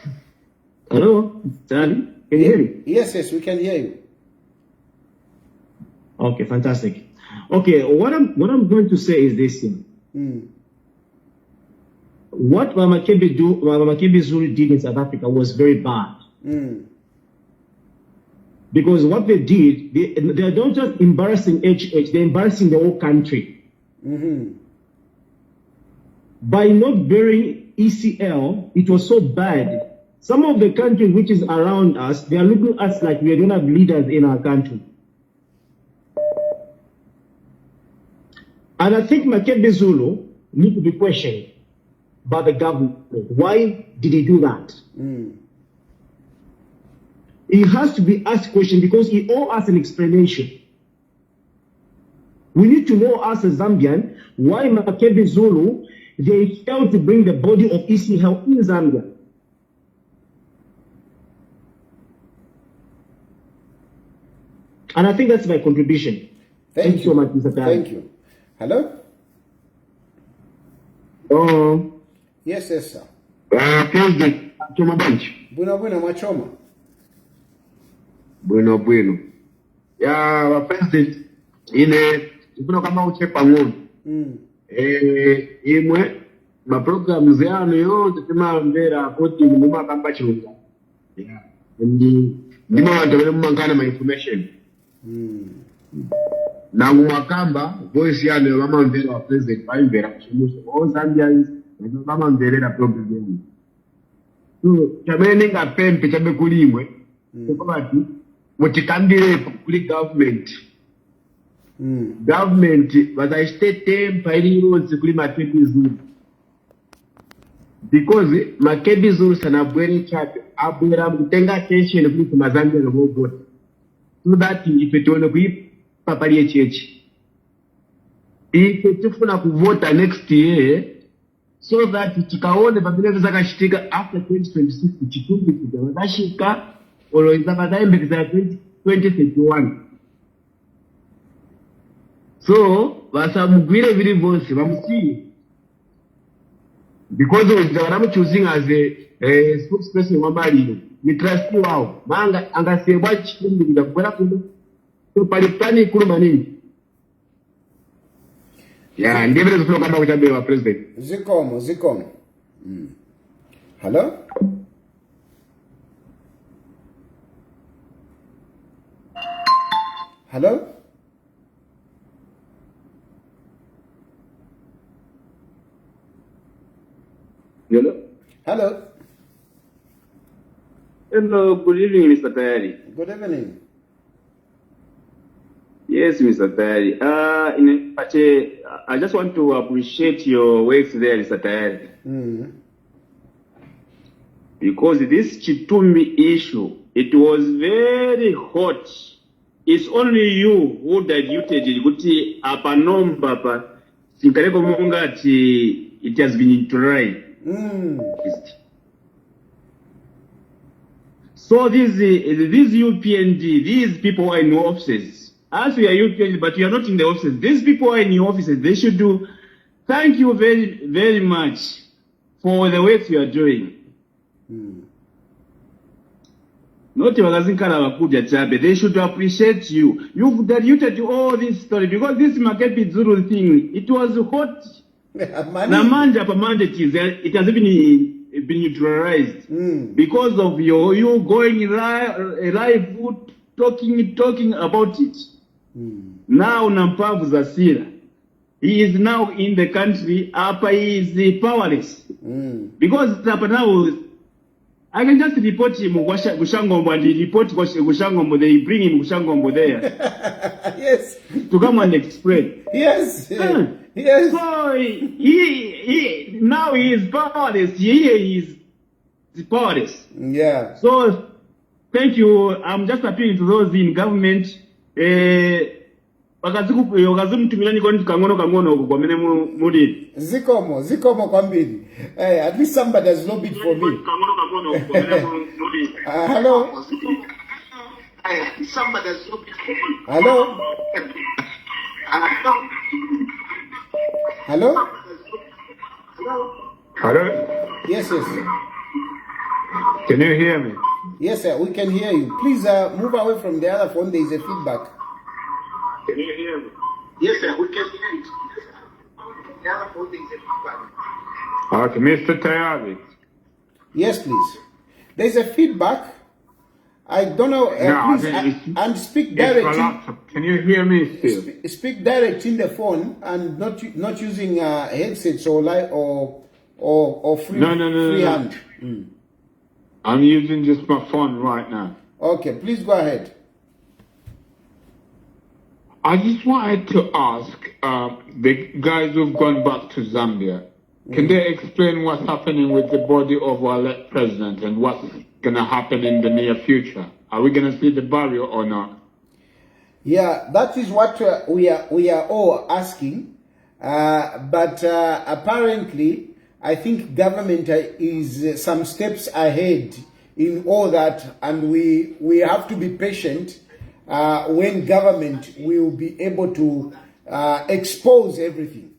Hello? Tayali? Can you hear me? Yes, we can hear you. Okay, fantastic. Okay, what I'm going to say is this thing. What Makebi Zulu did in South Africa was very bad. Because what they did, they're not just embarrassing HH, they're embarrassing the whole country. By not burying ECL, it was so bad. Some of the countries which is around us, they are looking at us like we don't have leaders in our country. And I think Makebi Zulu need to be questioned by the government. Why did he do that? He has to be asked question because he owes us an explanation. We need to know as a Zambian why Makebi Zulu, they failed to bring the body of ECL in Zambia. And I think that's my contribution. Thank you so much, Mr. Tayali. Thank you. Hello? Oh. Yes, sir. President, Choma Bunch. Bueno, Machoma. Bueno. Ya, President, ifuna kama uchepa ngoni. Imwe, maprogramu ziyano yote tima mbera koti muma kamba chunga. Ndima wantawele mumangana ma information. Na mumakamba, voice yano mama mbera wa President, pa mbera kuchimuso. Zambia mama mbera na programu. So, chamene nga pempe chabe kulimwe. Tukabati, mutikambire kuli government. Government bazayishite mpaili yonse kuli Makebi Zulu. Because Makebi Zulu sanabwere chape abwera mutenga attention kuli kumazambia nobogote. So that ife tuone kuipapali echechi. Ife tufuna kuvota next year so that tikaone pabile zakashitika after 2026 Ichitumbi kutawashika oloiza kadaembekeza 2031. So, vasamugwire viri vose, vamusiye. Because they were choosing as a spokesperson wa Malilo. Ni trustee wao. Manga angasebwa Chitumbi kuda kuno. So palipani kulu manini. Ya, ndivyo zifuna kama kuchabe wa president. Zikomo. Hello? Hello? Hello? Hello, good evening, Mr. Tayali. Good evening. Yes, Mr. Tayali. I just want to appreciate your works there, Mr. Tayali. Because this Chitumbi issue, it was very hot. It's only you who diluted it. Guti apanomba pa sinkareko munga ati it has been tried. So these UPND, these people are in offices. As we are UPND, but we are not in the offices. These people are in the offices. They should do. Thank you very, very much for the work you are doing. Not they should appreciate you. You've diluted all this story because this Makebi Zulu thing, it was hot. It has been neutralized because of you going live talking about it. Now Nampavu Zasira, he is now in the country. Apa is powerless because now I can just report him Gushangombo and report Gushangombo. They bring him Gushangombo there. Yes. To come and explain. Yes. Yes. So he now he is powerless. He is powerless. Yeah. So thank you. I'm just appealing to those in government. Zikomo kwambili. At least somebody has lobbied for me. Hello? Somebody has lobbied for me. Hello? Hello? Hello? Yes. Can you hear me? Yes, sir. We can hear you. Please move away from the other phone. There is a feedback. Can you hear me? Yes, sir, we can hear it. The other four things Okay, Mr. Tayali. Yes, please. There's a feedback. I don't know. Please, and speak direct. Can you hear me still? Speak direct in the phone and not using headsets or free hand. I'm using just my phone right now. Okay, please go ahead. I just wanted to ask the guys who've gone back to Zambia, can they explain what's happening with the body of our elect president and what's going to happen in the near future? Are we going to see the burial or not? Yeah, that is what we are all asking. But apparently, I think government is some steps ahead in all that, and we have to be patient when government will be able to expose everything.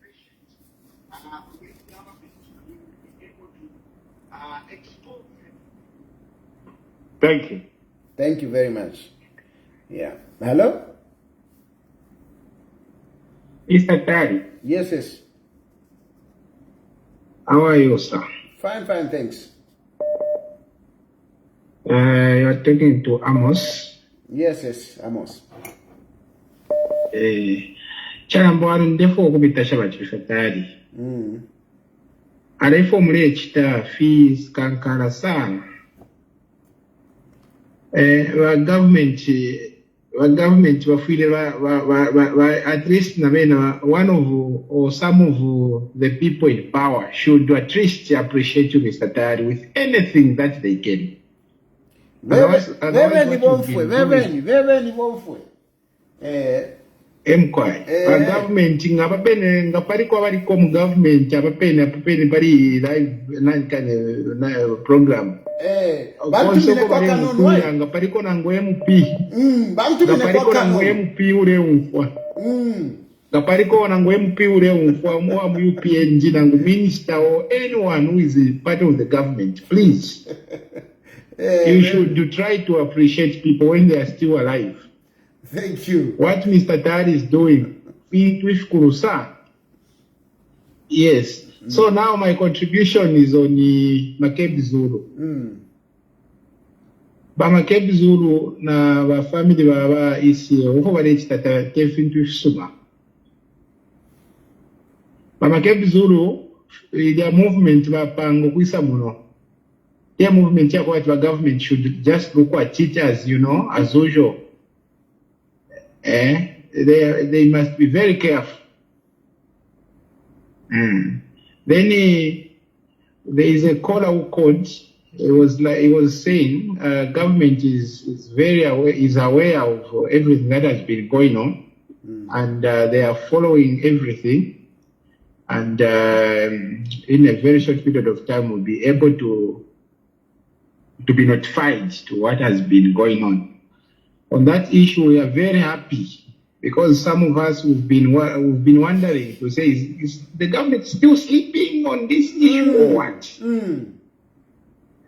Thank you. Thank you very much. Yeah. Hello? Mr. Tayali. Yes, yes. How are you, sir? Fine, thanks. You're talking to Amos. Yes, Amos. Charambwari ndefo kubita shaba Chilufya. Alefo mule chita fees kankara sana. Government wafile at least one of or some of the people in power should at least appreciate you, Mr. Tayali, with anything that they can. Government ngapariko abariko mu government abapene bari live program ngapariko nango MP ngapariko nango MP ure umfwa ngapariko nango MP ure umfwa mu UPNG nango minister or anyone who is part of the government, please. You should try to appreciate people when they are still alive. Thank you. What Mr. Tayali is doing, yes. So now my contribution is on the Makebi ZULU. Ba Makebi ZULU na ba family baba isi uko balechi tata kefintu suma. Ba Makebi ZULU their movement ba pango kuisa muno. Their movement ya kwa government should just look at it as, as usual. They must be very careful. Then there is a caller who called. He was saying government is aware of everything that has been going on, and they are following everything, and in a very short period of time will be able to be notified to what has been going on. On that issue, we are very happy because some of us we've been wondering to say, is the government still sleeping on this issue or what?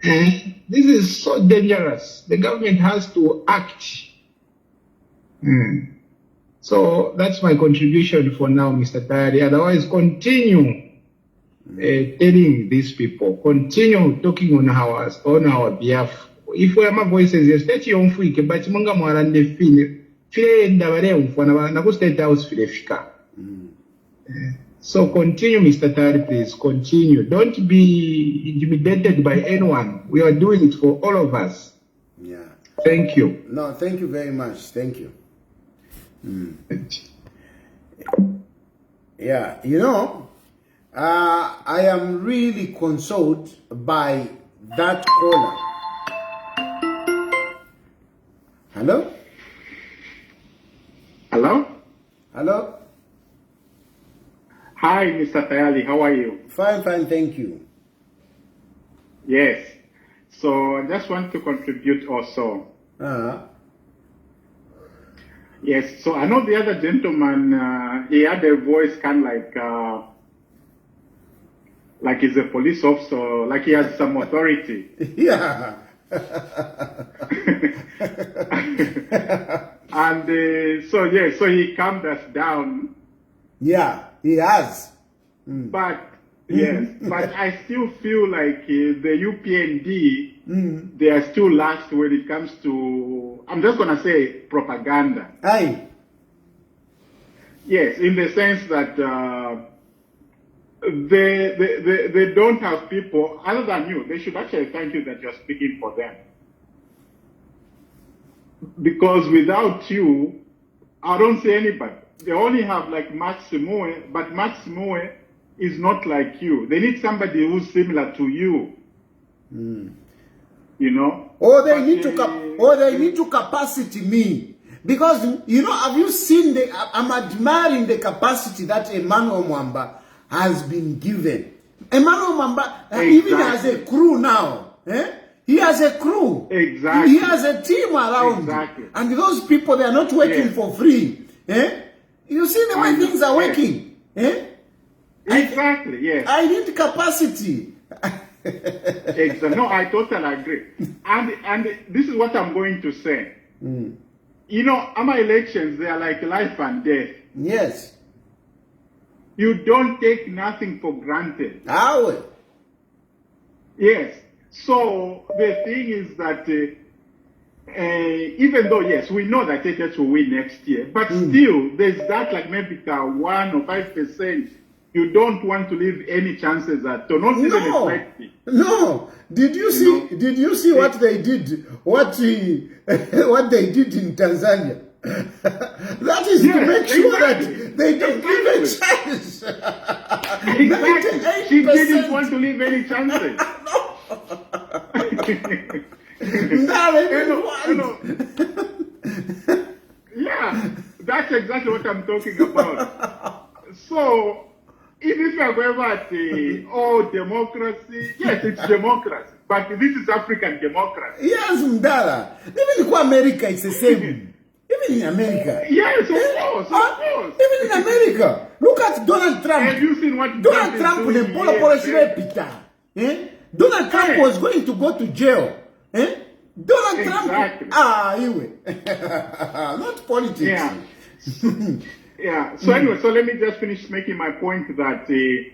This is so dangerous. The government has to act. So that's my contribution for now, Mr. Tayali. Otherwise, continue telling these people, continue talking on our behalf. If we have voices, yes, let you free, but Munga Marande File Ndavare na go state house Filefika. So continue, Mr. Tayali, please continue. Don't be intimidated by anyone. We are doing it for all of us. Yeah. Thank you. No, thank you very much. Thank you. Yeah, I am really consoled by that caller. Hello? Hello? Hello? Hi, Mr. Tayali. How are you? Fine, thank you. Yes. So I just want to contribute also. Yes. So I know the other gentleman, he had a voice kind of like he's a police officer, like he has some authority. Yeah. And so he calmed us down Yeah, he has. But yes, but I still feel like the UPND, they are still lax when it comes to, I'm just going to say propaganda. Aye. Yes, in the sense that they don't have people other than you. They should actually thank you that you're speaking for them. Because without you, I don't see anybody. They only have like Max Moe, but Max Moe is not like you. They need somebody who's similar to you. You know? Or they need to capacity me. Because, you know, have you seen I'm admiring the capacity that Emmanuel Mwamba has been given. Emmanuel Mwamba even has a crew now. He has a crew. Exactly. He has a team around. Exactly. And those people, they are not working for free. You see the way things are working. Exactly, yes. I need capacity. Exactly. No, I totally agree. And this is what I'm going to say. You know, our elections, they are like life and death. Yes. You don't take nothing for granted. How? Yes. So the thing is that even though, yes, we know that HH will win next year, but still, there's that like maybe 1 or 5%. You don't want to leave any chances at all. Not even a slight thing. No. Did you see? Did you see what they did? What they did in Tanzania? That is to make sure that they don't give a chance. Exactly. She didn't want to leave any chances. Yeah, that's exactly what I'm talking about. So, if you are going about democracy, yes, it's democracy, but this is African democracy. Yes, Mdala. Even in America, it's the same. Even in America. Yes, of course, of course. Even in America. Look at Donald Trump. Have you seen what Donald Trump is doing? Donald Trump was going to go to jail. Donald Trump. Anyway. Not politics. Yeah. Yeah. So anyway, so let me just finish making my point that the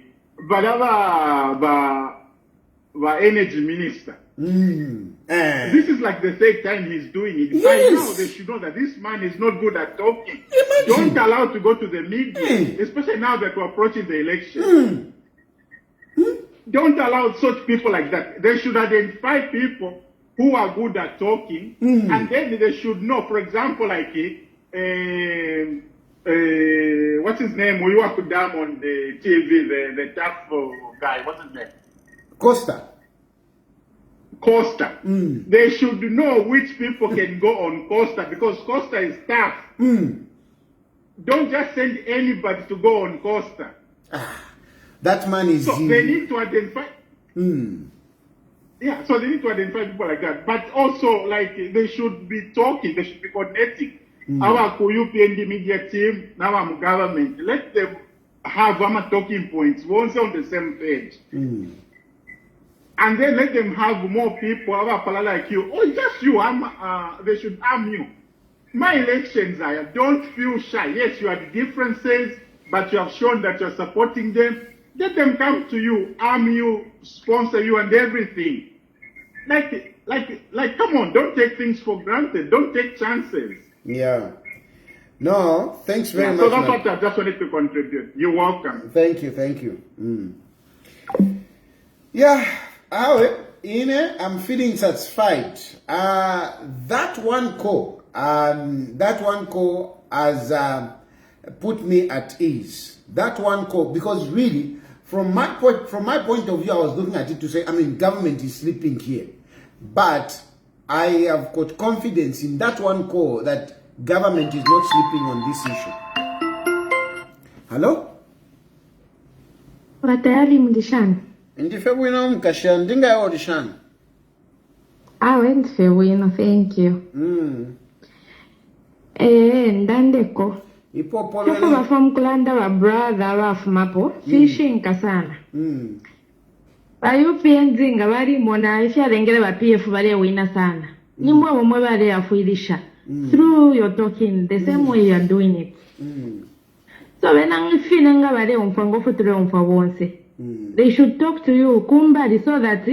energy minister. This is like the third time he's doing it. Yes. By now they should know that this man is not good at talking. Don't allow to go to the media, especially now that we're approaching the election. Don't allow such people like that. They should identify people who are good at talking, and then they should know, for example, like what's his name? We work with them on the TV, the tough guy. What's his name? Costa. They should know which people can go on Costa, because Costa is tough. Don't just send anybody to go on Costa. That man is. So they need to identify. Yeah, so they need to identify people like that. But also, like, they should be talking, they should be connecting. Our UPND media team, now our government, let them have talking points, once on the same page. And then let them have more people, like you, or just you, they should arm you. My elections are, don't feel shy. Yes, you have differences, but you have shown that you're supporting them. Let them come to you, arm you, sponsor you, and everything. Like, come on, don't take things for granted. Don't take chances. Yeah. No, thanks very much. So that's what I just wanted to contribute. You're welcome. Thank you. Yeah, I'm feeling satisfied. That one call has put me at ease. That one call, because really, from my point of view, I was looking at it to say, government is sleeping here. But I have got confidence in that one call that government is not sleeping on this issue. Hello? Tayali mdishana. Ndife wino mkashana, ndinga ya odishana. Ndife wino, thank you. Ndandeko. Ipopolo. Soko bafamu kulanda wa brother wafumapo, fishing kasana. UPND nga bali mona ifyalengere ba PF bali wina sana. Nimwe bomwe bali afuilisha. Through your talking, the same way you are doing it. So when I'm feeling ngabale umfango futule umfawonse. They should talk to you kumbali so that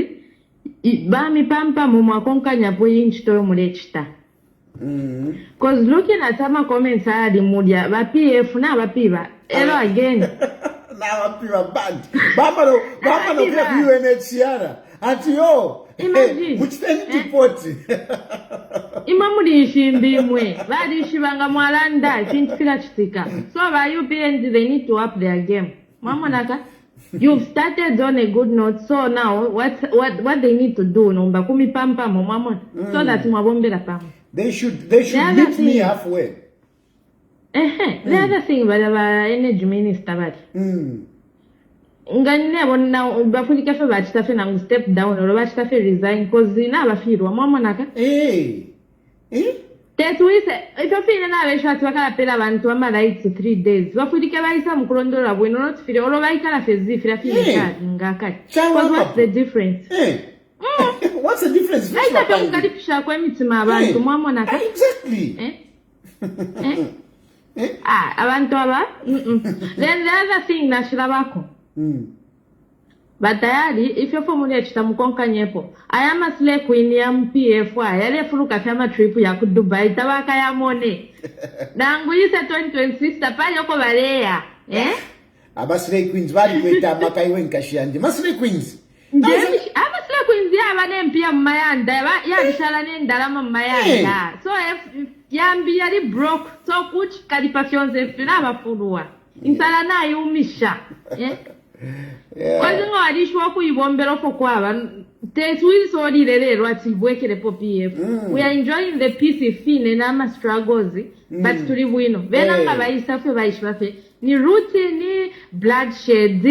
bami pampa mumwakonkanya po inchito mulechita. Because looking at some comments I the mudia ba PF na ba piba. Hello again. Now I'm bad. Baba no UNHCR. Ati yo. Imagine. Imamudi shimbimwe. Badi shibanga mwalanda. Chintifila chitika. So by UPNs they need to up their game. Mama naka. You've started on a good note. So now what they need to do? Nomba kumi pampa mama. So that mwabombe la pam. They should meet me halfway. The other thing about energy minister but ngane bona bafulika fe batitafe na step down or batitafe resign because ina bafirwa mama naka tetu ise itofina na beshatwa wakala pela bantu amala 3 days bafulika baisa mukulondora bwino not fire olo baikala fezifira fire ngaka what's the difference what's the difference baisa pe ngalipisha kwa mitima abantu mama naka exactly abantu aba then the other thing na shirabako but Tayali if you're from chitamukonka nyepo I am a slave queen ya MPFY yale furuka fama trip ya ku Dubai tabaka ya mone nangu yise 2026 tapali yoko balea aba slave queens bali kweta makaiwe nkashiyanje ma slave queens aba slave queens ya bane mpia mmayanda ya bishala nendalama mmayanda so if yambi yali broke so kuch kalipafyonze fina bafurua insala na yumisha kwazi ngwadishwa kuyibombera fo kwaba tesuiso lilelero atibwekele po PF we are enjoying the peace fine na ma struggles but tuli bwino bena ngabayisa fe bayishwafe ni routine ni bloodshed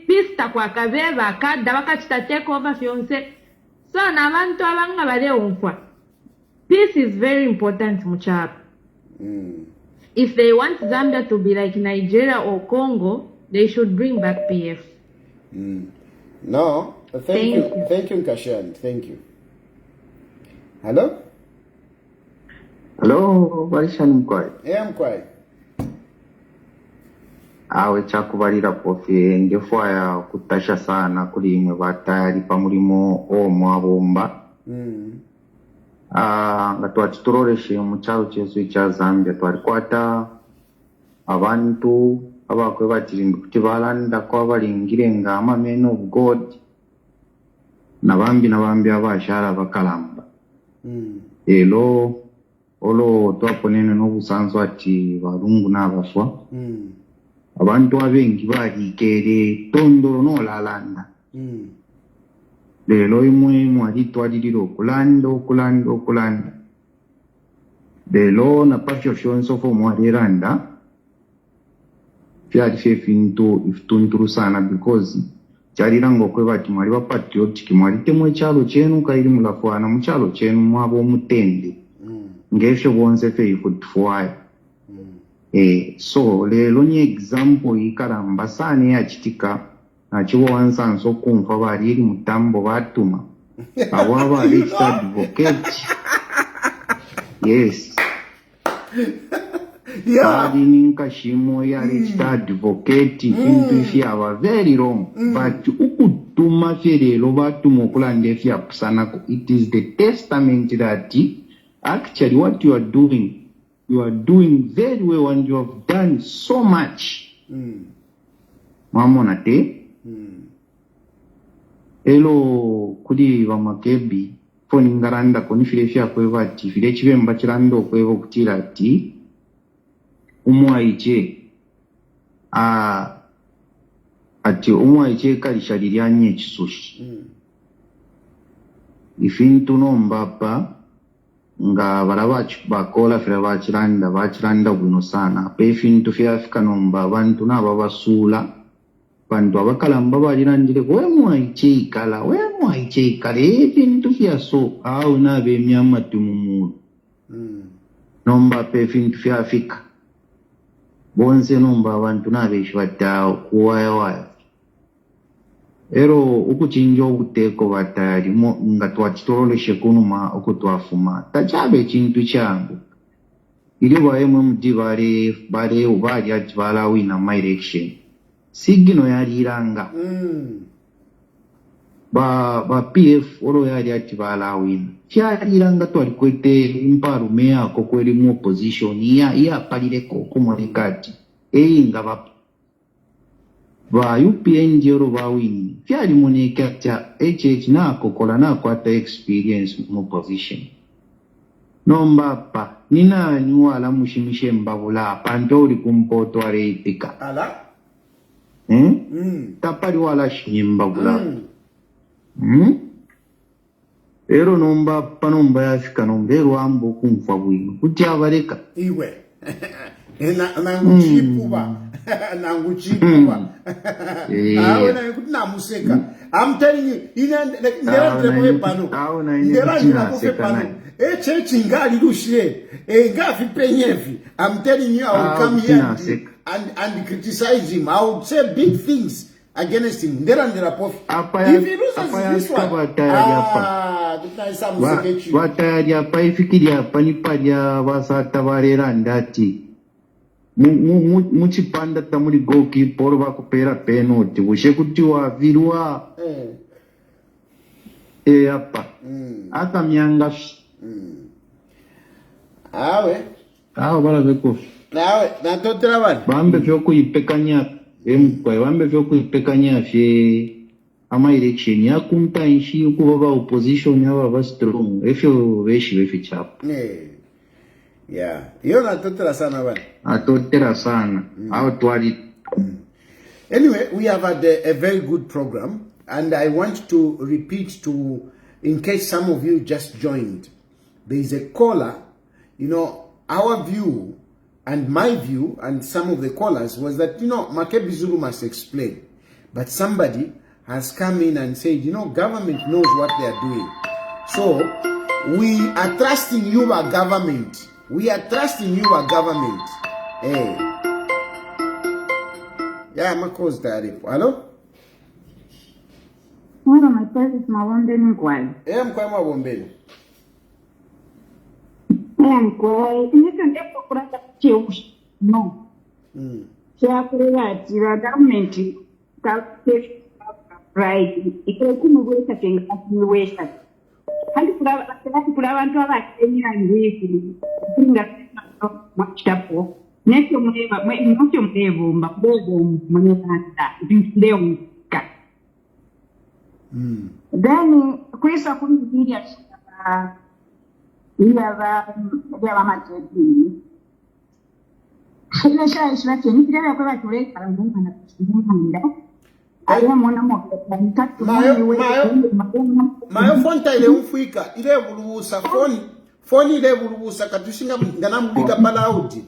pista kwa kabeba kada bakachita take over fiance so na abantu abanga bale umfwa. Peace is very important, Muchap. If they want Zambia to be like Nigeria or Congo, they should bring back PF. No, thank you. Thank you, Nkashan. Thank you. Hello? Hello, Barishani Mkwai. Yeah, Mkwai. Awe chakubalira kofi ngefwaya kutasha sana kuli imwe batayali pamulimo omwabomba. Nga twachituroreshe mu kyalo kyesu ekya Zambia twalikwata abantu abakwe batirinda kuti balanda kwa balingire nga amamene of God nabambi abashara bakalamba elo olo twaponene n'obusanzwe ati balungu n'abafwa abantu abengi balikere tondolo n'olalanda lelo imwe mwali twalilira okulanda lelo napafyo fyonso fo mwaliranda fyali ifitunturu sana because kyaliranga okwebati mwali patriotic mwali temu ekyalo kyenu kairi mulafwana mu kyalo kyenu mwaba omutende ngefyo bonse fe ifutufwaya so lelo ni example ikalamba sana yakitika nachiwo wansanso kumva baliri mutambo batuma awaba reached advocate yes bali ninkashimo ya reached advocate into fyaba very wrong but ukutuma fyelelo batuma okulanda efyapusanako it is the testament that actually what you are doing very well and you have done so much mamona te elo kuli wa Makebi foni ngaranda koni file fya kweva ati file chibemba chirando kweva kutira ati umwaiche ati umwaiche kalishaliryanye chisushi ifintu nombapa nga barabachi bakola file bachiranda bwino sana pe ifintu fya fika nomba abantu naba basula bantu abakalamba balirandire wemwaiche ikala ebintu fyaso awo nabemyamatu mumulu nomba pe fintu fyafika bonse nomba abantu nabeshwatawo kuwayawaya ero ukuchinja obuteko batayali nga twakitololeshe kunuma okutwafuma tachabe ekintu kyangu ile ba MMD bare ubali ati balawina my election sigino yaliranga ba PF olo yali ati balawina kyaliranga twalikwete imparume yako kweli mu opposition ya palireko kumulekati eyinga ba UPN jero bawini kyali muneka kya HH nako kola nako ata experience mu position nombapa nina nyuala mushimishe mbabula pantori kumpoto areitika ala tapari wala shimbabula ero nombapa nomba yafika nombero ambo kumfa bwino kuti abareka iwe nanguchipuba nanguchipuba awena kuti namuseka I'm telling you I'm telling you, I will come here and criticize him. I would say big things against him. If he loses this one, wataya paifikiria panipadia vasata varera ndati muchipanda tamuri goki poro vakupera penalty ushe kuti wavirwa apa akamyanga awe bala veko nawe natotera bani bambe vyokuipekanya vambe vyokuipekanya vye ama election yakumta inshi ukuva va opposition yava va strong efyo veshi vefichapa yeah iyo natotera sana bani atotera sana twali anyway we have had a very good program and I want to repeat in case some of you just joined, there is a caller. You know, our view and my view and some of the callers was that, you know, Makebi Zulu must explain. But somebody has come in and said, you know, government knows what they are doing. So, we are trusting you, our government. We are trusting you, our government. Hey. Yeah, I'm a cause that. Hello? Bueno, my place is Mawombeni Mkwai. Mkwai Mawombeni. Mkwai. Ndikende kurata cheushi. No. Chakurati la government ka right. Ikekunuweka tenga kuweka. Hali kula abantu abakenira ndiki. Kinga machitapo. Nekyo muleba mbabego mwananda. Ndeo ka. Then kwesa kumbiri yava Makebi. Ile sha ishwake ni kile kwa tule karangana na kusimama. Ayo mona mo mtatu mayo fonta ile ufika ile bulubusa phone ile bulubusa katushinga ngana mubika palaudi.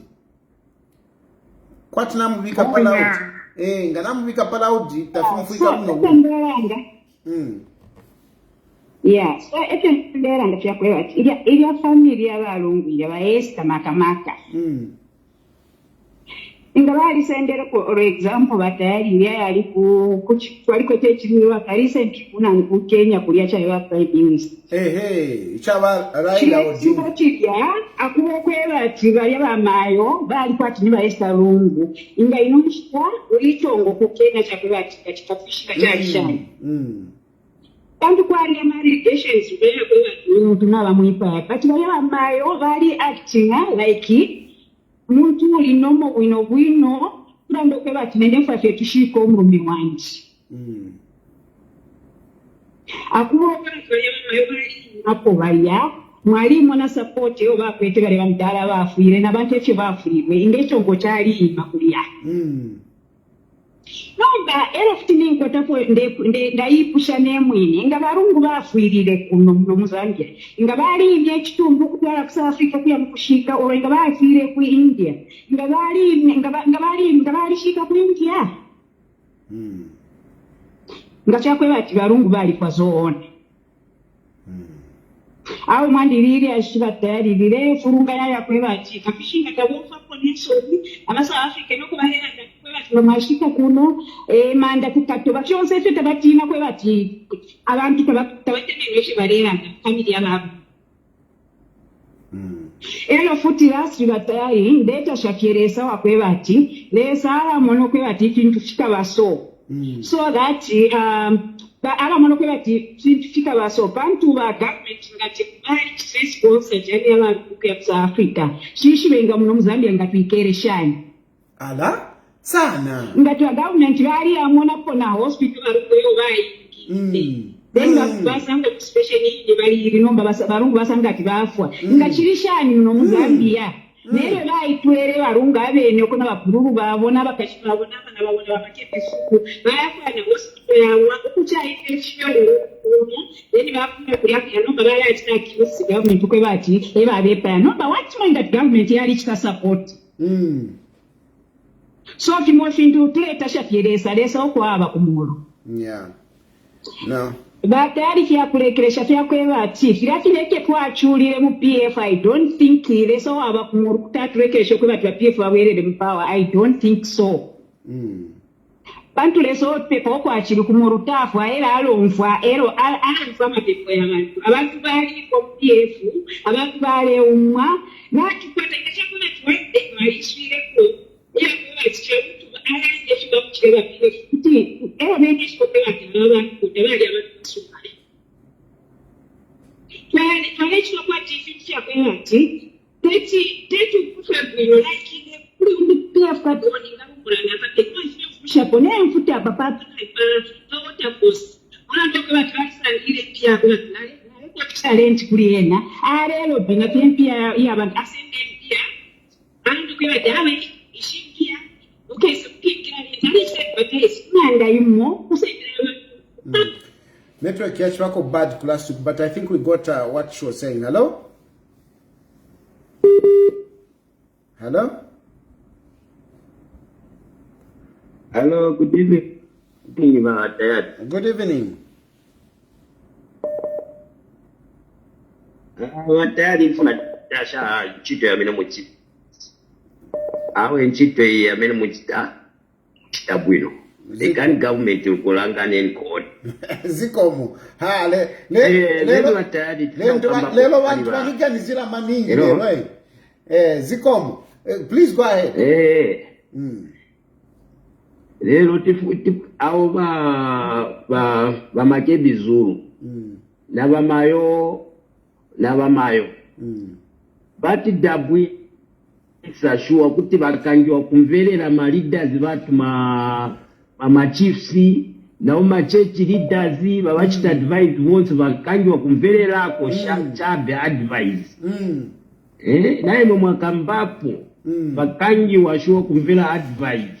Kwati na mubika palaudi. Ngana mubika palaudi tafumfuika muno. Yeah, so it's there and the Fiakwet. Ilia family along with Ba-Esther Makamaka. In the body sender, for example, that Tayali could take you a recent one Kenya Kuriacha Prime Minister. Hey, Chava, right? Akukwela Tivaya Mayo, Bali Party Ba-Esther Lungu. In the Inushka, Ritongo Kukena Chakuat, Chapisha. Tanto quali irrigations tunava muipa but vaya mayo vari acting like muntu inomo wino kurando kweva tinende fafe tushiko mrumbi wanji akuwa kwa mayo vari napo vaya mwalimu na support yo bakwete bale bamdala bafuire nabantu efye bafuirwe ingechongo kyali makulia Nonga elofitini kwatapo ndayipusha nemwini nga barungu bafuirire kuno mu Zambia nga bali ibye Ichitumbi kutwala ku South Africa kuya mukushika olo nga bafiire ku India nga bali shika ku India nga chakwe bati barungu bali kwa zoona au mandiriri ashiba tayari vile furunga ya kwa bati kapishinga tabufa connection ama South Africa no kubalera mashika kuno manda tukatoba cyonse fete batina kwe bati abantu tabatemereje barera family yabo Elo futi lasi batayali ndeta shakiresa wakwe bati lesa ala monokwe bati kintu fika baso so that ba ala monokwe bati fika baso bantu ba government ngati bali sponsor general ya South Africa shishi benga muno Zambia ngati ikere shine ala sana ngati wa government bali amona pona hospital aruko bai then basanga especially bali rinomba barungu basanga kibafwa ngachirishani muno Muzambia nere baitwere barungu abene ko nabapururu babona bakashibabona bana babona bakete suku bayafana hospital wakuchaye infection then bafuna kulyaka nomba bali ataki government ko bati ebabepa nomba what mind that government yali chika support so kimo fintu tuleta shafiresa lesa okwaba kumuro yeah no batari kya kulekeresha kya kwebati kirakireke twachulire mu PF I don't think leso aba kumuru kutatulekeresha kwebati PF awerere mpower I don't think so bantu leso pepo kwachiri kumuru tafu era alomfwa ero alomfwa mapepo y'abantu abantu bali ko PF abantu bale umwa nakipata kyakuna twende malishire ko yakwa chichetu alanje chibakira PF kuti ero nene shikopera abantu tebali abantu Twale chokwa tifiki yakwati teti kufa bwino lakini kuri PF ka doni ngakuranga pate kwa shifusha pone mfuta papa tota boss ona ndoko batwasangire pia kwa kwa talent kuri yena arelo bina pia ya abantu asende pia bantu kwa dawe ishipia ukese kukira tali sepa nanda yimo kusaidia network catch wako bad class, but I think we got what she was saying. Hello? Hello? Hello, good evening. Good evening. Watayali funa tasha chito ya mene muchi. Awe nchito ya mene muchi tabwino. The current government ukulanga n'enkodi. Zikomo. Ha lelo wantu waniganizira maningi lelo Zikomo. Please go ahead. Lelo abo ba Makebi ZULU. Nabamayo. Bati dabwi sashua kuti bakangiwa kumverera ma leaders batu ma chiefs na uma church leaders babachita advise votes bakangiwa kumverera ko chabe advise naye mwaka mbapo bakangiwa shuwa kumvera advise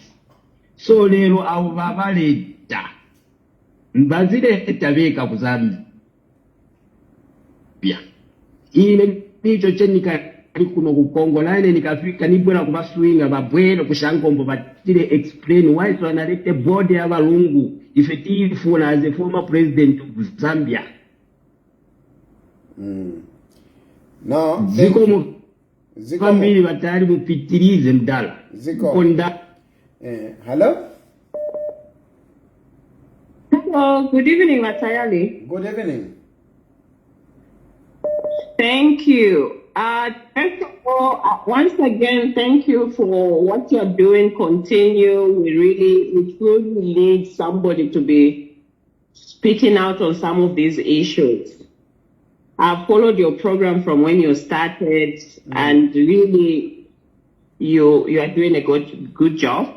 so lero abo babaleta mbazile tabeka kuzambi bia ile nicho chenika kuno kukongo nane nikafika nibwera kubaswinga babwera kushangombo batire explain why so analete board ya balungu effective as a former president of Zambia. No, ziko family batari mupitirize mdala ziko konda. Hello? Hello, good evening, Tayali. Good evening. Thank you. First of all, once again, thank you for what you're doing. Continue. We truly need somebody to be speaking out on some of these issues. I've followed your program from when you started, and really, you are doing a good job.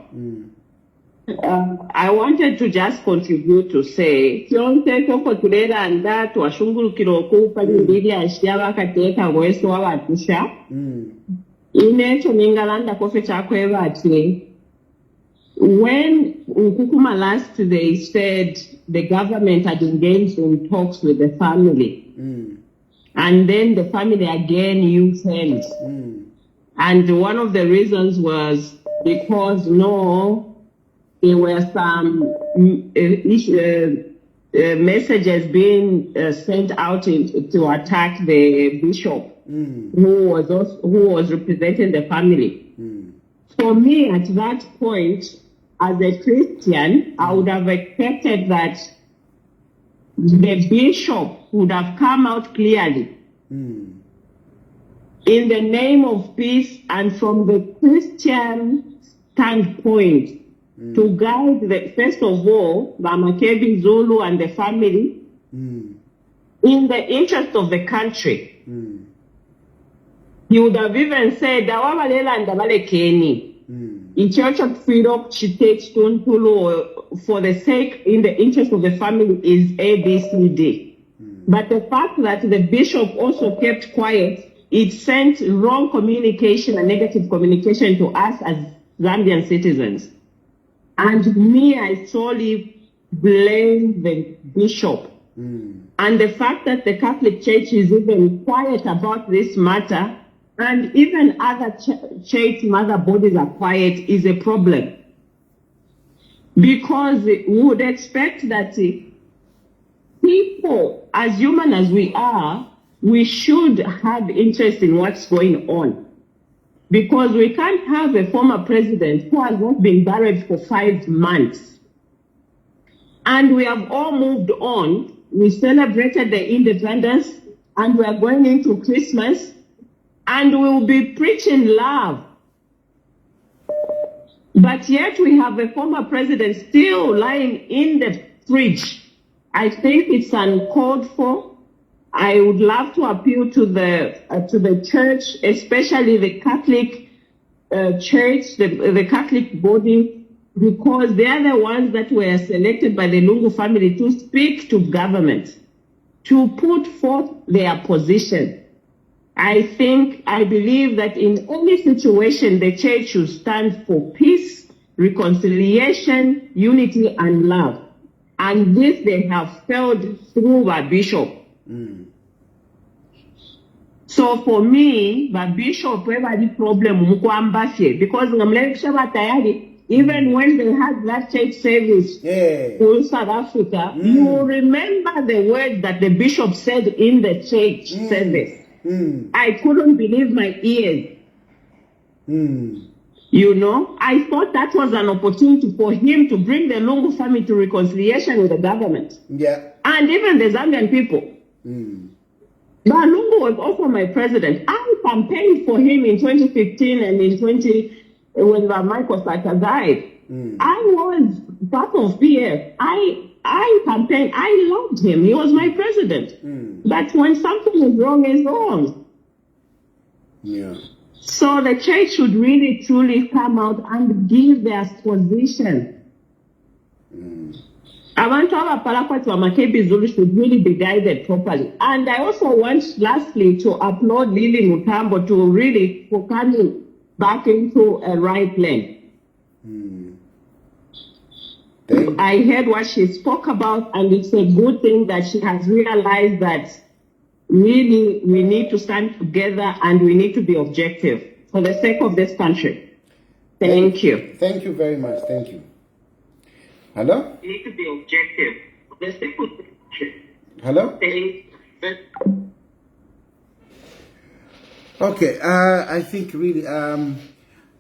I wanted to just contribute to say, Kyonte koko tulera anda twashungulukira okupa bibiri ashyaba kateka weso wabatisha. Inecho ningalanda kofe chakwe bati. When Ukukuma last they said the government had engaged in talks with the family. And then the family again used hands. And one of the reasons was because there were some messages being sent out to attack the bishop who was representing the family. For me, at that point, as a Christian, I would have expected that the bishop would have come out clearly in the name of peace and from the Christian standpoint to guide first of all, the Makebi, Zulu and the family in the interest of the country. He would have even said, in church of freedom, for the sake, in the interest of the family is A, B, C, D. But the fact that the bishop also kept quiet, it sent wrong communication and negative communication to us as Zambian citizens. And me, I solely blame the bishop. And the fact that the Catholic Church is even quiet about this matter, and even other church mother bodies are quiet, is a problem. Because we would expect that people, as human as we are, we should have interest in what's going on. Because we can't have a former president who has not been buried for 5 months. And we have all moved on. We celebrated the independence and we are going into Christmas and we will be preaching love. But yet we have a former president still lying in the fridge. I think it's uncalled for. I would love to appeal to the church, especially the Catholic church, the Catholic body, because they are the ones that were selected by the Lungu family to speak to government, to put forth their position. I believe that in any situation, the church should stand for peace, reconciliation, unity, and love. And this they have failed through our bishop. So for me, the bishop have the problem because Tayali, even when they had that church service in South Africa, you remember the word that the bishop said in the church service. I couldn't believe my ears. You know, I thought that was an opportunity for him to bring the Lungu family to reconciliation with the government. And even the Zambian people. But Lungu was also my president. I campaigned for him in 2015 and in when Michael Saka died. I was part of PF. I campaigned. I loved him. He was my president. But when something is wrong, it's wrong. So the church should really, truly come out and give their position. I want to have a Paraquat Makebi Zulu should really be guided properly. And I also want, lastly, to applaud Lily Mutambo to really for coming back into a right lane. I heard what she spoke about, and it's a good thing that she has realized that really we need to stand together and we need to be objective for the sake of this country. Thank you. Thank you very much. Thank you. Hello? We need to be objective for the sake of this country. Hello? Okay, I think really,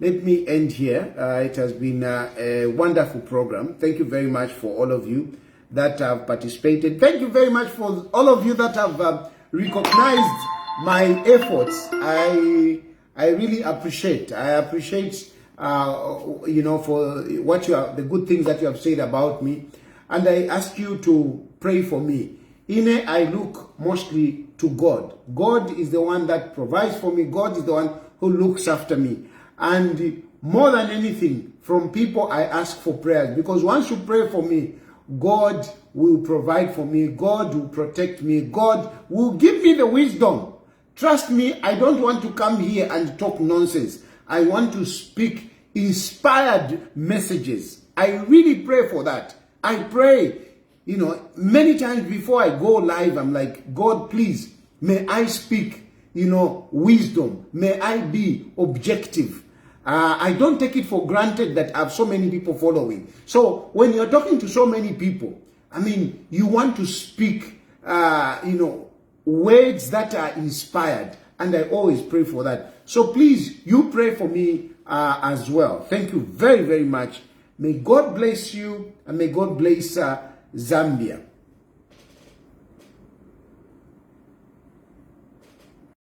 let me end here. It has been a wonderful program. Thank you very much for all of you that have participated. Thank you very much for all of you that have recognized my efforts. I really appreciate. I appreciate, you know, for what the good things that you have said about me. And I ask you to pray for me. I look mostly to God. God is the one that provides for me. God is the one who looks after me. And more than anything, from people I ask for prayers. Because once you pray for me, God will provide for me. God will protect me. God will give me the wisdom. Trust me, I don't want to come here and talk nonsense. I want to speak inspired messages. I really pray for that. I pray, you know, many times before I go live, I'm like, God, please, may I speak, you know, wisdom. May I be objective. I don't take it for granted that I have so many people following. So when you're talking to so many people, I mean, you want to speak, you know, words that are inspired. And I always pray for that. So please, you pray for me as well. Thank you very, very much. May God bless you and may God bless Zambia.